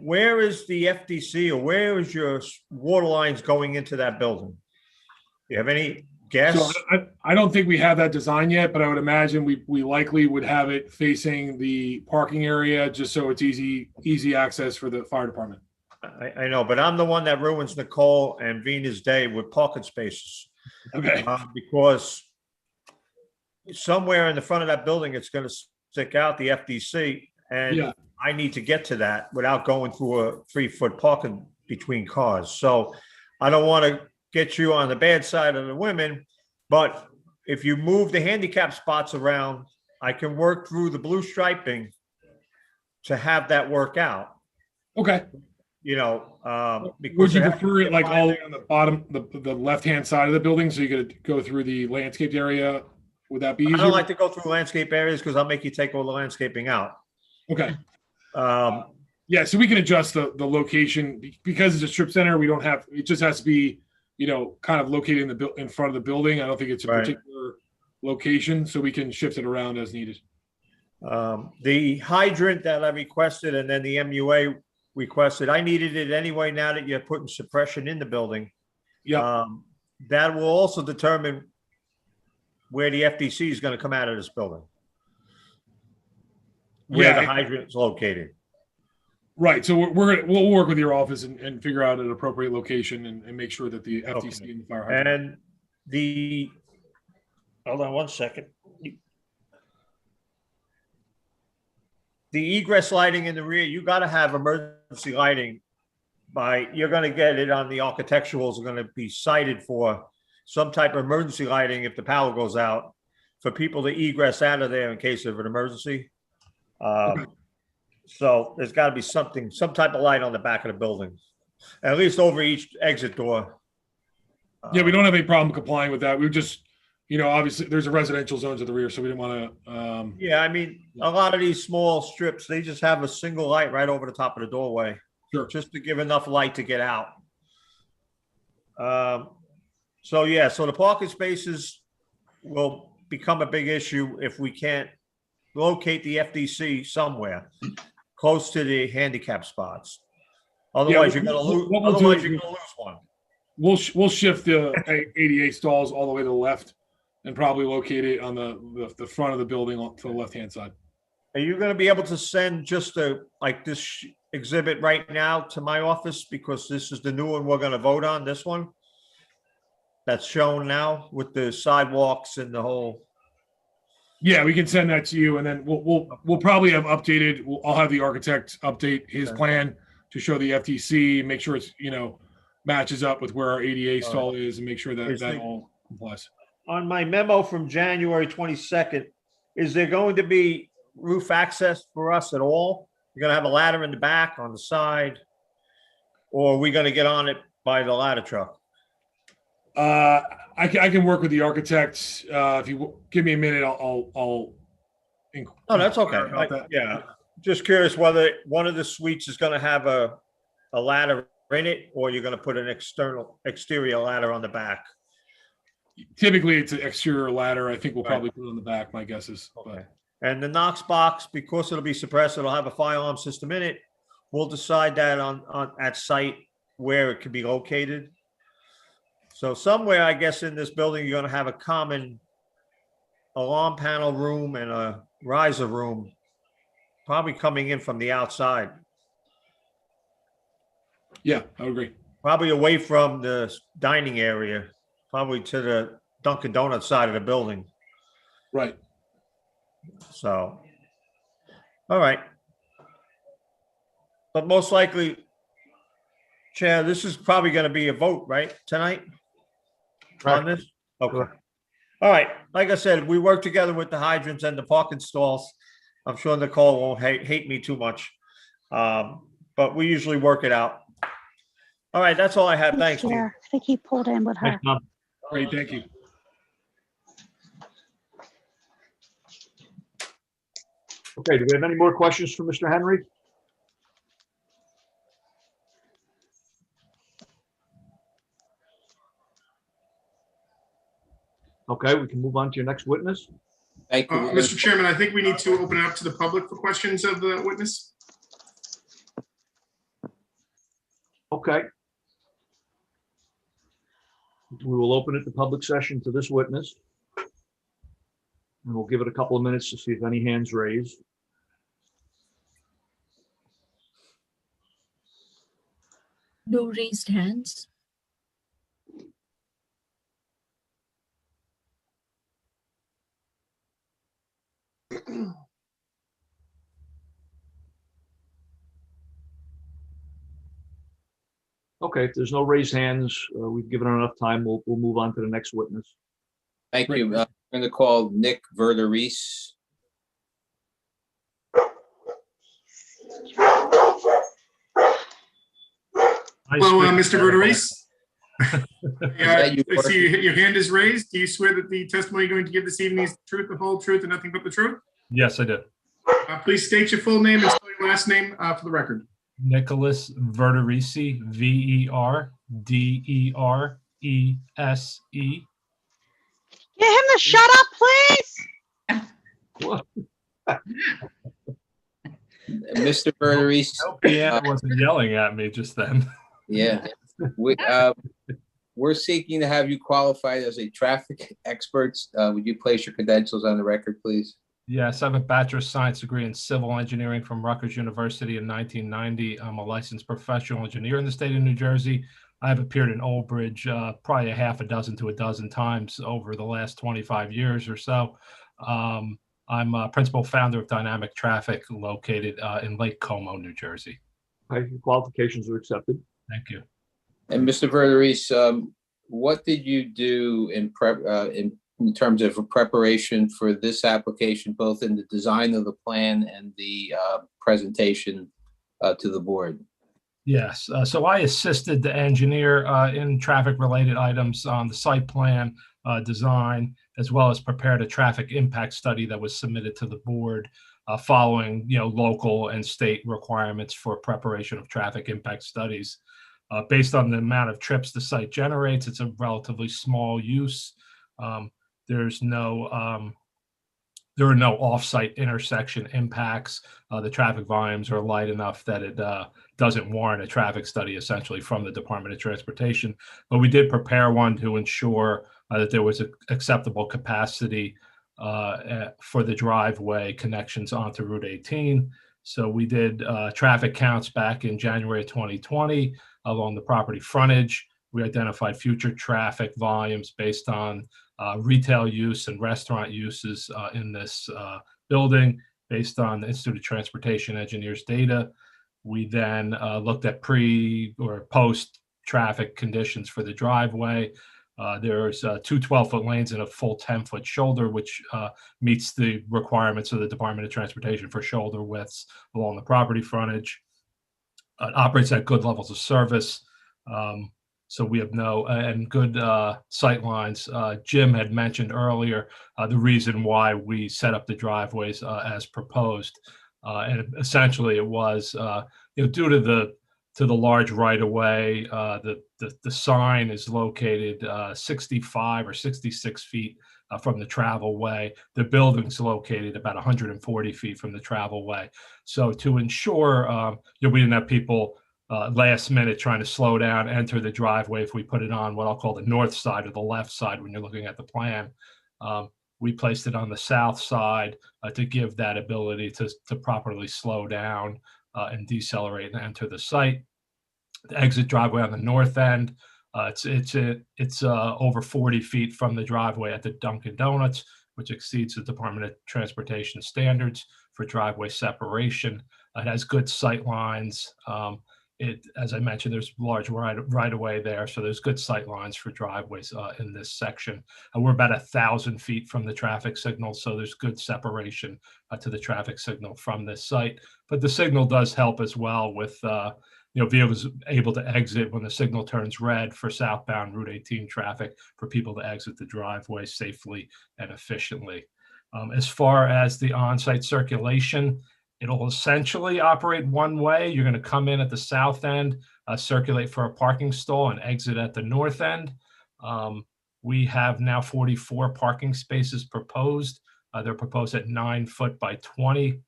where is the FDC or where is your water lines going into that building? You have any guess? So I don't think we have that design yet, but I would imagine we likely would have it facing the parking area just so it's easy access for the fire department. I know, but I'm the one that ruins Nicole and Venus' day with parking spaces. Okay. Because somewhere in the front of that building, it's going to stick out the FDC, and Yeah. I need to get to that without going through a 3-foot parking between cars. So I don't want to get you on the bad side of the women, but if you move the handicap spots around, I can work through the blue striping to have that work out. Okay. You know, Would because you it has to prefer be it like all the way on the bottom, the left-hand side of the building, so you could go through the landscaped area? Would that be I easier? don't like to go through landscape areas because I'll make you take all the landscaping out. Okay. Um, Yeah, so we can adjust the location because it's a strip center. We don't have, it just has to be, you know, kind of located in front of the building. I don't think it's a Right. particular location, so we can shift it around as needed. The hydrant that I requested and then the MUA requested, I needed it anyway now that you're putting suppression in the building. Yeah. That will also determine where the FDC is going to come out of this building. Where the hydrant is located. Right. So we'll work with your office and figure out an appropriate location and make sure that the FTC and the fire hydrant. And hold on one second. The egress lighting in the rear, you got to have emergency lighting you're going to get it on the architecturals are going to be cited for some type of emergency lighting if the power goes out for people to egress out of there in case of an emergency. So there's got to be some type of light on the back of the building, at least over each exit door. Yeah, we don't have any problem complying with that. We just, you know, obviously there's a residential zones at the rear, so we didn't want to. Yeah, I mean, a lot of these small strips, they just have a single light right over the top of the doorway. Sure. Just to give enough light to get out. So yeah, so the parking spaces will become a big issue if we can't locate the FDC somewhere close to the handicap spots. Otherwise, you're going to lose. Otherwise, you're going to lose one. We'll shift the ADA stalls all the way to the left, and probably locate it on the front of the building to the left hand side. Are you going to be able to send just like this exhibit right now to my office because this is the new one we're going to vote on? This one that's shown now with the sidewalks and the whole. Yeah, we can send that to you, and then we'll probably have updated. I'll have the architect update his plan to show the FTC, make sure it's, you know, matches up with where our ADA stall is, and make sure that that all complies. On my memo from January 22nd, is there going to be roof access for us at all? You're going to have a ladder in the back, on the side, or are we going to get on it by the ladder truck? I can work with the architects. If you give me a minute, I'll. Oh, that's okay. Yeah, just curious whether one of the suites is going to have a ladder in it, or you're going to put an exterior ladder on the back. Typically, it's an exterior ladder. I think we'll probably put it on the back. My guess is. Okay. And the Knox box, because it'll be suppressed, it'll have a fire alarm system in it. We'll decide that on at site where it can be located. So somewhere, I guess, in this building, you're going to have a common alarm panel room and a riser room, probably coming in from the outside. Yeah, I would agree. Probably away from the dining area, probably to the Dunkin' Donuts side of the building. Right. So, all right. But most likely, Chair, this is probably going to be a vote, right, tonight? On this? Okay. All right. Like I said, we work together with the hydrants and the parking stalls. I'm sure Nicole won't hate me too much. But we usually work it out. All right. That's all I have. Thanks. Chair. I think he pulled in with her. Great. Thank you. Okay, do we have any more questions for Mr. Henry? Okay, we can move on to your next witness. Thank you. Mr. Chairman, I think we need to open it up to the public for questions of the witness. Okay. We will open it to public session to this witness. And we'll give it a couple of minutes to see if any hands raised. No raised hands. Okay, if there's no raised hands, we've given enough time. We'll move on to the next witness. Thank you. I'm going to call Nick Verderies. Hello, Mr. Verderies. Yeah, I see your hand is raised. Do you swear that the testimony you're going to give this evening is the truth, the whole truth, and nothing but the truth? Yes, I do. Please state your full name and spell your last name for the record. Nicholas Verderisi, Verderese. Get him to shut up, please. Mr. Verderies. Deanna wasn't yelling at me just then. Yeah. We're seeking to have you qualified as a traffic expert. Would you place your credentials on the record, please? Yes, I have a bachelor's science degree in civil engineering from Rutgers University in 1990. I'm a licensed professional engineer in the state of New Jersey. I have appeared in Old Bridge probably a half a dozen to a dozen times over the last 25 years or so. I'm a principal founder of Dynamic Traffic located in Lake Como, New Jersey. Okay, your qualifications are accepted. Thank you. And Mr. Verderies, what did you do in terms of preparation for this application, both in the design of the plan and the presentation to the board? Yes, so I assisted the engineer in traffic-related items on the site plan design, as well as prepared a traffic impact study that was submitted to the board following, local and state requirements for preparation of traffic impact studies. Based on the amount of trips the site generates, it's a relatively small use. There are no off-site intersection impacts. The traffic volumes are light enough that it doesn't warrant a traffic study essentially from the Department of Transportation. But we did prepare one to ensure that there was acceptable capacity for the driveway connections onto Route 18. So we did traffic counts back in January of 2020 along the property frontage. We identified future traffic volumes based on retail use and restaurant uses in this building based on the Institute of Transportation Engineers data. We then looked at pre or post traffic conditions for the driveway. There's 2 12-foot lanes and a full 10-foot shoulder, which meets the requirements of the Department of Transportation for shoulder widths along the property frontage. It operates at good levels of service. So we have and good sight lines. Jim had mentioned earlier the reason why we set up the driveways as proposed. And essentially it was due to the large right of way, the sign is located 65 or 66 feet from the travel way. The building's located about 140 feet from the travel way. So to ensure we didn't have people last minute trying to slow down, enter the driveway if we put it on what I'll call the north side or the left side when you're looking at the plan. We placed it on the south side to give that ability to properly slow down and decelerate and enter the site. The exit driveway on the north end, it's over 40 feet from the driveway at the Dunkin' Donuts, which exceeds the Department of Transportation standards for driveway separation. It has good sight lines. As I mentioned, there's large right of way there, so there's good sight lines for driveways in this section. And we're about 1,000 feet from the traffic signal, so there's good separation to the traffic signal from this site. But the signal does help as well with vehicles able to exit when the signal turns red for southbound Route 18 traffic, for people to exit the driveway safely and efficiently. As far as the on-site circulation, it'll essentially operate one way. You're going to come in at the south end, circulate for a parking stall, and exit at the north end. We have now 44 parking spaces proposed. They're proposed at 9 foot by 20.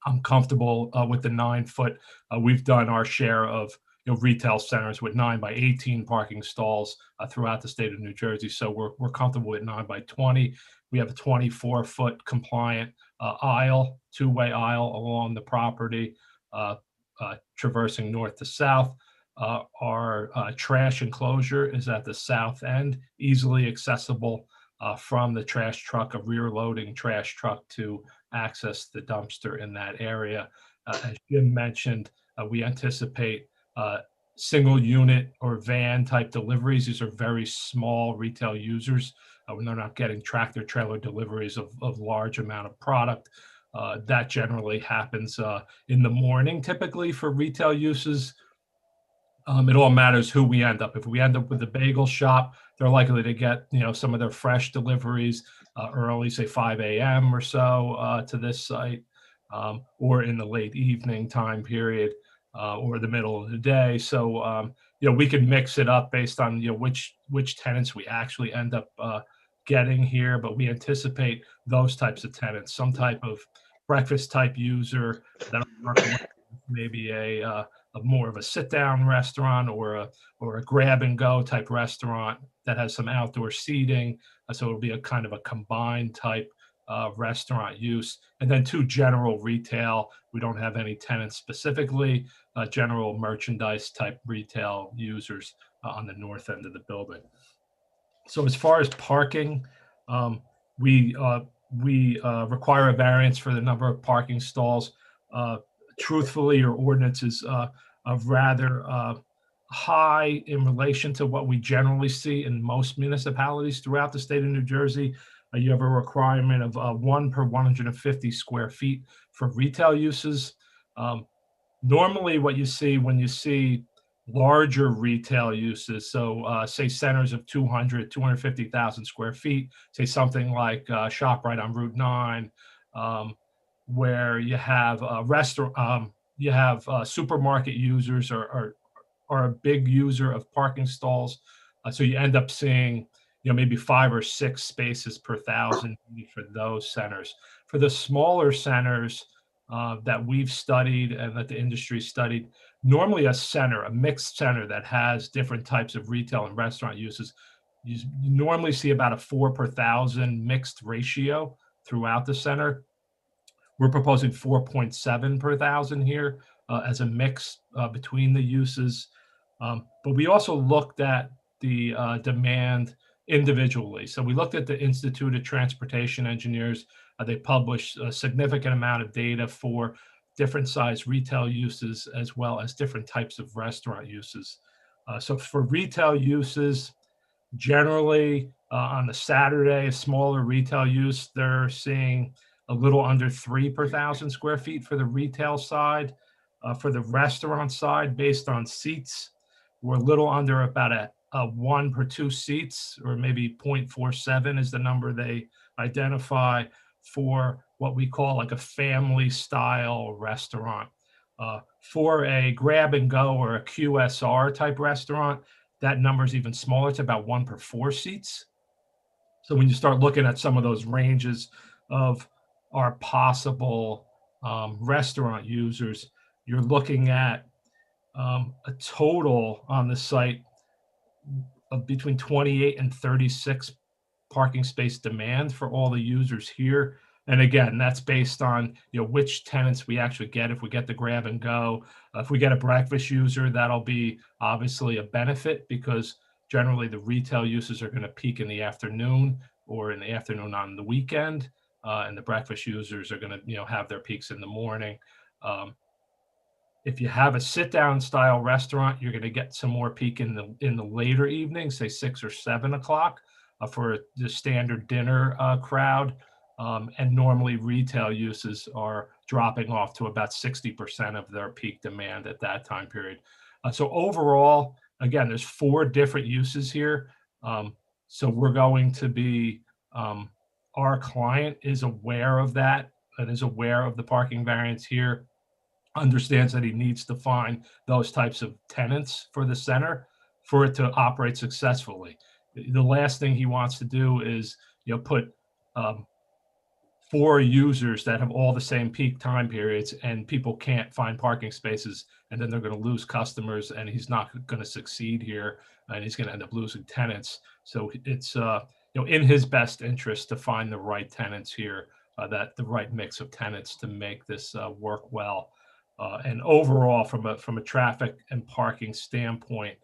I'm comfortable with the 9 foot. We've done our share of retail centers with 9 by 18 parking stalls throughout the state of New Jersey. So we're comfortable with 9 by 20. We have a 24-foot compliant aisle, two-way aisle along the property, traversing north to south. Our trash enclosure is at the south end, easily accessible from the trash truck, a rear loading trash truck to access the dumpster in that area. As Jim mentioned, we anticipate single unit or van type deliveries. These are very small retail users. When they're not getting tractor trailer deliveries of large amount of product. That generally happens in the morning, typically for retail uses. It all matters who we end up. If we end up with a bagel shop, they're likely to get some of their fresh deliveries early, say 5 a.m. or so to this site, or in the late evening time period, or the middle of the day. So we can mix it up based on which tenants we actually end up getting here, but we anticipate those types of tenants, some type of breakfast type user that maybe a more of a sit down restaurant or a grab and go type restaurant that has some outdoor seating. So it'll be a kind of a combined type restaurant use. And then 2 general retail. We don't have any tenants specifically, general merchandise type retail users on the north end of the building. So as far as parking, we require a variance for the number of parking stalls. Truthfully, your ordinance is rather high in relation to what we generally see in most municipalities throughout the state of New Jersey. You have a requirement of 1 per 150 square feet for retail uses. Normally, what you see when you see larger retail uses, so say centers of 250,000 square feet, say something like ShopRite on Route 9, where you have a restaurant, you have supermarket users are a big user of parking stalls. So you end up seeing maybe 5 or 6 spaces per 1,000 for those centers. For the smaller centers that we've studied and that the industry studied, normally a mixed center that has different types of retail and restaurant uses, you normally see about a 4 per 1,000 mixed ratio throughout the center. We're proposing 4.7 per 1,000 here as a mix between the uses. But we also looked at the demand individually. So we looked at the Institute of Transportation Engineers. They published a significant amount of data for different size retail uses as well as different types of restaurant uses. So for retail uses, generally on the Saturday, a smaller retail use, they're seeing a little under 3 per 1,000 square feet for the retail side. For the restaurant side, based on seats, we're a little under about a 1 per 2 seats, or maybe 0.47 is the number they identify for what we call like a family style restaurant. For a grab and go or a QSR type restaurant, that number is even smaller. It's about 1 per 4 seats. So when you start looking at some of those ranges of our possible restaurant users, you're looking at a total on the site of between 28 and 36 parking space demand for all the users here. And again, that's based on which tenants we actually get. If we get the grab and go, if we get a breakfast user, that'll be obviously a benefit because generally the retail uses are going to peak in the afternoon or in the afternoon on the weekend, and the breakfast users are going to have their peaks in the morning. If you have a sit-down style restaurant, you're going to get some more peak in the later evening, say 6 or 7 o'clock, for the standard dinner crowd. And normally retail uses are dropping off to about 60% of their peak demand at that time period. So overall, again, there's 4 different uses here. So we're going to be, our client is aware of that and is aware of the parking variance here, understands that he needs to find those types of tenants for the center for it to operate successfully. The last thing he wants to do is, put 4 users that have all the same peak time periods, and people can't find parking spaces, and then they're going to lose customers, and he's not going to succeed here, and he's going to end up losing tenants. So it's in his best interest to find the right tenants here, that the right mix of tenants to make this work well. And overall, from a traffic and parking standpoint,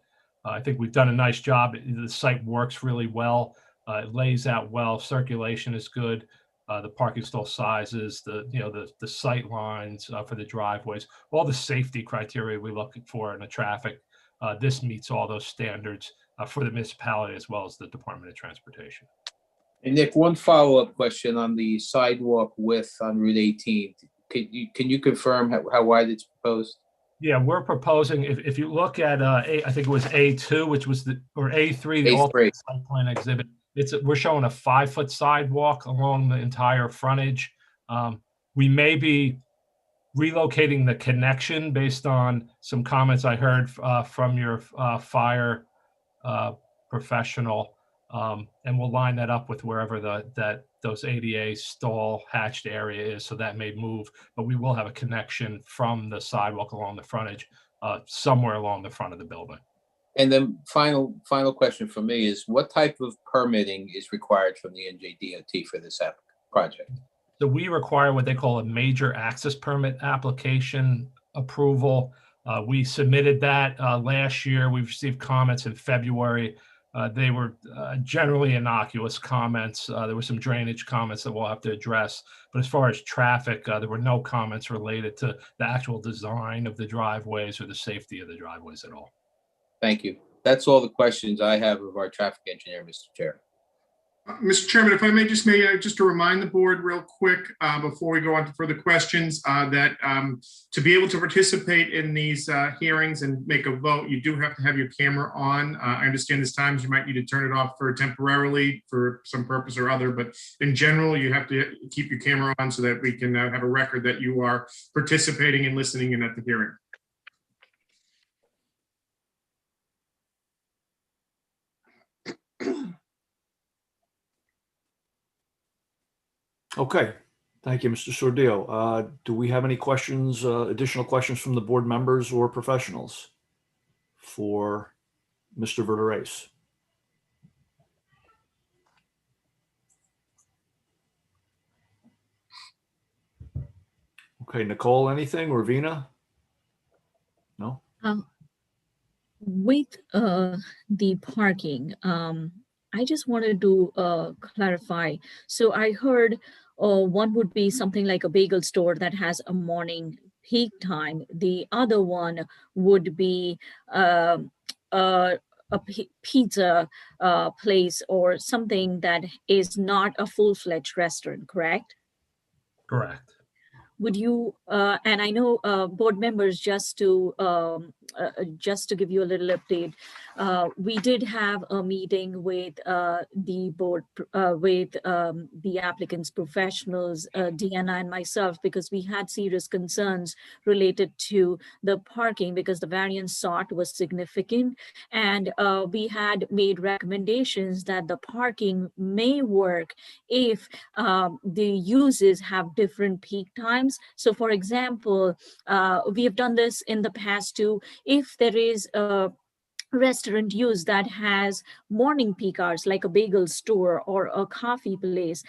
I think we've done a nice job. The site works really well. It lays out well. Circulation is good. The parking stall sizes, the sight lines for the driveways, all the safety criteria we look for in the traffic. This meets all those standards for the municipality as well as the Department of Transportation. And Nick, one follow-up question on the sidewalk width on Route 18. Can you confirm how wide it's proposed? Yeah, we're proposing, if you look at, I think it was A2, which was or A3, the alternate site plan exhibit, we're showing a 5-foot sidewalk along the entire frontage. We may be relocating the connection based on some comments I heard from your fire professional, and we'll line that up with wherever those ADA stall hatched area is, so that may move, but we will have a connection from the sidewalk along the frontage somewhere along the front of the building. And then final question for me is, what type of permitting is required from the NJDOT for this project? So we require what they call a major access permit application approval. We submitted that last year. We've received comments in February. They were generally innocuous comments. There were some drainage comments that we'll have to address. But as far as traffic, there were no comments related to the actual design of the driveways or the safety of the driveways at all. Thank you. That's all the questions I have of our traffic engineer, Mr. Chair. Mr. Chairman, if I may just to remind the board real quick before we go on to further questions, that to be able to participate in these hearings and make a vote, you do have to have your camera on. I understand there's times you might need to turn it off temporarily for some purpose or other, but in general, you have to keep your camera on so that we can have a record that you are participating and listening in at the hearing. Okay, thank you, Mr. Sordillo. Do we have any questions, additional questions from the board members or professionals for Mr. Verderes? Okay, Nicole, anything, or Vina? No? With the parking, I just wanted to clarify. So I heard one would be something like a bagel store that has a morning peak time. The other one would be a pizza place or something that is not a full-fledged restaurant, correct? Correct. Would you, and I know board members, just to give you a little update, we did have a meeting with the board, with the applicants, professionals, Deanna and myself, because we had serious concerns related to the parking because the variance sought was significant. And we had made recommendations that the parking may work if the uses have different peak times. So for example, we have done this in the past too. If there is a restaurant use that has morning peak hours, like a bagel store or a coffee place,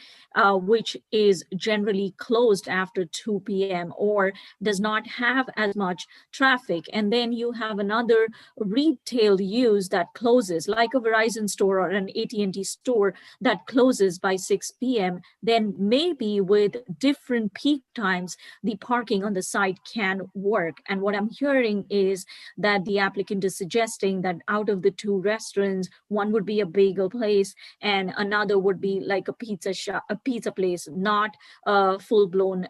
which is generally closed after 2 p.m. or does not have as much traffic. And then you have another retail use that closes, like a Verizon store or an AT&T store that closes by 6 p.m. Then maybe with different peak times, the parking on the site can work. And what I'm hearing is that the applicant is suggesting that out of the 2 restaurants, one would be a bagel place and another would be like a pizza shop, a pizza place, not a full-blown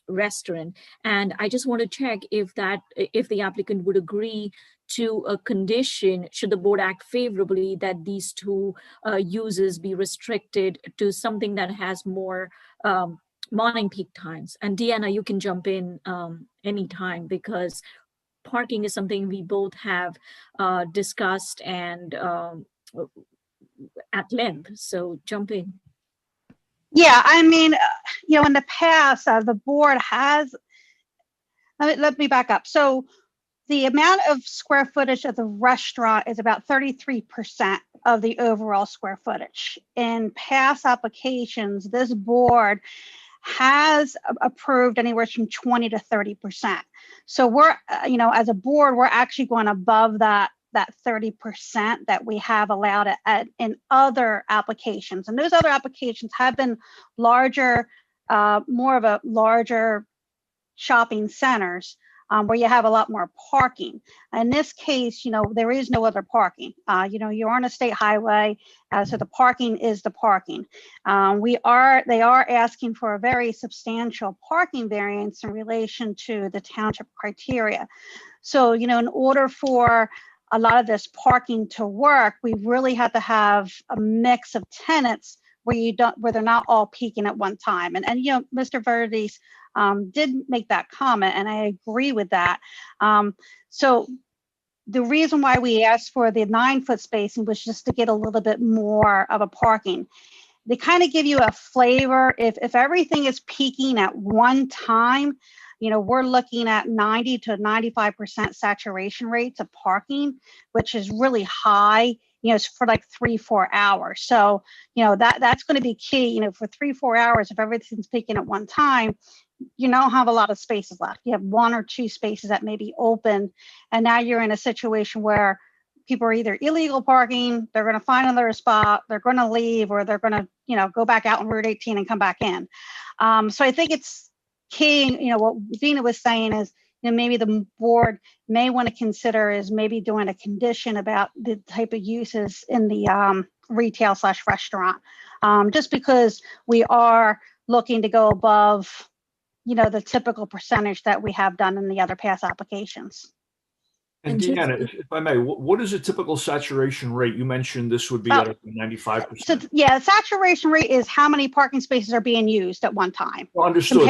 restaurant. And I just want to check if the applicant would agree to a condition, should the board act favorably, that these 2 uses be restricted to something that has more morning peak times. And Deanna, you can jump in anytime, because parking is something we both have discussed and at length, so jump in. Yeah, I mean, in the past, the board has, let me back up. So the amount of square footage of the restaurant is about 33% of the overall square footage. In past applications, this board has approved anywhere from 20 to 30%. So we're, as a board, we're actually going above that 30% that we have allowed in other applications. And those other applications have been larger, more of a larger shopping centers, where you have a lot more parking. In this case, there is no other parking. You're on a state highway, so the parking is the parking. They are asking for a very substantial parking variance in relation to the township criteria. So, in order for a lot of this parking to work, we really have to have a mix of tenants where they're not all peaking at one time. And Mr. Verdes did make that comment, and I agree with that. So the reason why we asked for the 9-foot spacing was just to get a little bit more of a parking. They kind of give you a flavor. If everything is peaking at one time, we're looking at 90 to 95% saturation rates of parking, which is really high, for like 3-4 hours. So, that's going to be key, for 3-4 hours, if everything's peaking at one time, you don't have a lot of spaces left. You have 1 or 2 spaces that may be open. And now you're in a situation where people are either illegal parking, they're going to find another spot, they're going to leave, or they're going to, go back out on Route 18 and come back in. So I think it's key, what Dina was saying is, maybe the board may want to consider is maybe doing a condition about the type of uses in the retail/restaurant, just because we are looking to go above, the typical percentage that we have done in the other past applications. And Deanna, if I may, what is a typical saturation rate? You mentioned this would be at 95%. So yeah, saturation rate is how many parking spaces are being used at one time. Well, understood.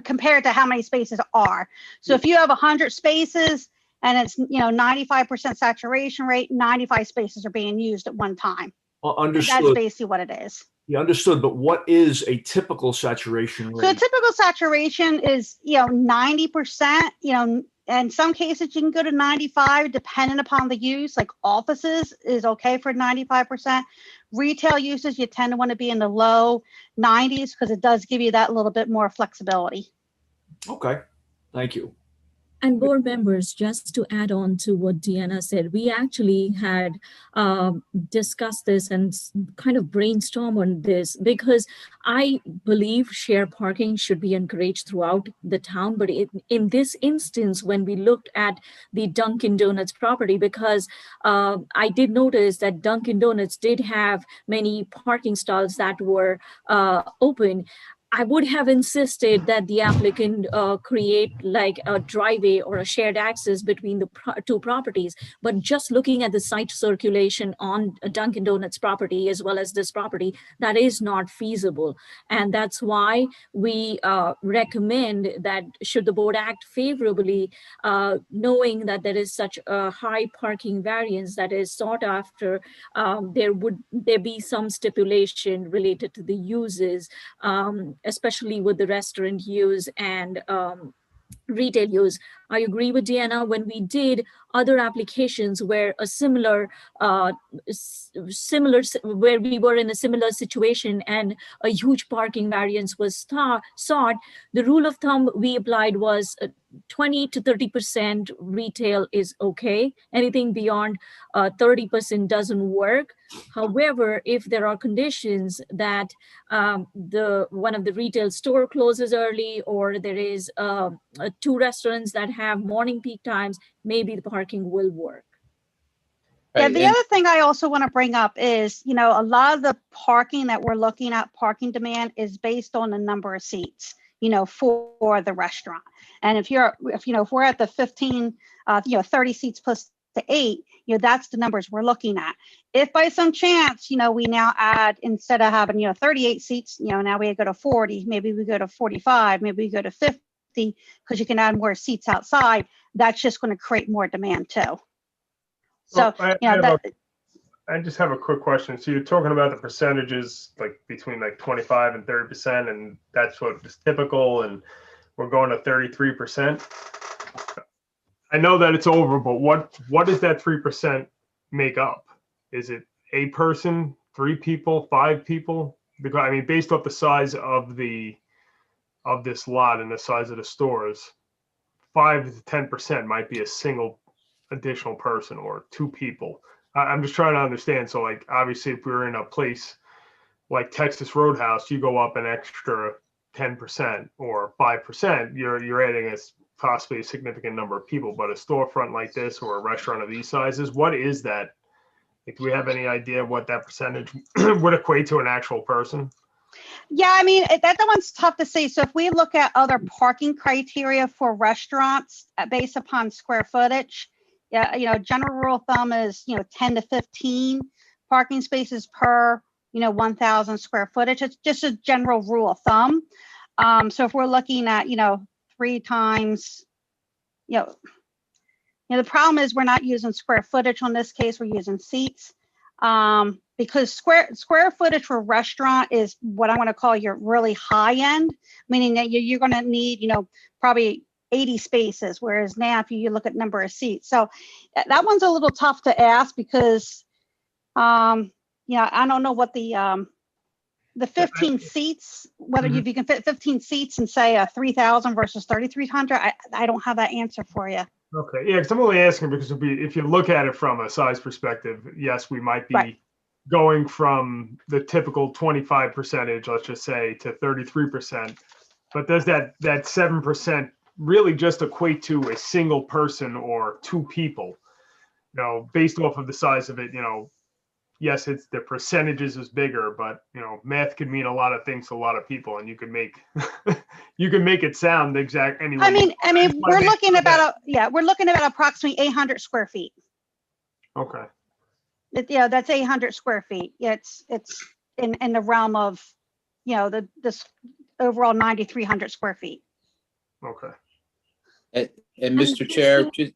Compared to how many spaces are. So if you have 100 spaces and it's 95% saturation rate, 95 spaces are being used at one time. Well, understood. And that's basically what it is. Yeah, understood. But what is a typical saturation rate? So a typical saturation is 90%. In some cases, you can go to 95, depending upon the use. Like offices is okay for 95%. Retail uses, you tend to want to be in the low 90s because it does give you that little bit more flexibility. Okay, thank you. And board members, just to add on to what Deanna said, we actually had discussed this and kind of brainstormed on this because I believe shared parking should be encouraged throughout the town. But in this instance, when we looked at the Dunkin' Donuts property, because I did notice that Dunkin' Donuts did have many parking stalls that were open, I would have insisted that the applicant create like a driveway or a shared access between the two properties. But just looking at the site circulation on Dunkin' Donuts property as well as this property, that is not feasible. And that's why we recommend that should the board act favorably, knowing that there is such a high parking variance that is sought after, there be some stipulation related to the uses, especially with the restaurant use and retail use. I agree with Deanna. When we did other applications where a similar, where we were in a similar situation and a huge parking variance was sought, the rule of thumb we applied was 20 to 30% retail is okay. Anything beyond 30% doesn't work. However, if there are conditions that one of the retail store closes early, or there is 2 restaurants that have morning peak times, maybe the parking will work. Yeah, the other thing I also want to bring up is, a lot of the parking that we're looking at, parking demand is based on the number of seats, for the restaurant. And if we're at the 15, 30 seats plus the 8, that's the numbers we're looking at. If by some chance, we now add, instead of having, 38 seats, now we go to 40, maybe we go to 45, maybe we go to 50, because you can add more seats outside, that's just going to create more demand too. So, Well, I just have a quick question. So you're talking about the percentages like between like 25 and 30%, and that's what is typical, and we're going to 33%. I know that it's over, but what does that 3% make up? Is it a person, 3 people, 5 people? Because I mean, based off the size of this lot and the size of the stores, 5 to 10% might be a single additional person or 2 people. I'm just trying to understand. So like, obviously if we're in a place like Texas Roadhouse, you go up an extra 10% or 5%, you're adding possibly a significant number of people. But a storefront like this or a restaurant of these sizes, what is that? Like, do we have any idea what that percentage would equate to an actual person? Yeah, I mean, that one's tough to say. So if we look at other parking criteria for restaurants based upon square footage, yeah, general rule of thumb is, 10 to 15 parking spaces per, 1,000 square footage. It's just a general rule of thumb. So if we're looking at, 3 times, the problem is we're not using square footage on this case, we're using seats. Because square footage for restaurant is what I want to call your really high end, meaning that you're going to need, probably 80 spaces. Whereas now, if you look at number of seats, so that one's a little tough to ask because, I don't know what the 15 seats, whether if you can fit 15 seats and say 3,000 versus 3,300, I don't have that answer for you. Okay, yeah, because I'm only asking because if you look at it from a size perspective, yes, we might be going from the typical 25%, let's just say, to 33%. But does that 7% really just equate to a single person or 2 people? Based off of the size of it, yes, it's the percentages is bigger, but math could mean a lot of things to a lot of people, and you can make you can make it sound exact anyway. I mean, we're looking at approximately 800 square feet. Okay. That's 800 square feet. It's in the realm of, this overall 9,300 square feet. Okay. And Mr. Chair, just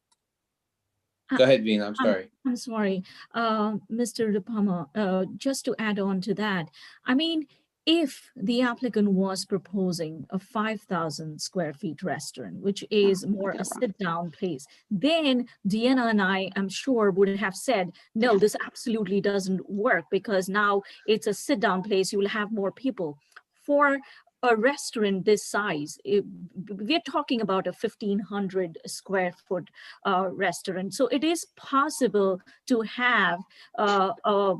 go ahead, Vina. I'm sorry. I'm sorry, Mr. DePalma, just to add on to that, I mean, if the applicant was proposing a 5,000 square feet restaurant, which is more a sit-down place, then Deanna and I, I'm sure, would have said, no, this absolutely doesn't work because now it's a sit-down place, you will have more people. For a restaurant this size, we're talking about a 1,500 square foot restaurant. So it is possible to have a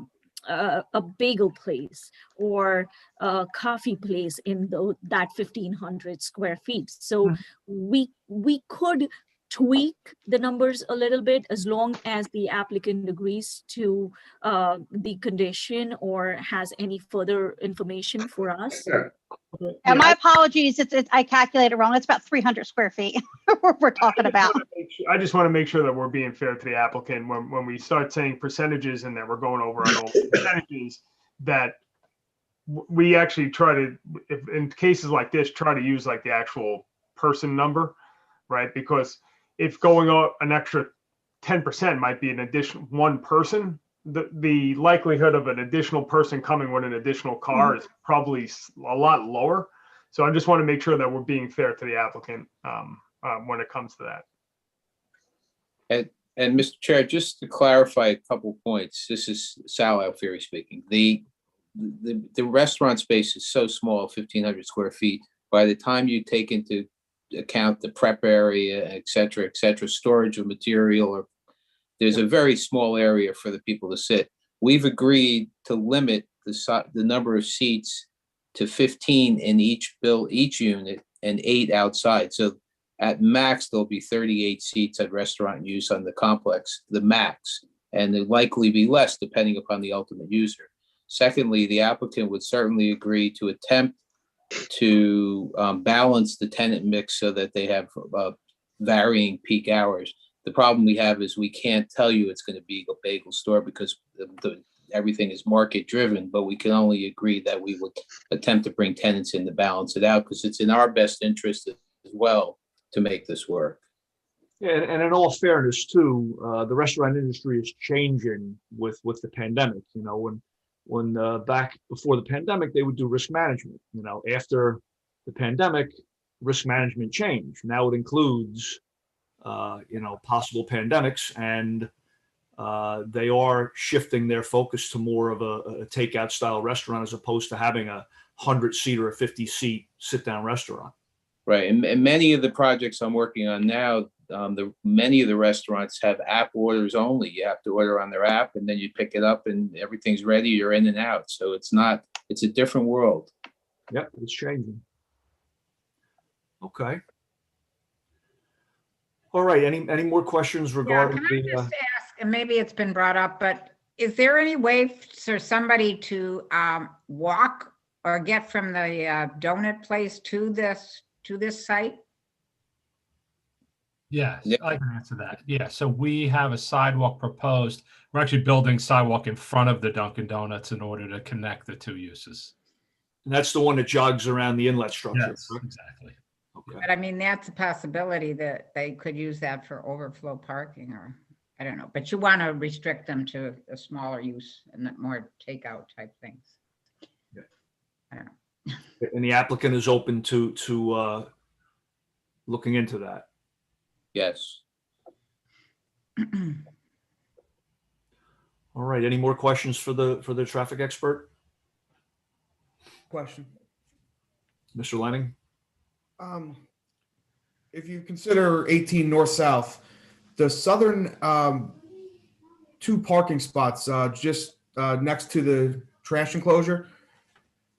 bagel place or a coffee place in that 1,500 square feet. So we could tweak the numbers a little bit as long as the applicant agrees to the condition or has any further information for us. And my apologies, I calculated wrong. It's about 300 square feet we're talking about. I just want to make sure that we're being fair to the applicant when we start saying percentages and that we're going over on all percentages, that we actually try to, if in cases like this, try to use like the actual person number, right? Because if going up an extra 10% might be an additional 1 person, the likelihood of an additional person coming with an additional car is probably a lot lower. So I just want to make sure that we're being fair to the applicant when it comes to that. And Mr. Chair, just to clarify a couple points, this is Sal Alfieri speaking. The restaurant space is so small, 1,500 square feet. By the time you take into account the prep area, et cetera, storage of material, or there's a very small area for the people to sit. We've agreed to limit the number of seats to 15 in each unit and 8 outside. So at max, there'll be 38 seats at restaurant use on the complex, the max, and there'll likely be less depending upon the ultimate user. Secondly, the applicant would certainly agree to attempt to balance the tenant mix so that they have varying peak hours. The problem we have is we can't tell you it's going to be a bagel store because everything is market driven, but we can only agree that we would attempt to bring tenants in to balance it out because it's in our best interest as well to make this work. Yeah, and in all fairness too, the restaurant industry is changing with the pandemic. You know, when back before the pandemic, they would do risk management. You know, after the pandemic, risk management changed. Now it includes, you know, possible pandemics, and they are shifting their focus to more of a takeout style restaurant as opposed to having a 100-seat or a 50-seat sit-down restaurant. Right, and many of the projects I'm working on now, many of the restaurants have app orders only. You have to order on their app, and then you pick it up, and everything's ready. You're in and out. So it's a different world. Yep, it's changing. Okay. All right. Any more questions regarding Can I just ask, and maybe it's been brought up, but is there any way for somebody to walk or get from the donut place to this site? Yes, I can answer that. Yeah, so we have a sidewalk proposed. We're actually building sidewalk in front of the Dunkin' Donuts in order to connect the two uses. And that's the one that jogs around the inlet structure. Yes, exactly. Okay. But I mean, that's a possibility that they could use that for overflow parking, or I don't know, but you want to restrict them to a smaller use and more takeout type things. Yeah. I don't know. And the applicant is open to looking into that. Yes. All right. Any more questions for the traffic expert? Question. Mr. Lenning? If you consider 18 north-south, the southern two parking spots just next to the trash enclosure,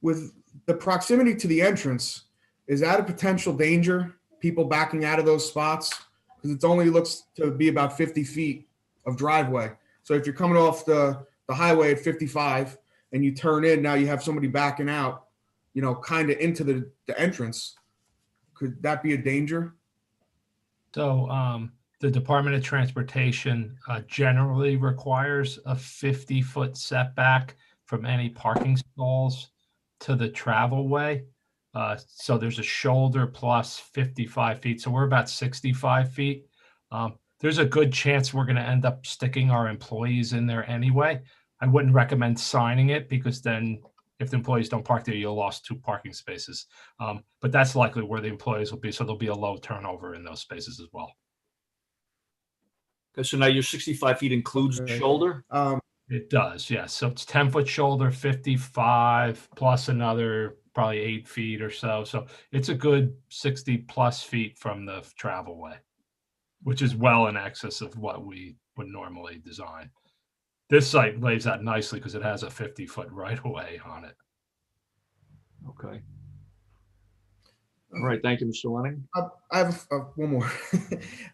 with the proximity to the entrance, is that a potential danger? People backing out of those spots? Because it only looks to be about 50 feet of driveway. So if you're coming off the highway at 55 and you turn in, now you have somebody backing out, you know, kind of into the entrance. Could that be a danger? So the Department of Transportation generally requires a 50-foot setback from any parking stalls to the travel way. So there's a shoulder plus 55 feet. So we're about 65 feet. There's a good chance we're going to end up sticking our employees in there anyway. I wouldn't recommend signing it because then if the employees don't park there, you'll lost 2 parking spaces. But that's likely where the employees will be. So there'll be a low turnover in those spaces as well. Okay, so now your 65 feet includes the shoulder? It does, yes. So it's 10-foot shoulder, 55 plus another probably 8 feet or so. So it's a good 60 plus feet from the travel way, which is well in excess of what we would normally design. This site lays out nicely because it has a 50-foot right-of-way on it. Okay. All right. Thank you, Mr. Lenning. I have one more.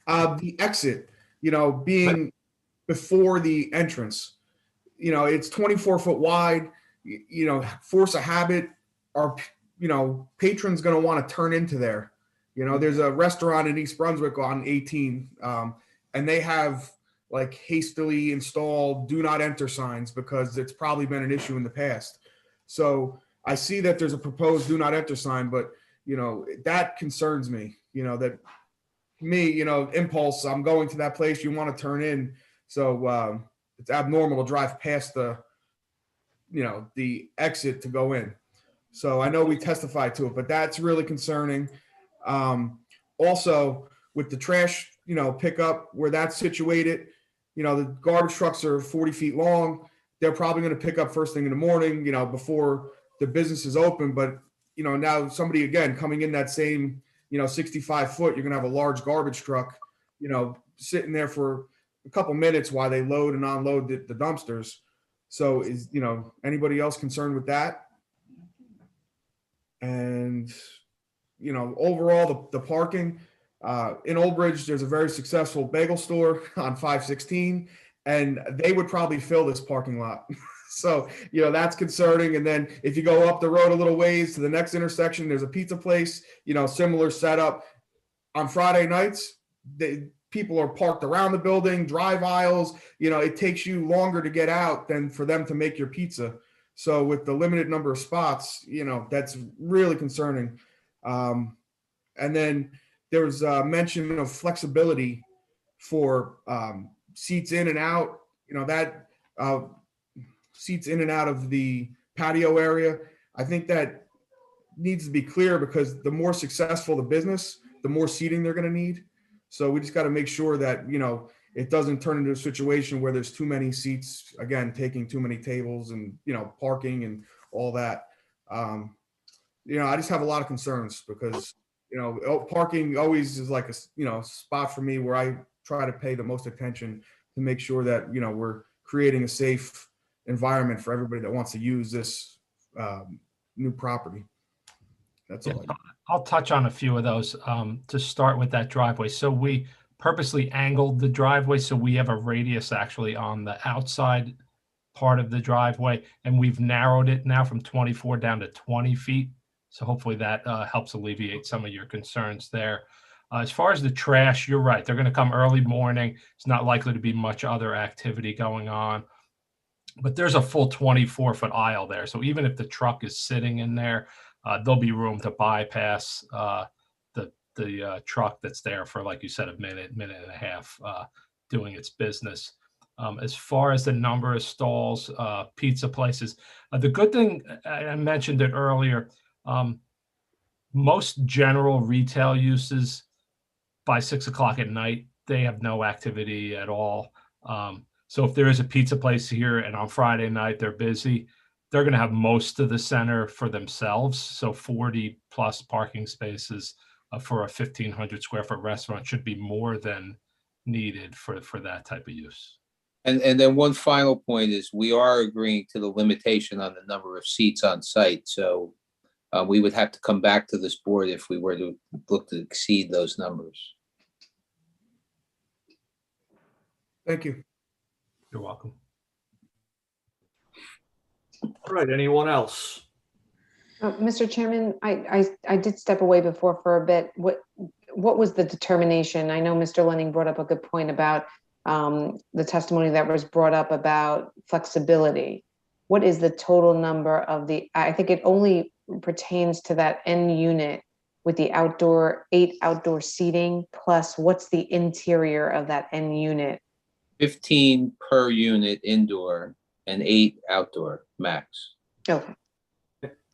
The exit, you know, being before the entrance, you know, it's 24 foot wide, you know, force of habit, are, you know, patrons going to want to turn into there. You know, there's a restaurant in East Brunswick on 18, and they have like hastily installed do not enter signs because it's probably been an issue in the past. So I see that there's a proposed do not enter sign, but you know, that concerns me, you know, that me, you know, impulse, I'm going to that place, you want to turn in. So it's abnormal to drive past the, you know, the exit to go in. So I know we testified to it, but that's really concerning. Also with the trash, you know, pickup where that's situated, you know, the garbage trucks are 40 feet long. They're probably going to pick up first thing in the morning, you know, before the business is open. But, you know, now somebody, again, coming in that same, you know, 65 foot, you're going to have a large garbage truck, you know, sitting there for a couple minutes while they load and unload the dumpsters. So is, you know, anybody else concerned with that? And, you know, overall, the parking in Old Bridge, there's a very successful bagel store on 516, and they would probably fill this parking lot. So, you know, that's concerning. And then if you go up the road a little ways to the next intersection, there's a pizza place, you know, similar setup. On Friday nights, people are parked around the building, drive aisles, you know, it takes you longer to get out than for them to make your pizza. So with the limited number of spots, you know, that's really concerning. And then there was a mention of flexibility for seats in and out, seats in and out of the patio area. I think that needs to be clear because the more successful the business, the more seating they're going to need. So we just got to make sure that, it doesn't turn into a situation where there's too many seats, again, taking too many tables and, parking and all that. I just have a lot of concerns because, parking always is like a, spot for me where I try to pay the most attention to make sure that, we're creating a safe environment for everybody that wants to use this new property. That's all. I'll touch on a few of those to start with that driveway. So we purposely angled the driveway so we have a radius actually on the outside part of the driveway, and we've narrowed it now from 24 down to 20 feet. So hopefully that helps alleviate some of your concerns there. As far as the trash, you're right. They're going to come early morning. It's not likely to be much other activity going on. But there's a full 24-foot aisle there. So even if the truck is sitting in there, there'll be room to bypass the truck that's there for, like you said, a minute and a half doing its business. As far as the number of stalls, pizza places, the good thing, I mentioned it earlier, most general retail uses by 6 o'clock at night, they have no activity at all. So if there is a pizza place here and on Friday night they're busy, they're going to have most of the center for themselves. So 40 plus parking spaces for a 1,500 square foot restaurant should be more than needed for that type of use. And then one final point is we are agreeing to the limitation on the number of seats on site. So we would have to come back to this board if we were to look to exceed those numbers. Thank you. You're welcome. All right, anyone else? Mr. Chairman, I did step away before for a bit. What was the determination? I know Mr. Lenning brought up a good point about the testimony that was brought up about flexibility. What is the total number of I think it only pertains to that end unit with the 8 outdoor seating, plus what's the interior of that end unit? 15 per unit indoor and 8 outdoor max. Okay.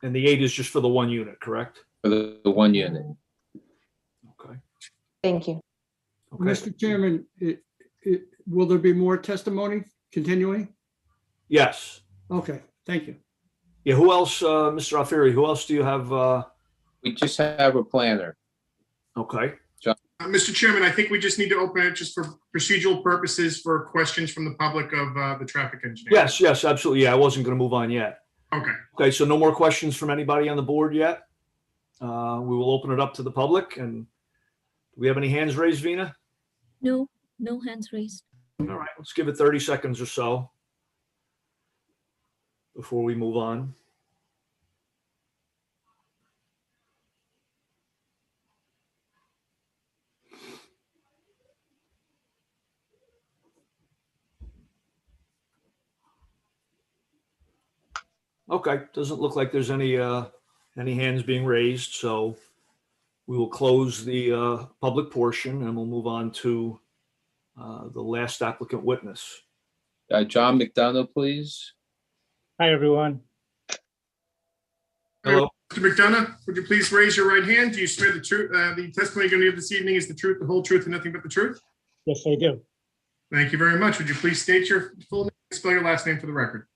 And the 8 is just for the one unit, correct? For the one unit. Okay. Thank you. Okay. Mr. Chairman, will there be more testimony continuing? Yes. Okay, thank you. Yeah, who else, Mr. Alfieri, who else do you have? We just have a planner. Okay. Mr. Chairman, I think we just need to open it just for procedural purposes for questions from the public of the traffic engineer. Yes, absolutely. Yeah, I wasn't going to move on yet. Okay. Okay, so no more questions from anybody on the board yet? We will open it up to the public. And do we have any hands raised, Vina? No hands raised. All right, let's give it 30 seconds or so before we move on. Okay, doesn't look like there's any hands being raised, so we will close the public portion and we'll move on to the last applicant witness. John McDonough, please. Hi, everyone. Hello. Mr. McDonough, would you please raise your right hand? Do you swear the truth, the testimony you're going to give this evening is the truth, the whole truth, and nothing but the truth? Yes, I do. Thank you very much. Would you please state your full name and spell your last name for the record?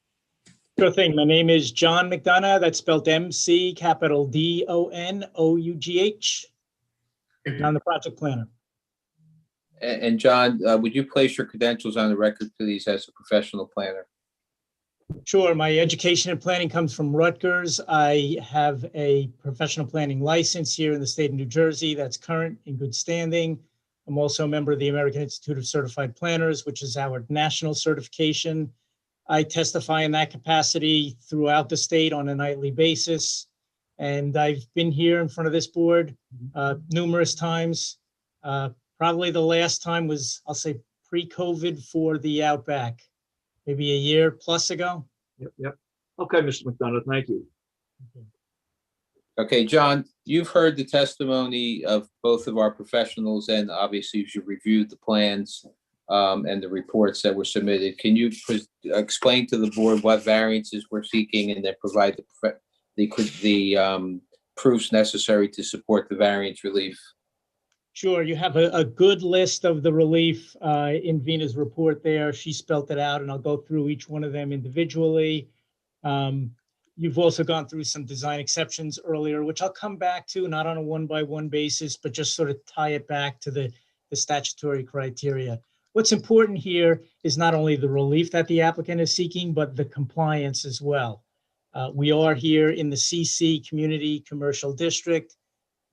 Sure thing. My name is John McDonough. That's spelled MC capital DONOUGH. And I'm the project planner. And John, would you place your credentials on the record, please, as a professional planner? Sure. My education in planning comes from Rutgers. I have a professional planning license here in the state of New Jersey that's current in good standing. I'm also a member of the American Institute of Certified Planners, which is our national certification. I testify in that capacity throughout the state on a nightly basis. And I've been here in front of this board numerous times. Probably the last time was, I'll say, pre-COVID for the Outback, maybe a year plus ago. Yep. Okay, Mr. McDonough, thank you. Okay, John, you've heard the testimony of both of our professionals, and obviously you've reviewed the plans and the reports that were submitted. Can you explain to the board what variances we're seeking, and then provide the proofs necessary to support the variance relief? Sure, you have a good list of the relief in Vina's report there. She spelled it out, and I'll go through each one of them individually. You've also gone through some design exceptions earlier, which I'll come back to, not on a one-by-one basis, but just sort of tie it back to the statutory criteria. What's important here is not only the relief that the applicant is seeking, but the compliance as well. We are here in the CC Community Commercial District.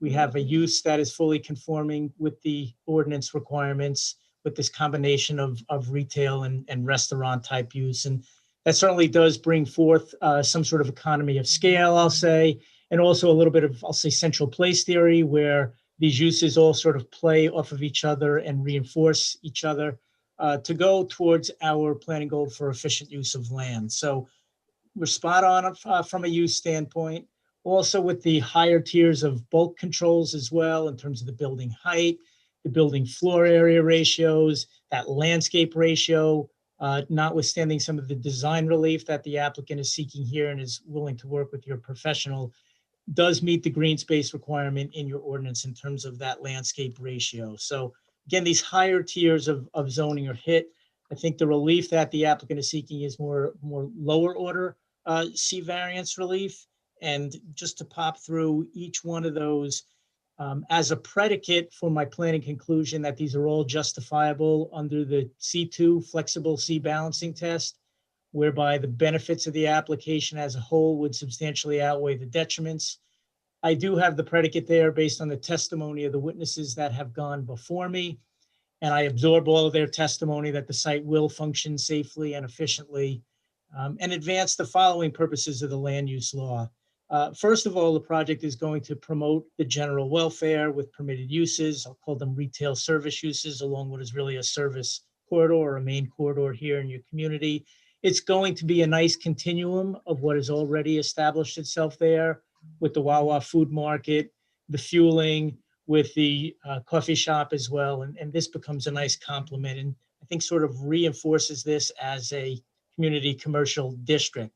We have a use that is fully conforming with the ordinance requirements with this combination of retail and restaurant type use. And that certainly does bring forth some sort of economy of scale, I'll say, and also a little bit of, I'll say, central place theory, where these uses all sort of play off of each other and reinforce each other to go towards our planning goal for efficient use of land. So we're spot on from a use standpoint. Also with the higher tiers of bulk controls as well, in terms of the building height, the building floor area ratios, that landscape ratio, notwithstanding some of the design relief that the applicant is seeking here and is willing to work with your professional, does meet the green space requirement in your ordinance in terms of that landscape ratio. So again, these higher tiers of zoning are hit. I think the relief that the applicant is seeking is more lower order C variance relief. And just to pop through each one of those as a predicate for my planning conclusion that these are all justifiable under the C2 flexible C balancing test, whereby the benefits of the application as a whole would substantially outweigh the detriments. I do have the predicate there based on the testimony of the witnesses that have gone before me, and I absorb all of their testimony that the site will function safely and efficiently and advance the following purposes of the land use law. First of all, the project is going to promote the general welfare with permitted uses. I'll call them retail service uses along what is really a service corridor or a main corridor here in your community. It's going to be a nice continuum of what has already established itself there with the Wawa food market, the fueling, with the coffee shop as well. And this becomes a nice complement and I think sort of reinforces this as a community commercial district.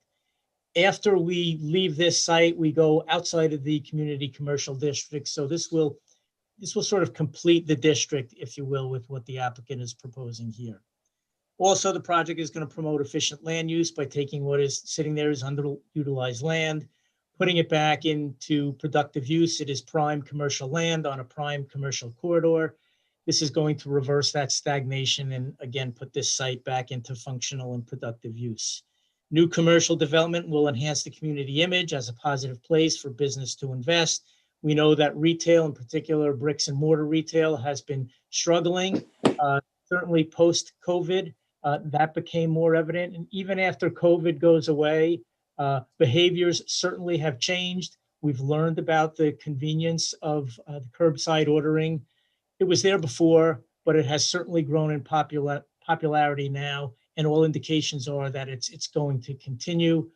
After we leave this site, we go outside of the community commercial district. So this will sort of complete the district, if you will, with what the applicant is proposing here. Also, the project is going to promote efficient land use by taking what is sitting there as underutilized land, putting it back into productive use. It is prime commercial land on a prime commercial corridor. This is going to reverse that stagnation and again, put this site back into functional and productive use. New commercial development will enhance the community image as a positive place for business to invest. We know that retail, in particular bricks and mortar retail, has been struggling, certainly post-COVID. That became more evident. And even after COVID goes away, behaviors certainly have changed. We've learned about the convenience of the curbside ordering. It was there before, but it has certainly grown in popularity now. And all indications are that it's going to continue.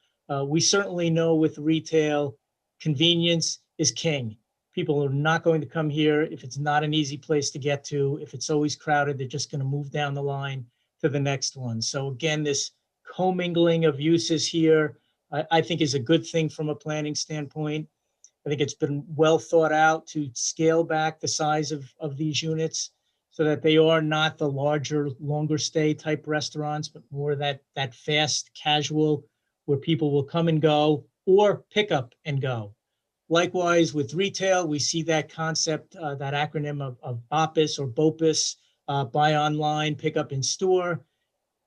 We certainly know with retail, convenience is king. People are not going to come here if it's not an easy place to get to. If it's always crowded, they're just going to move down the line to the next one. So again, this commingling of uses here, I think is a good thing from a planning standpoint. I think it's been well thought out to scale back the size of these units so that they are not the larger, longer stay type restaurants, but more that fast casual where people will come and go or pick up and go. Likewise with retail, we see that concept, that acronym of BOPIS or BOPIS, buy online, pick up in store.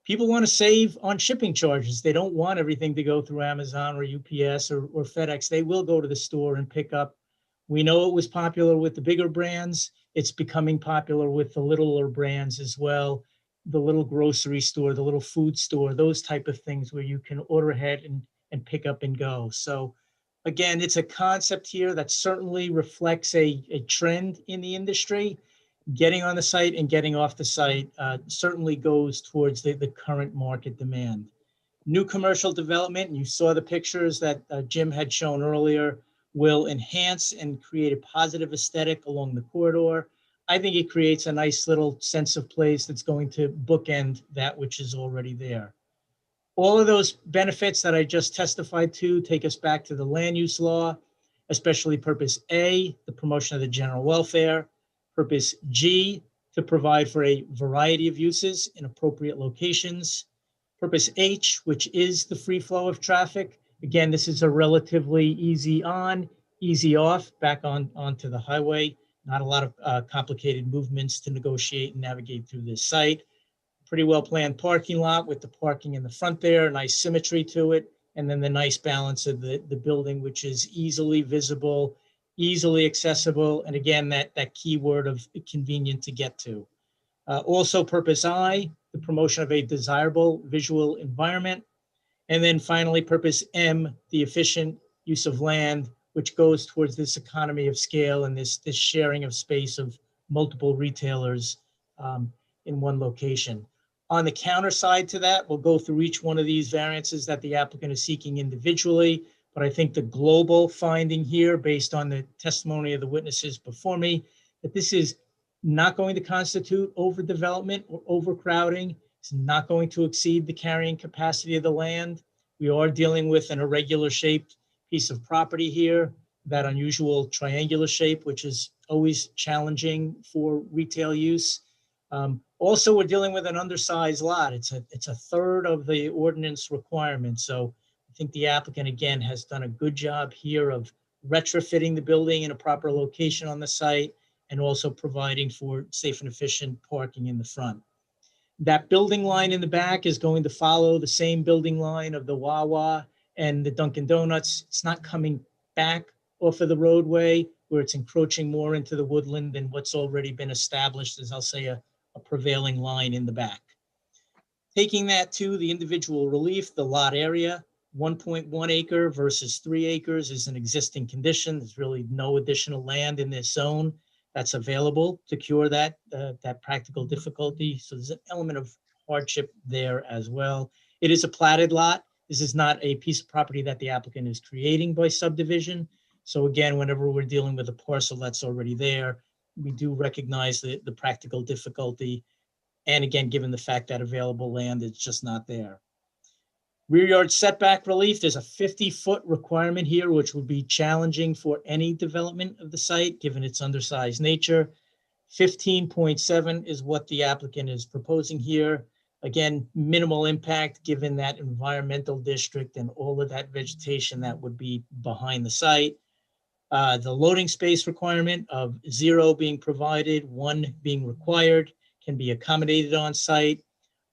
People want to save on shipping charges. They don't want everything to go through Amazon or UPS or FedEx. They will go to the store and pick up. We know it was popular with the bigger brands. It's becoming popular with the littler brands as well. The little grocery store, the little food store, those type of things where you can order ahead and pick up and go. So again, it's a concept here that certainly reflects a trend in the industry. Getting on the site and getting off the site certainly goes towards the current market demand. New commercial development, and you saw the pictures that Jim had shown earlier. will enhance and create a positive aesthetic along the corridor. I think it creates a nice little sense of place that's going to bookend that which is already there. All of those benefits that I just testified to take us back to the land use law, especially purpose A, the promotion of the general welfare, purpose G, to provide for a variety of uses in appropriate locations, purpose H, which is the free flow of traffic. Again, this is a relatively easy on, easy off, back onto the highway. Not a lot of complicated movements to negotiate and navigate through this site. Pretty well planned parking lot with the parking in the front there, nice symmetry to it, and then the nice balance of the building, which is easily visible, easily accessible, and again, that key word of convenient to get to. Also purpose I, the promotion of a desirable visual environment. And then finally, purpose M, the efficient use of land, which goes towards this economy of scale and this sharing of space of multiple retailers in one location. On the counter side to that, we'll go through each one of these variances that the applicant is seeking individually, but I think the global finding here, based on the testimony of the witnesses before me, that this is not going to constitute overdevelopment or overcrowding. It's not going to exceed the carrying capacity of the land. We are dealing with an irregular shaped piece of property here, that unusual triangular shape, which is always challenging for retail use. Also, we're dealing with an undersized lot. It's a third of the ordinance requirement. So I think the applicant, again, has done a good job here of retrofitting the building in a proper location on the site and also providing for safe and efficient parking in the front. That building line in the back is going to follow the same building line of the Wawa and the Dunkin' Donuts. It's not coming back off of the roadway where it's encroaching more into the woodland than what's already been established as, I'll say, a prevailing line in the back. Taking that to the individual relief, the lot area, 1.1 acre versus 3 acres is an existing condition. There's really no additional land in this zone that's available to cure that practical difficulty. So there's an element of hardship there as well. It is a platted lot. This is not a piece of property that the applicant is creating by subdivision. So again, whenever we're dealing with a parcel that's already there, we do recognize the practical difficulty. And again, given the fact that available land is just not there. Rear yard setback relief, there's a 50-foot requirement here, which would be challenging for any development of the site, given its undersized nature. 15.7 is what the applicant is proposing here. Again, minimal impact, given that environmental district and all of that vegetation that would be behind the site. The loading space requirement of 0 being provided, 1 being required, can be accommodated on site.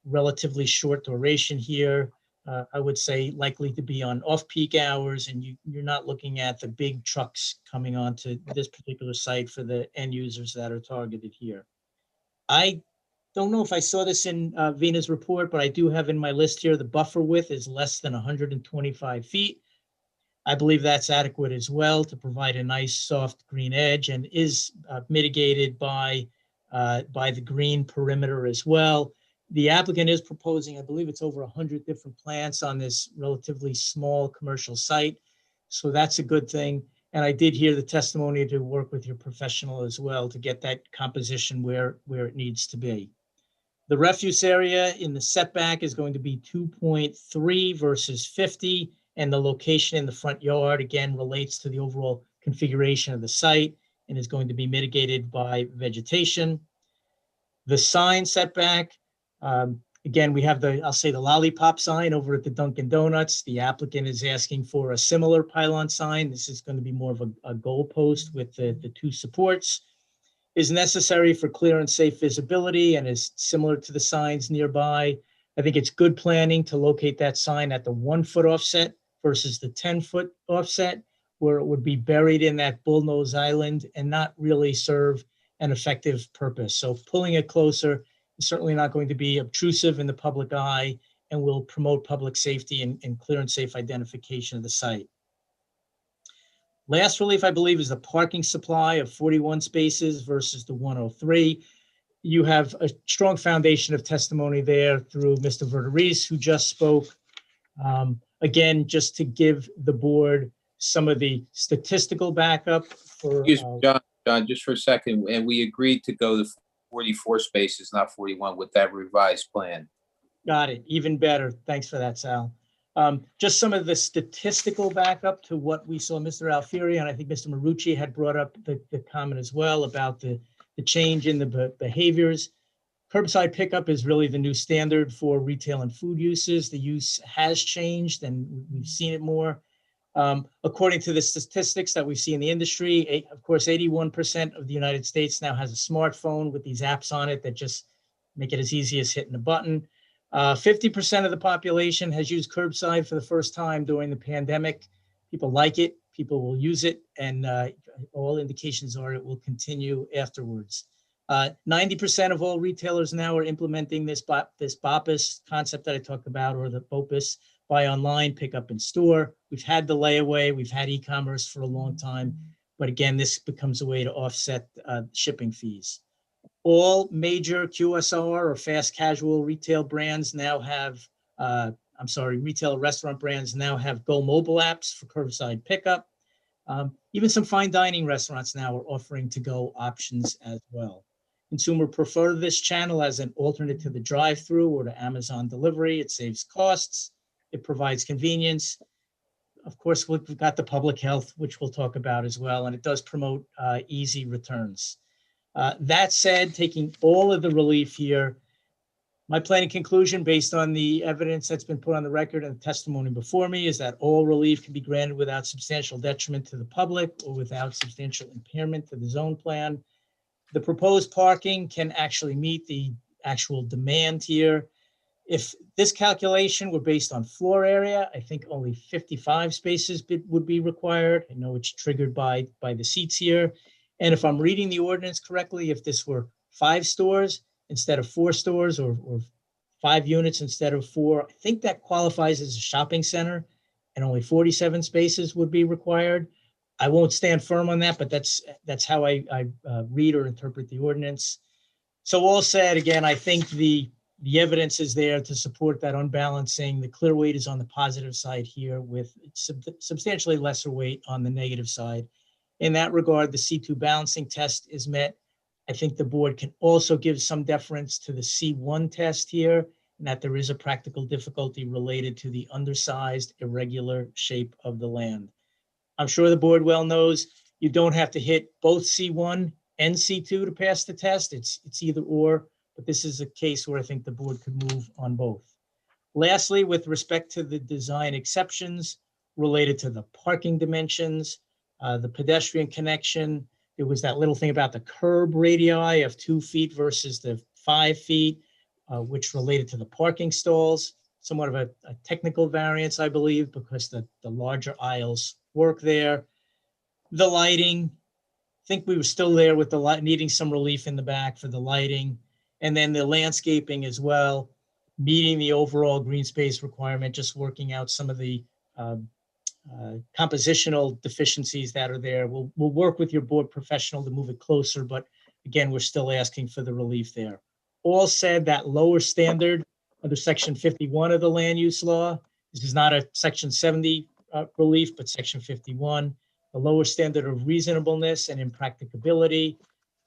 Relatively short duration here. I would say likely to be on off-peak hours, and you're not looking at the big trucks coming onto this particular site for the end users that are targeted here. I don't know if I saw this in Vina's report, but I do have in my list here, the buffer width is less than 125 feet. I believe that's adequate as well to provide a nice soft green edge and is mitigated by the green perimeter as well. The applicant is proposing, I believe it's over 100 different plants on this relatively small commercial site. So that's a good thing. And I did hear the testimony to work with your professional as well to get that composition where it needs to be. The refuse area in the setback is going to be 2.3 versus 50. And the location in the front yard, again, relates to the overall configuration of the site and is going to be mitigated by vegetation. The sign setback, again, we have I'll say the lollipop sign over at the Dunkin' Donuts. The applicant is asking for a similar pylon sign. This is going to be more of a goalpost with the 2 supports. Is necessary for clear and safe visibility and is similar to the signs nearby. I think it's good planning to locate that sign at the 1-foot offset versus the 10-foot offset, where it would be buried in that bullnose island and not really serve an effective purpose. So pulling it closer is certainly not going to be obtrusive in the public eye and will promote public safety and clear and safe identification of the site. Last relief, I believe, is the parking supply of 41 spaces versus the 103. You have a strong foundation of testimony there through Mr. Verderies, who just spoke. Again, just to give the board some of the statistical backup for. Excuse me, John, just for a second, and we agreed to go to 44 spaces, not 41 with that revised plan. Got it. Even better. Thanks for that, Sal. Just some of the statistical backup to what we saw, Mr. Alfieri, and I think Mr. Marucci had brought up the comment as well about the change in the behaviors. Curbside pickup is really the new standard for retail and food uses. The use has changed and we've seen it more. According to the statistics that we see in the industry, of course, 81% of the United States now has a smartphone with these apps on it that just make it as easy as hitting a button. 50% of the population has used curbside for the first time during the pandemic. People like it, people will use it, and all indications are it will continue afterwards. 90% of all retailers now are implementing this BOPUS concept that I talked about, or the BOPUS, buy online, pick up in store. We've had the layaway, we've had e-commerce for a long time, but again, this becomes a way to offset shipping fees. All major QSR or fast casual retail brands now have, retail restaurant brands now have Go mobile apps for curbside pickup. Even some fine dining restaurants now are offering to-go options as well. Consumer prefer this channel as an alternate to the drive-through or to Amazon delivery. It saves costs. It provides convenience. Of course, we've got the public health, which we'll talk about as well, and it does promote easy returns. That said, taking all of the relief here, my planning conclusion based on the evidence that's been put on the record and the testimony before me is that all relief can be granted without substantial detriment to the public or without substantial impairment to the zone plan. The proposed parking can actually meet the actual demand here. If this calculation were based on floor area, I think only 55 spaces would be required. I know it's triggered by the seats here. And if I'm reading the ordinance correctly, if this were 5 stores instead of 4 stores or 5 units instead of 4, I think that qualifies as a shopping center and only 47 spaces would be required. I won't stand firm on that, but that's how I read or interpret the ordinance. So all said, again, I think the evidence is there to support that unbalancing. The clear weight is on the positive side here with substantially lesser weight on the negative side. In that regard, the C2 balancing test is met. I think the board can also give some deference to the C1 test here, and that there is a practical difficulty related to the undersized, irregular shape of the land. I'm sure the board well knows you don't have to hit both C1 and C2 to pass the test. It's either or, but this is a case where I think the board could move on both. Lastly, with respect to the design exceptions related to the parking dimensions, the pedestrian connection, there was that little thing about the curb radii of 2 feet versus the 5 feet, which related to the parking stalls, somewhat of a technical variance, I believe, because the larger aisles work there. The lighting, I think we were still there with the light, needing some relief in the back for the lighting. And then the landscaping as well, meeting the overall green space requirement, just working out some of the compositional deficiencies that are there. We'll work with your board professional to move it closer, but again, we're still asking for the relief there. All said, that lower standard under section 51 of the land use law, this is not a section 70 relief, but section 51, the lower standard of reasonableness and impracticability.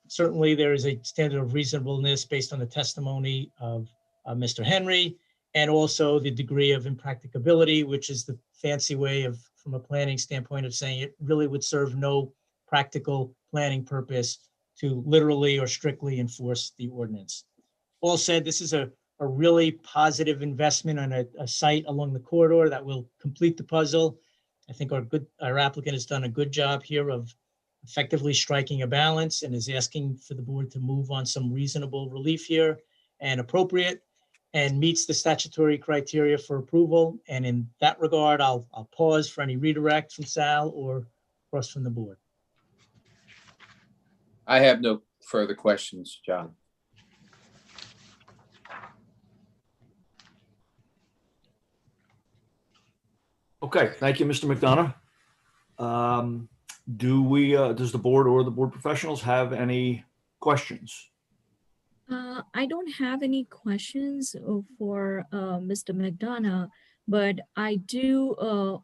Certainly there is a standard of reasonableness based on the testimony of Mr. Henry, and also the degree of impracticability, which is the fancy way of, from a planning standpoint, of saying it really would serve no practical planning purpose to literally or strictly enforce the ordinance. All said, this is a really positive investment on a site along the corridor that will complete the puzzle. I think our applicant has done a good job here of effectively striking a balance and is asking for the board to move on some reasonable relief here and appropriate, and meets the statutory criteria for approval. And in that regard, I'll pause for any redirect from Sal or across from the board. I have no further questions, John. Okay, thank you, Mr. McDonough. Does the board or the board professionals have any questions? I don't have any questions for Mr. McDonough, but I do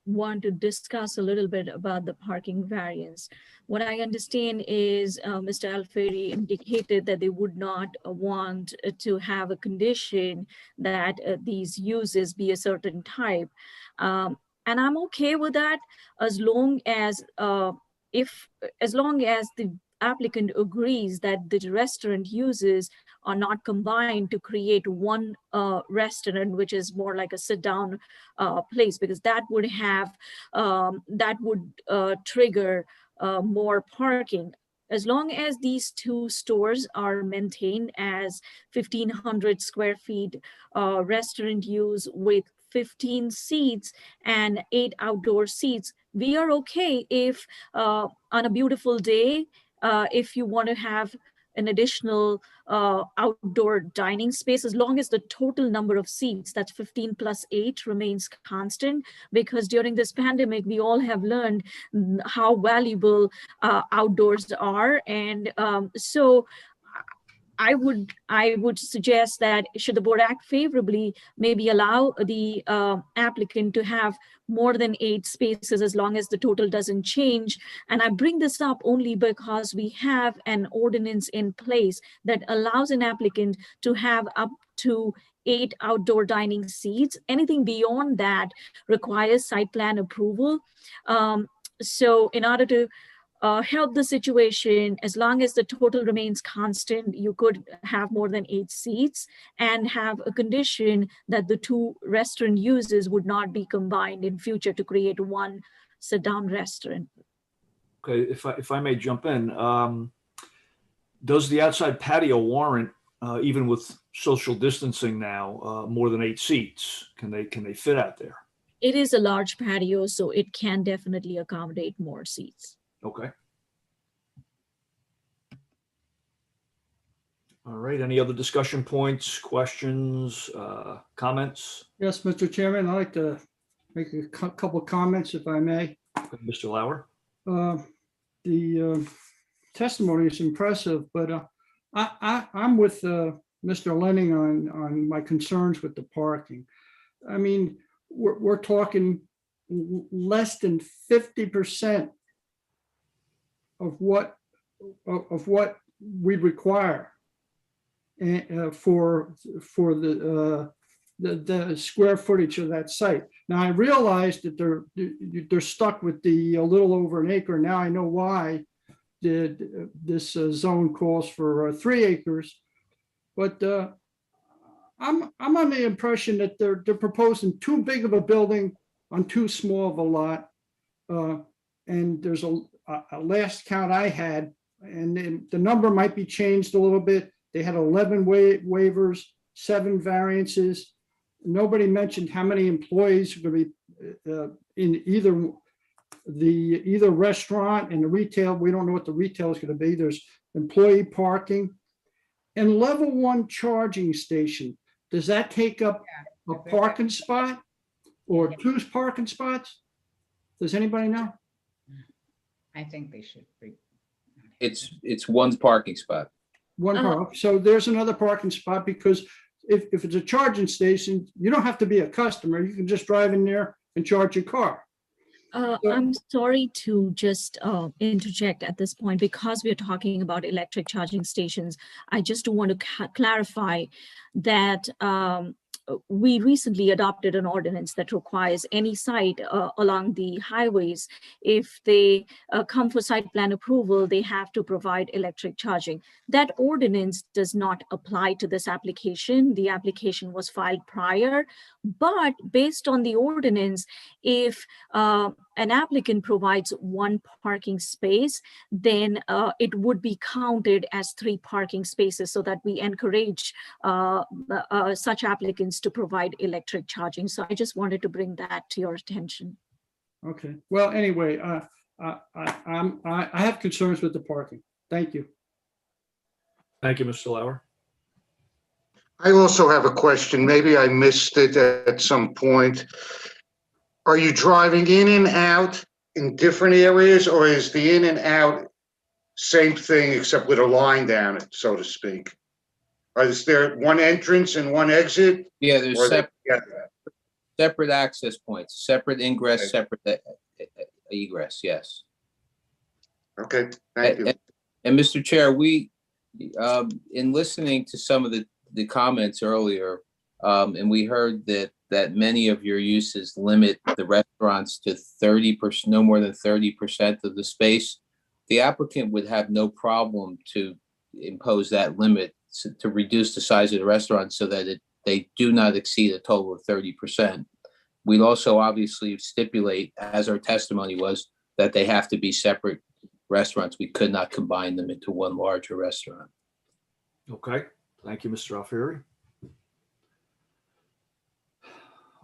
want to discuss a little bit about the parking variance. What I understand is Mr. Alfieri indicated that they would not want to have a condition that these uses be a certain type. And I'm okay with that as long as the applicant agrees that the restaurant uses are not combined to create one restaurant, which is more like a sit-down place, because that would trigger more parking. As long as these two stores are maintained as 1,500 square feet restaurant use with 15 seats and 8 outdoor seats, we are okay if on a beautiful day, if you want to have an additional outdoor dining space, as long as the total number of seats, that's 15 plus 8, remains constant, because during this pandemic, we all have learned how valuable outdoors are. And so I would suggest that should the board act favorably, maybe allow the applicant to have more than 8 spaces as long as the total doesn't change. And I bring this up only because we have an ordinance in place that allows an applicant to have up to 8 outdoor dining seats. Anything beyond that requires site plan approval. So in order to help the situation, as long as the total remains constant, you could have more than 8 seats and have a condition that the two restaurant uses would not be combined in future to create one sit-down restaurant. Okay, if I may jump in, does the outside patio warrant, even with social distancing now, more than 8 seats? Can they fit out there? It is a large patio, so it can definitely accommodate more seats. Okay. All right, any other discussion points, questions, comments? Yes, Mr. Chairman, I'd like to make a couple comments if I may. Okay, Mr. Lauer? The testimony is impressive, but I'm with Mr. Lenning on my concerns with the parking. I mean, we're talking less than 50% of what we require for the square footage of that site. Now I realize that they're stuck with the little over an acre. Now I know why this zone calls for 3 acres, but I'm on the impression that they're proposing too big of a building on too small of a lot. And there's a last count I had, and the number might be changed a little bit. They had 11 waivers, 7 variances. Nobody mentioned how many employees are going to be in either restaurant and the retail. We don't know what the retail is going to be. There's employee parking and level 1 charging station. Does that take up a parking spot or 2 parking spots? Does anybody know? I think they should be. It's one parking spot. One park. So there's another parking spot, because if it's a charging station, you don't have to be a customer. You can just drive in there and charge your car. I'm sorry to just interject at this point, because we're talking about electric charging stations. I just want to clarify that we recently adopted an ordinance that requires any site along the highways, if they come for site plan approval, they have to provide electric charging. That ordinance does not apply to this application. The application was filed prior, but based on the ordinance, if an applicant provides 1 parking space, then it would be counted as 3 parking spaces, so that we encourage such applicants to provide electric charging. So I just wanted to bring that to your attention. Okay. Well, anyway, I have concerns with the parking. Thank you. Thank you, Mr. Lauer. I also have a question. Maybe I missed it at some point. Are you driving in and out in different areas, or is the in and out same thing except with a line down it, so to speak? Is there one entrance and one exit? Yeah, there's Or separate. yeah. Separate access points, separate ingress, separate egress, yes. Okay, thank you. And Mr. Chair, we, in listening to some of the comments earlier, and we heard that many of your uses limit the restaurants to 30%, no more than 30% of the space. The applicant would have no problem to impose that limit to reduce the size of the restaurant so that they do not exceed a total of 30%. We'd also obviously stipulate, as our testimony was, that they have to be separate restaurants. We could not combine them into one larger restaurant. Okay, thank you, Mr. Alfieri.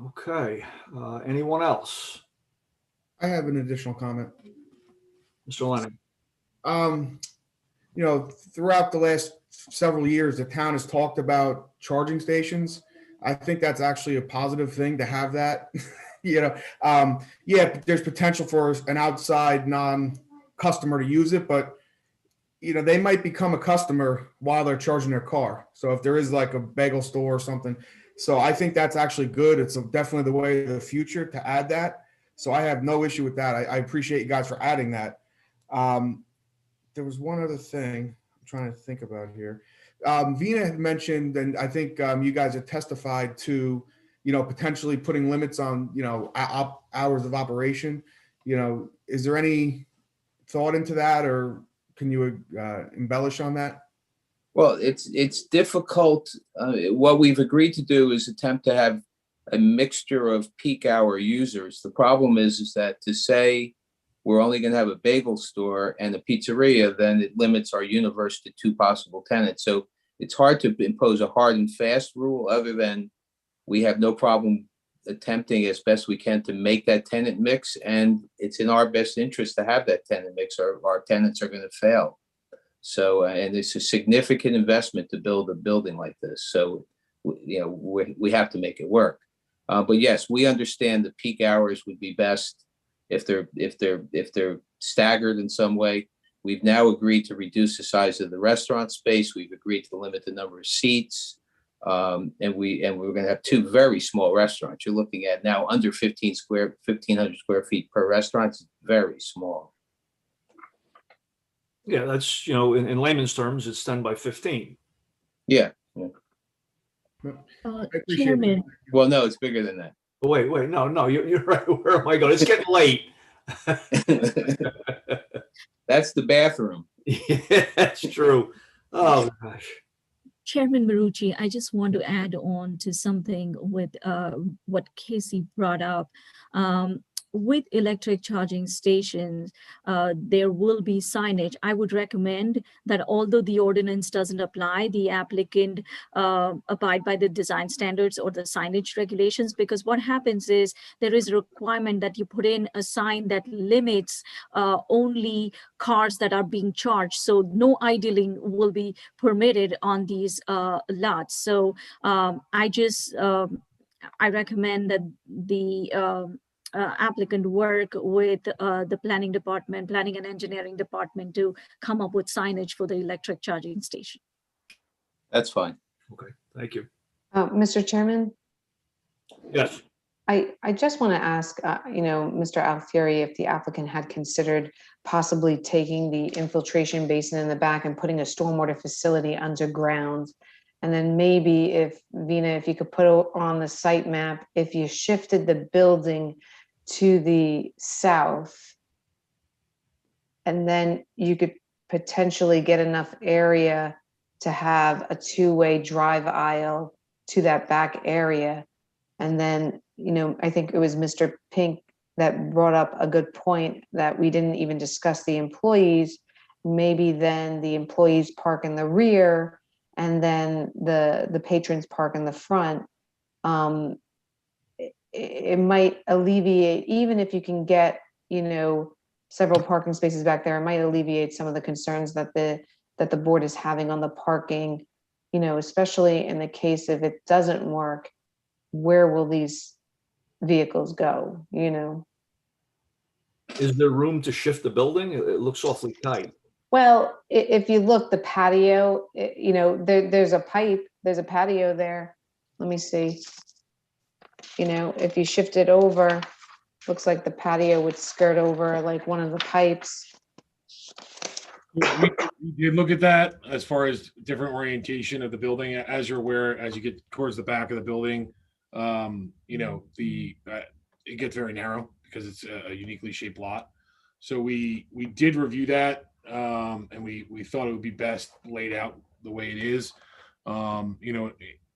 Okay, anyone else? I have an additional comment. Mr. Lennon? You know, throughout the last several years, the town has talked about charging stations. I think that's actually a positive thing to have that. You know, yeah, there's potential for an outside non-customer to use it, but you know, they might become a customer while they're charging their car. So if there is like a bagel store or something, so I think that's actually good. It's definitely the way of the future to add that. So I have no issue with that. I appreciate you guys for adding that. There was one other thing I'm trying to think about here. Vina had mentioned, and I think you guys have testified to, you know, potentially putting limits on, you know, hours of operation. You know, is there any thought into that, or can you embellish on that? Well, it's difficult. What we've agreed to do is attempt to have a mixture of peak hour users. The problem is that to say we're only going to have a bagel store and a pizzeria, then it limits our universe to 2 possible tenants. So it's hard to impose a hard and fast rule, other than we have no problem attempting as best we can to make that tenant mix. And it's in our best interest to have that tenant mix, or our tenants are going to fail. So, and it's a significant investment to build a building like this. So, you know, we have to make it work. But yes, we understand the peak hours would be best if they're staggered in some way. We've now agreed to reduce the size of the restaurant space. We've agreed to limit the number of seats. And we're going to have 2 very small restaurants. You're looking at now under 1,500 square feet per restaurant. It's very small. Yeah, that's, you know, in layman's terms, it's 10 by 15. Yeah. Chairman, Well, no, it's bigger than that. Wait, no, you're right. Where am I going? It's getting late. That's the bathroom. Yeah, that's true. Oh, gosh. Chairman Marucci, I just want to add on to something with what Casey brought up. With electric charging stations, there will be signage. I would recommend that although the ordinance doesn't apply, the applicant abide by the design standards or the signage regulations, because what happens is there is a requirement that you put in a sign that limits only cars that are being charged. So no idling will be permitted on these lots. So I recommend that the applicant work with the planning and engineering department to come up with signage for the electric charging station. That's fine. Okay, thank you. Mr. Chairman, Yes. I just want to ask, you know, Mr. Alfieri, if the applicant had considered possibly taking the infiltration basin in the back and putting a stormwater facility underground. And then maybe if, Vina, if you could put on the site map, if you shifted the building to the south, and then you could potentially get enough area to have a 2-way drive aisle to that back area. And then, you know, I think it was Mr. Pink that brought up a good point that we didn't even discuss the employees. Maybe then the employees park in the rear and then the patrons park in the front. It might alleviate, even if you can get, you know, several parking spaces back there, it might alleviate some of the concerns that the board is having on the parking, you know, especially in the case if it doesn't work, where will these vehicles go, you know? Is there room to shift the building? It looks awfully tight. Well, if you look, the patio, you know, there's a patio there. Let me see. you know, if you shift it over, looks like the patio would skirt over like one of the pipes. We did look at that as far as different orientation of the building. As you're aware, as you get towards the back of the building, you know, it gets very narrow because it's a uniquely shaped lot. So we did review that, and we thought it would be best laid out the way it is. You know,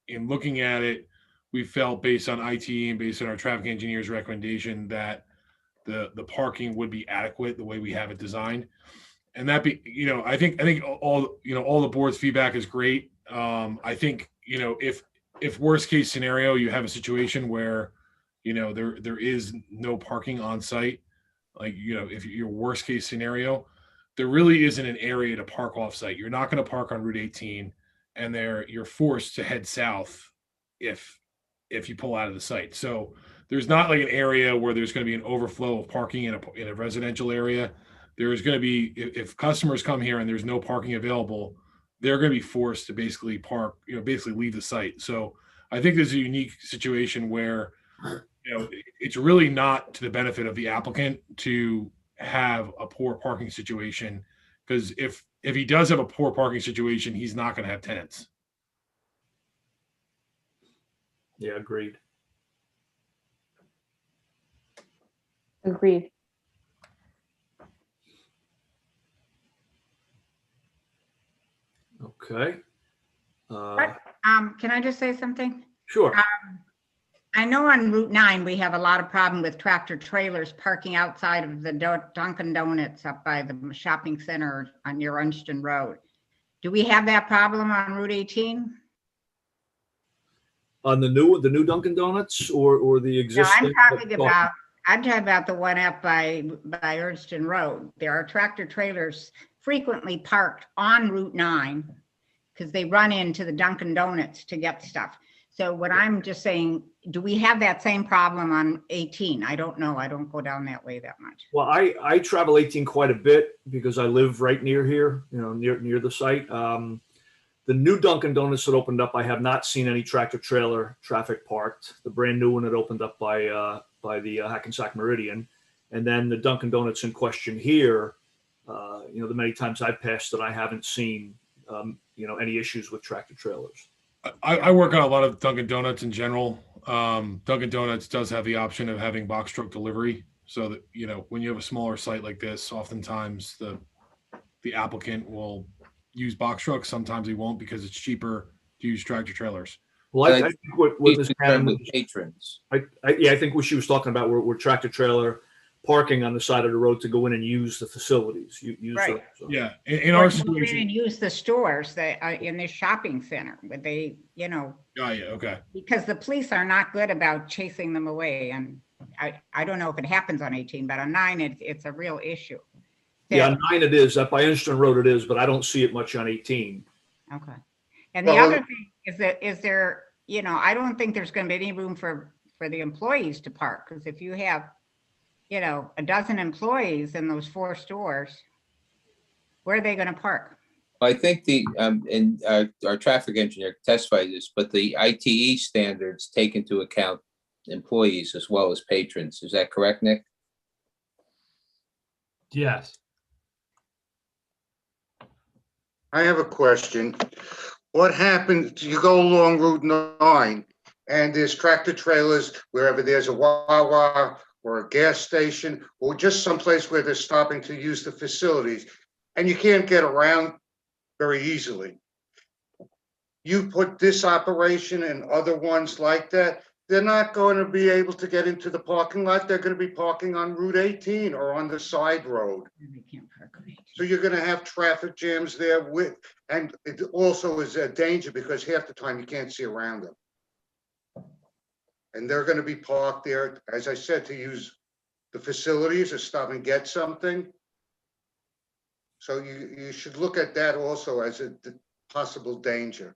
in looking at it, we felt based on IT and based on our traffic engineer's recommendation that the parking would be adequate the way we have it designed. And that be, you know, I think all, you know, all the board's feedback is great. I think, you know, if worst case scenario, you have a situation where, you know, there is no parking on site, like, you know, if your worst case scenario, there really isn't an area to park off site. You're not going to park on Route 18, and you're forced to head south if you pull out of the site. So there's not like an area where there's going to be an overflow of parking in a residential area. There's going to be, if customers come here and there's no parking available, they're going to be forced to basically park, you know, basically leave the site. So I think there's a unique situation where, you know, it's really not to the benefit of the applicant to have a poor parking situation, because if he does have a poor parking situation, he's not going to have tenants. Yeah, agreed. Agreed. Okay. Can I just say something? Sure. I know on Route 9, we have a lot of problem with tractor trailers parking outside of the Dunkin' Donuts up by the shopping center on near Unston Road. Do we have that problem on Route 18? On the new Dunkin' Donuts or the No, existing? I'm talking about the one up by Unston Road. There are tractor trailers frequently parked on Route 9 because they run into the Dunkin' Donuts to get stuff. So what I'm just saying, do we have that same problem on 18? I don't know. I don't go down that way that much. Well, I travel 18 quite a bit because I live right near here, you know, near the site. The new Dunkin' Donuts that opened up, I have not seen any tractor trailer traffic parked. The brand new one that opened up by the Hackensack Meridian, and then the Dunkin' Donuts in question here. You know, the many times I've passed it, I haven't seen you know, any issues with tractor trailers. I work on a lot of Dunkin' Donuts in general. Dunkin' Donuts does have the option of having box truck delivery, so that, you know, when you have a smaller site like this, oftentimes the applicant will use box trucks. Sometimes he won't because it's cheaper to use tractor trailers. Well, I think what Ms. Cannon with patrons. I think what she was talking about were tractor trailer parking on the side of the road to go in and use the facilities. Right. Yeah. In our situation, and use the stores that in the shopping center, where they, you know. Oh, yeah. Okay. Because the police are not good about chasing them away, and I don't know if it happens on 18, but on 9 it's a real issue. Yeah, on 9 it is. Up by Inston Road it is, but I don't see it much on 18. Okay. And the other thing is there, you know, I don't think there's going to be any room for the employees to park, because if you have, you know, a dozen employees in those 4 stores, where are they going to park? I think and our traffic engineer testified this, but the ITE standards take into account employees as well as patrons. Is that correct, Nick? Yes. I have a question. What happens, you go along Route 9 and there's tractor trailers wherever there's a Wawa or a gas station or just someplace where they're stopping to use the facilities and you can't get around very easily. You put this operation and other ones like that, they're not going to be able to get into the parking lot. They're going to be parking on Route 18 or on the side road. They can't park on 18. So you're going to have traffic jams there and it also is a danger because half the time you can't see around them. And they're going to be parked there, as I said, to use the facilities or stop and get something. So you should look at that also as a possible danger.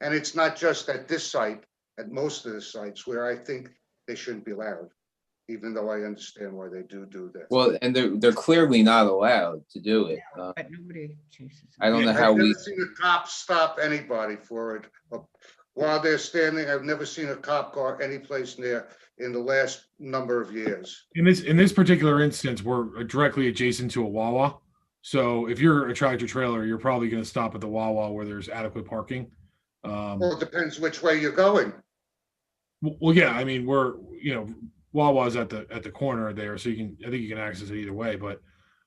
And it's not just at this site, at most of the sites where I think they shouldn't be allowed, even though I understand why they do that. Well, and they're clearly not allowed to do it. But nobody chases them. I don't know I've how never we. seen a cop stop anybody for it while they're standing. I've never seen a cop car anyplace near in the last number of years. In this particular instance, we're directly adjacent to a Wawa. So if you're a tractor trailer, you're probably going to stop at the Wawa where there's adequate parking. Well, it depends which way you're going. Well, yeah, I mean, Wawa's at the corner there, so I think you can access it either way. But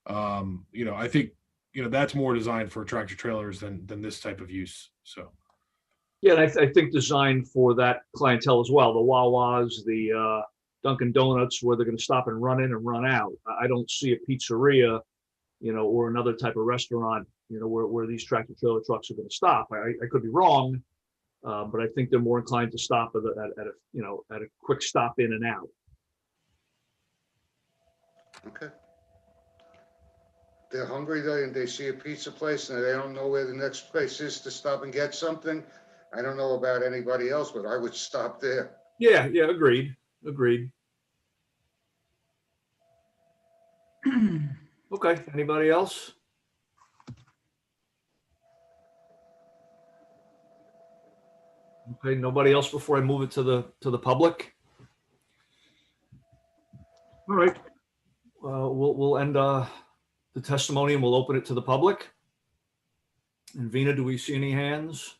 I think that's more designed for tractor trailers than this type of use. So Yeah, and I think designed for that clientele as well. The Wawas, the Dunkin' Donuts, where they're going to stop and run in and run out. I don't see a pizzeria, or another type of restaurant, where these tractor trailer trucks are going to stop. I could be wrong, but I think they're more inclined to stop at a quick stop in and out. Okay. They're hungry and they see a pizza place and they don't know where the next place is to stop and get something. I don't know about anybody else, but I would stop there. Yeah, agreed. Okay, anybody else? Okay, nobody else before I move it to the public? All right. We'll end the testimony and we'll open it to the public. And Vina, do we see any hands?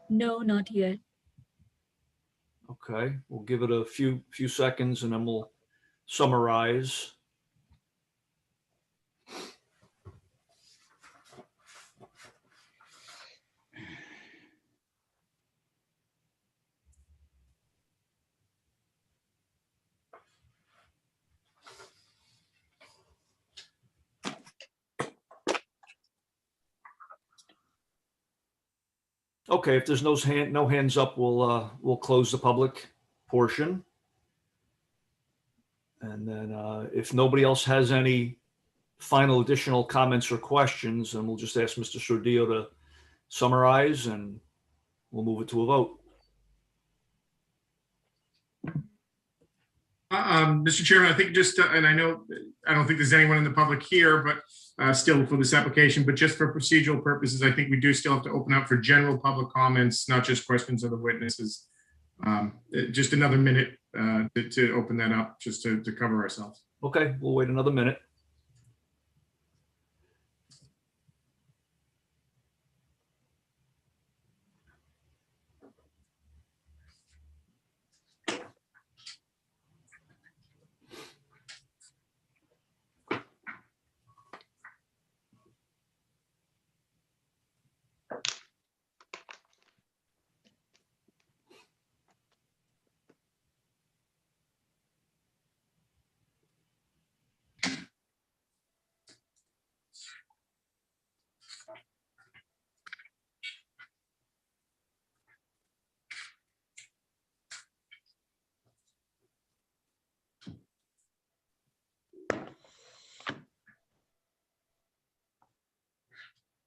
No, not yet. Okay, we'll give it a few seconds and then we'll summarize. Okay, if there's no hands up, we'll close the public portion. And then if nobody else has any final additional comments or questions, then we'll just ask Mr. Sordillo to summarize and we'll move it to a vote. Mr. Chairman, I think and I don't think there's anyone in the public here, but still for this application, but just for procedural purposes, I think we do still have to open up for general public comments, not just questions of the witnesses. Just another minute to open that up, just to cover ourselves. Okay, we'll wait another minute.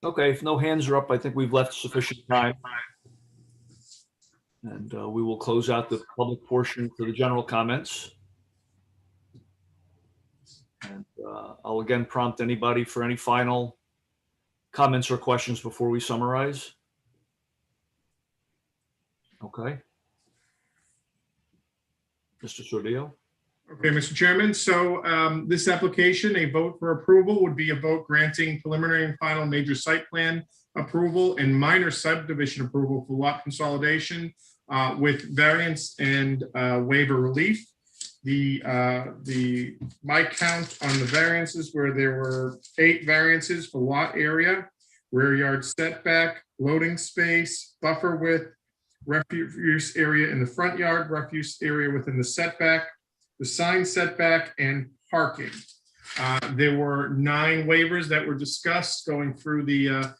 Okay, if no hands are up, I think we've left sufficient time. And we will close out the public portion for the general comments. And I'll again prompt anybody for any final comments or questions before we summarize. Okay. Mr. Sordillo. Okay, Mr. Chairman. So this application, a vote for approval would be a vote granting preliminary and final major site plan approval and minor subdivision approval for lot consolidation with variance and waiver relief. My count on the variances where there were 8 variances for lot area, rear yard setback, loading space, buffer width, refuse area in the front yard, refuse area within the setback, the sign setback, and parking. There were 9 waivers that were discussed going through the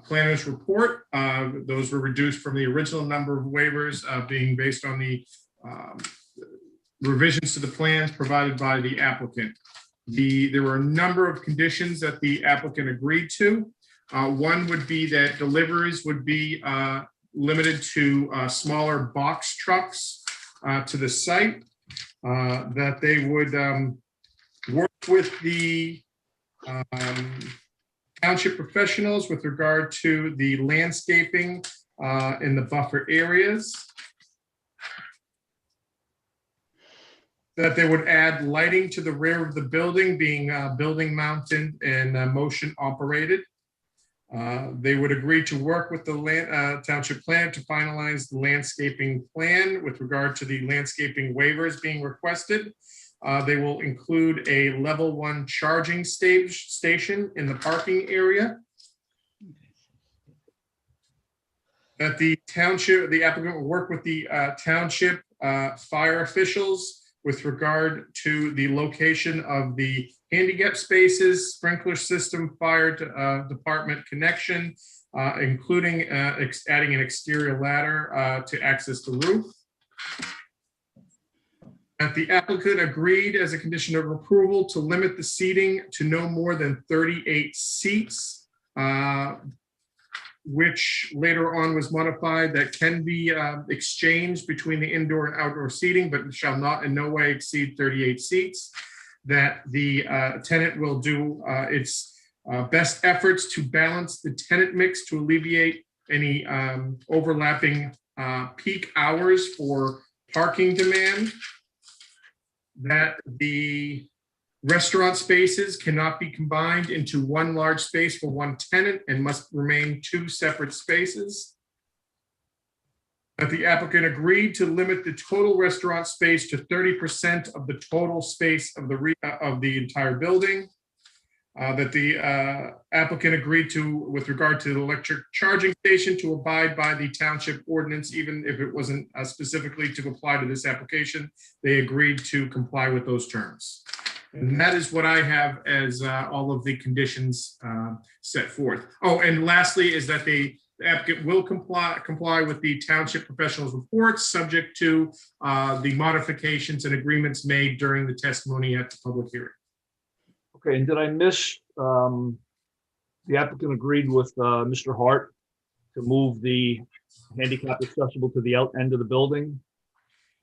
planner's report. Those were reduced from the original number of waivers being based on the revisions to the plans provided by the applicant. There were a number of conditions that the applicant agreed to. One would be that deliveries would be limited to smaller box trucks to the site. That they would work with the township professionals with regard to the landscaping in the buffer areas. That they would add lighting to the rear of the building, being building mounted and motion operated. They would agree to work with the township planner to finalize the landscaping plan with regard to the landscaping waivers being requested. They will include a level 1 charging station in the parking area. That the applicant will work with the township fire officials with regard to the location of the handicap spaces, sprinkler system, fire department connection, including adding an exterior ladder to access the roof. That the applicant agreed as a condition of approval to limit the seating to no more than 38 seats, which later on was modified, that can be exchanged between the indoor and outdoor seating, but shall not in no way exceed 38 seats. That the tenant will do its best efforts to balance the tenant mix to alleviate any overlapping peak hours for parking demand. That the restaurant spaces cannot be combined into one large space for one tenant and must remain 2 separate spaces. That the applicant agreed to limit the total restaurant space to 30% of the total space of the entire building. That the applicant agreed to, with regard to the electric charging station, to abide by the township ordinance, even if it wasn't specifically to apply to this application. They agreed to comply with those terms. And that is what I have as all of the conditions set forth. Oh, and lastly is that the applicant will comply with the township professionals reports, subject to the modifications and agreements made during the testimony at the public hearing. Okay, and did I miss, the applicant agreed with Mr. Hart to move the handicap accessible to the out end of the building?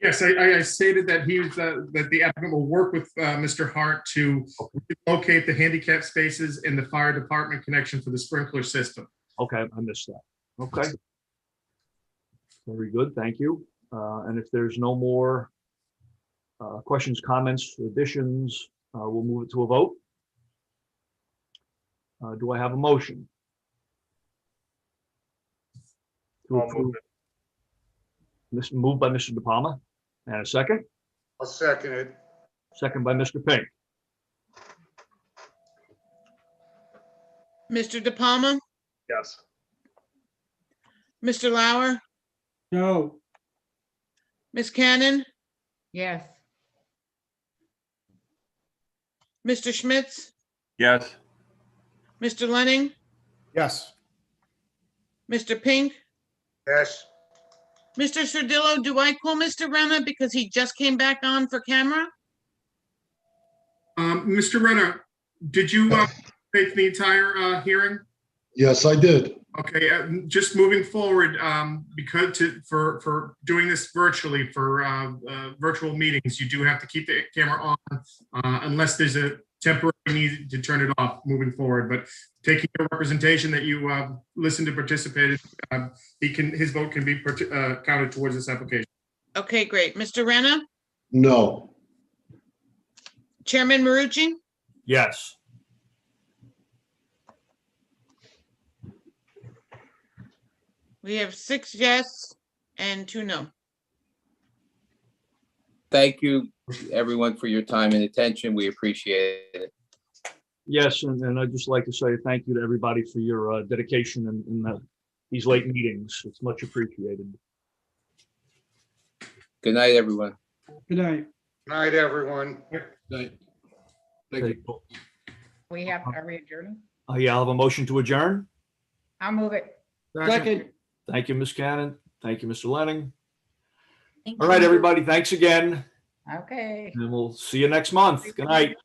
Yes, I stated that that the applicant will work with Mr. Hart to locate the handicap spaces in the fire department connection for the sprinkler system. Okay, I missed that. Okay. Very good, thank you. And if there's no more questions, comments, additions, we'll move it to a vote. Do I have a motion? To approve. Moved by Mr. De Palma, and a second? I'll second it. Second by Mr. Pink. Mr. De Palma, Yes. Mr. Lauer, No. Ms. Cannon, Yes. Mr. Schmitz, Yes. Mr. Lenning, Yes. Mr. Pink, Yes. Mr. Sardillo, do I call Mr. Renner because he just came back on for camera? Mr. Renner, did you take the entire hearing? Yes, I did. Okay, just moving forward, because for doing this virtually for virtual meetings, you do have to keep the camera on unless there's a temporary need to turn it off moving forward. But taking your representation that you listened to, participated, his vote can be counted towards this application. Okay, great. Mr. Renner, No. Chairman Marucci, Yes. we have 6 yes and 2 no. Thank you, everyone, for your time and attention. We appreciate it. Yes, and I'd just like to say thank you to everybody for your dedication in these late meetings. It's much appreciated. Good night, everyone. Good night. Night, everyone. Thank Okay. you. Are we adjourning? Yeah, I'll have a motion to adjourn. I'll move it. Second. Thank you, Ms. Cannon. Thank you, Mr. Lenning. Thank All right, you. everybody, thanks again, Okay. and we'll see you next month. Good night.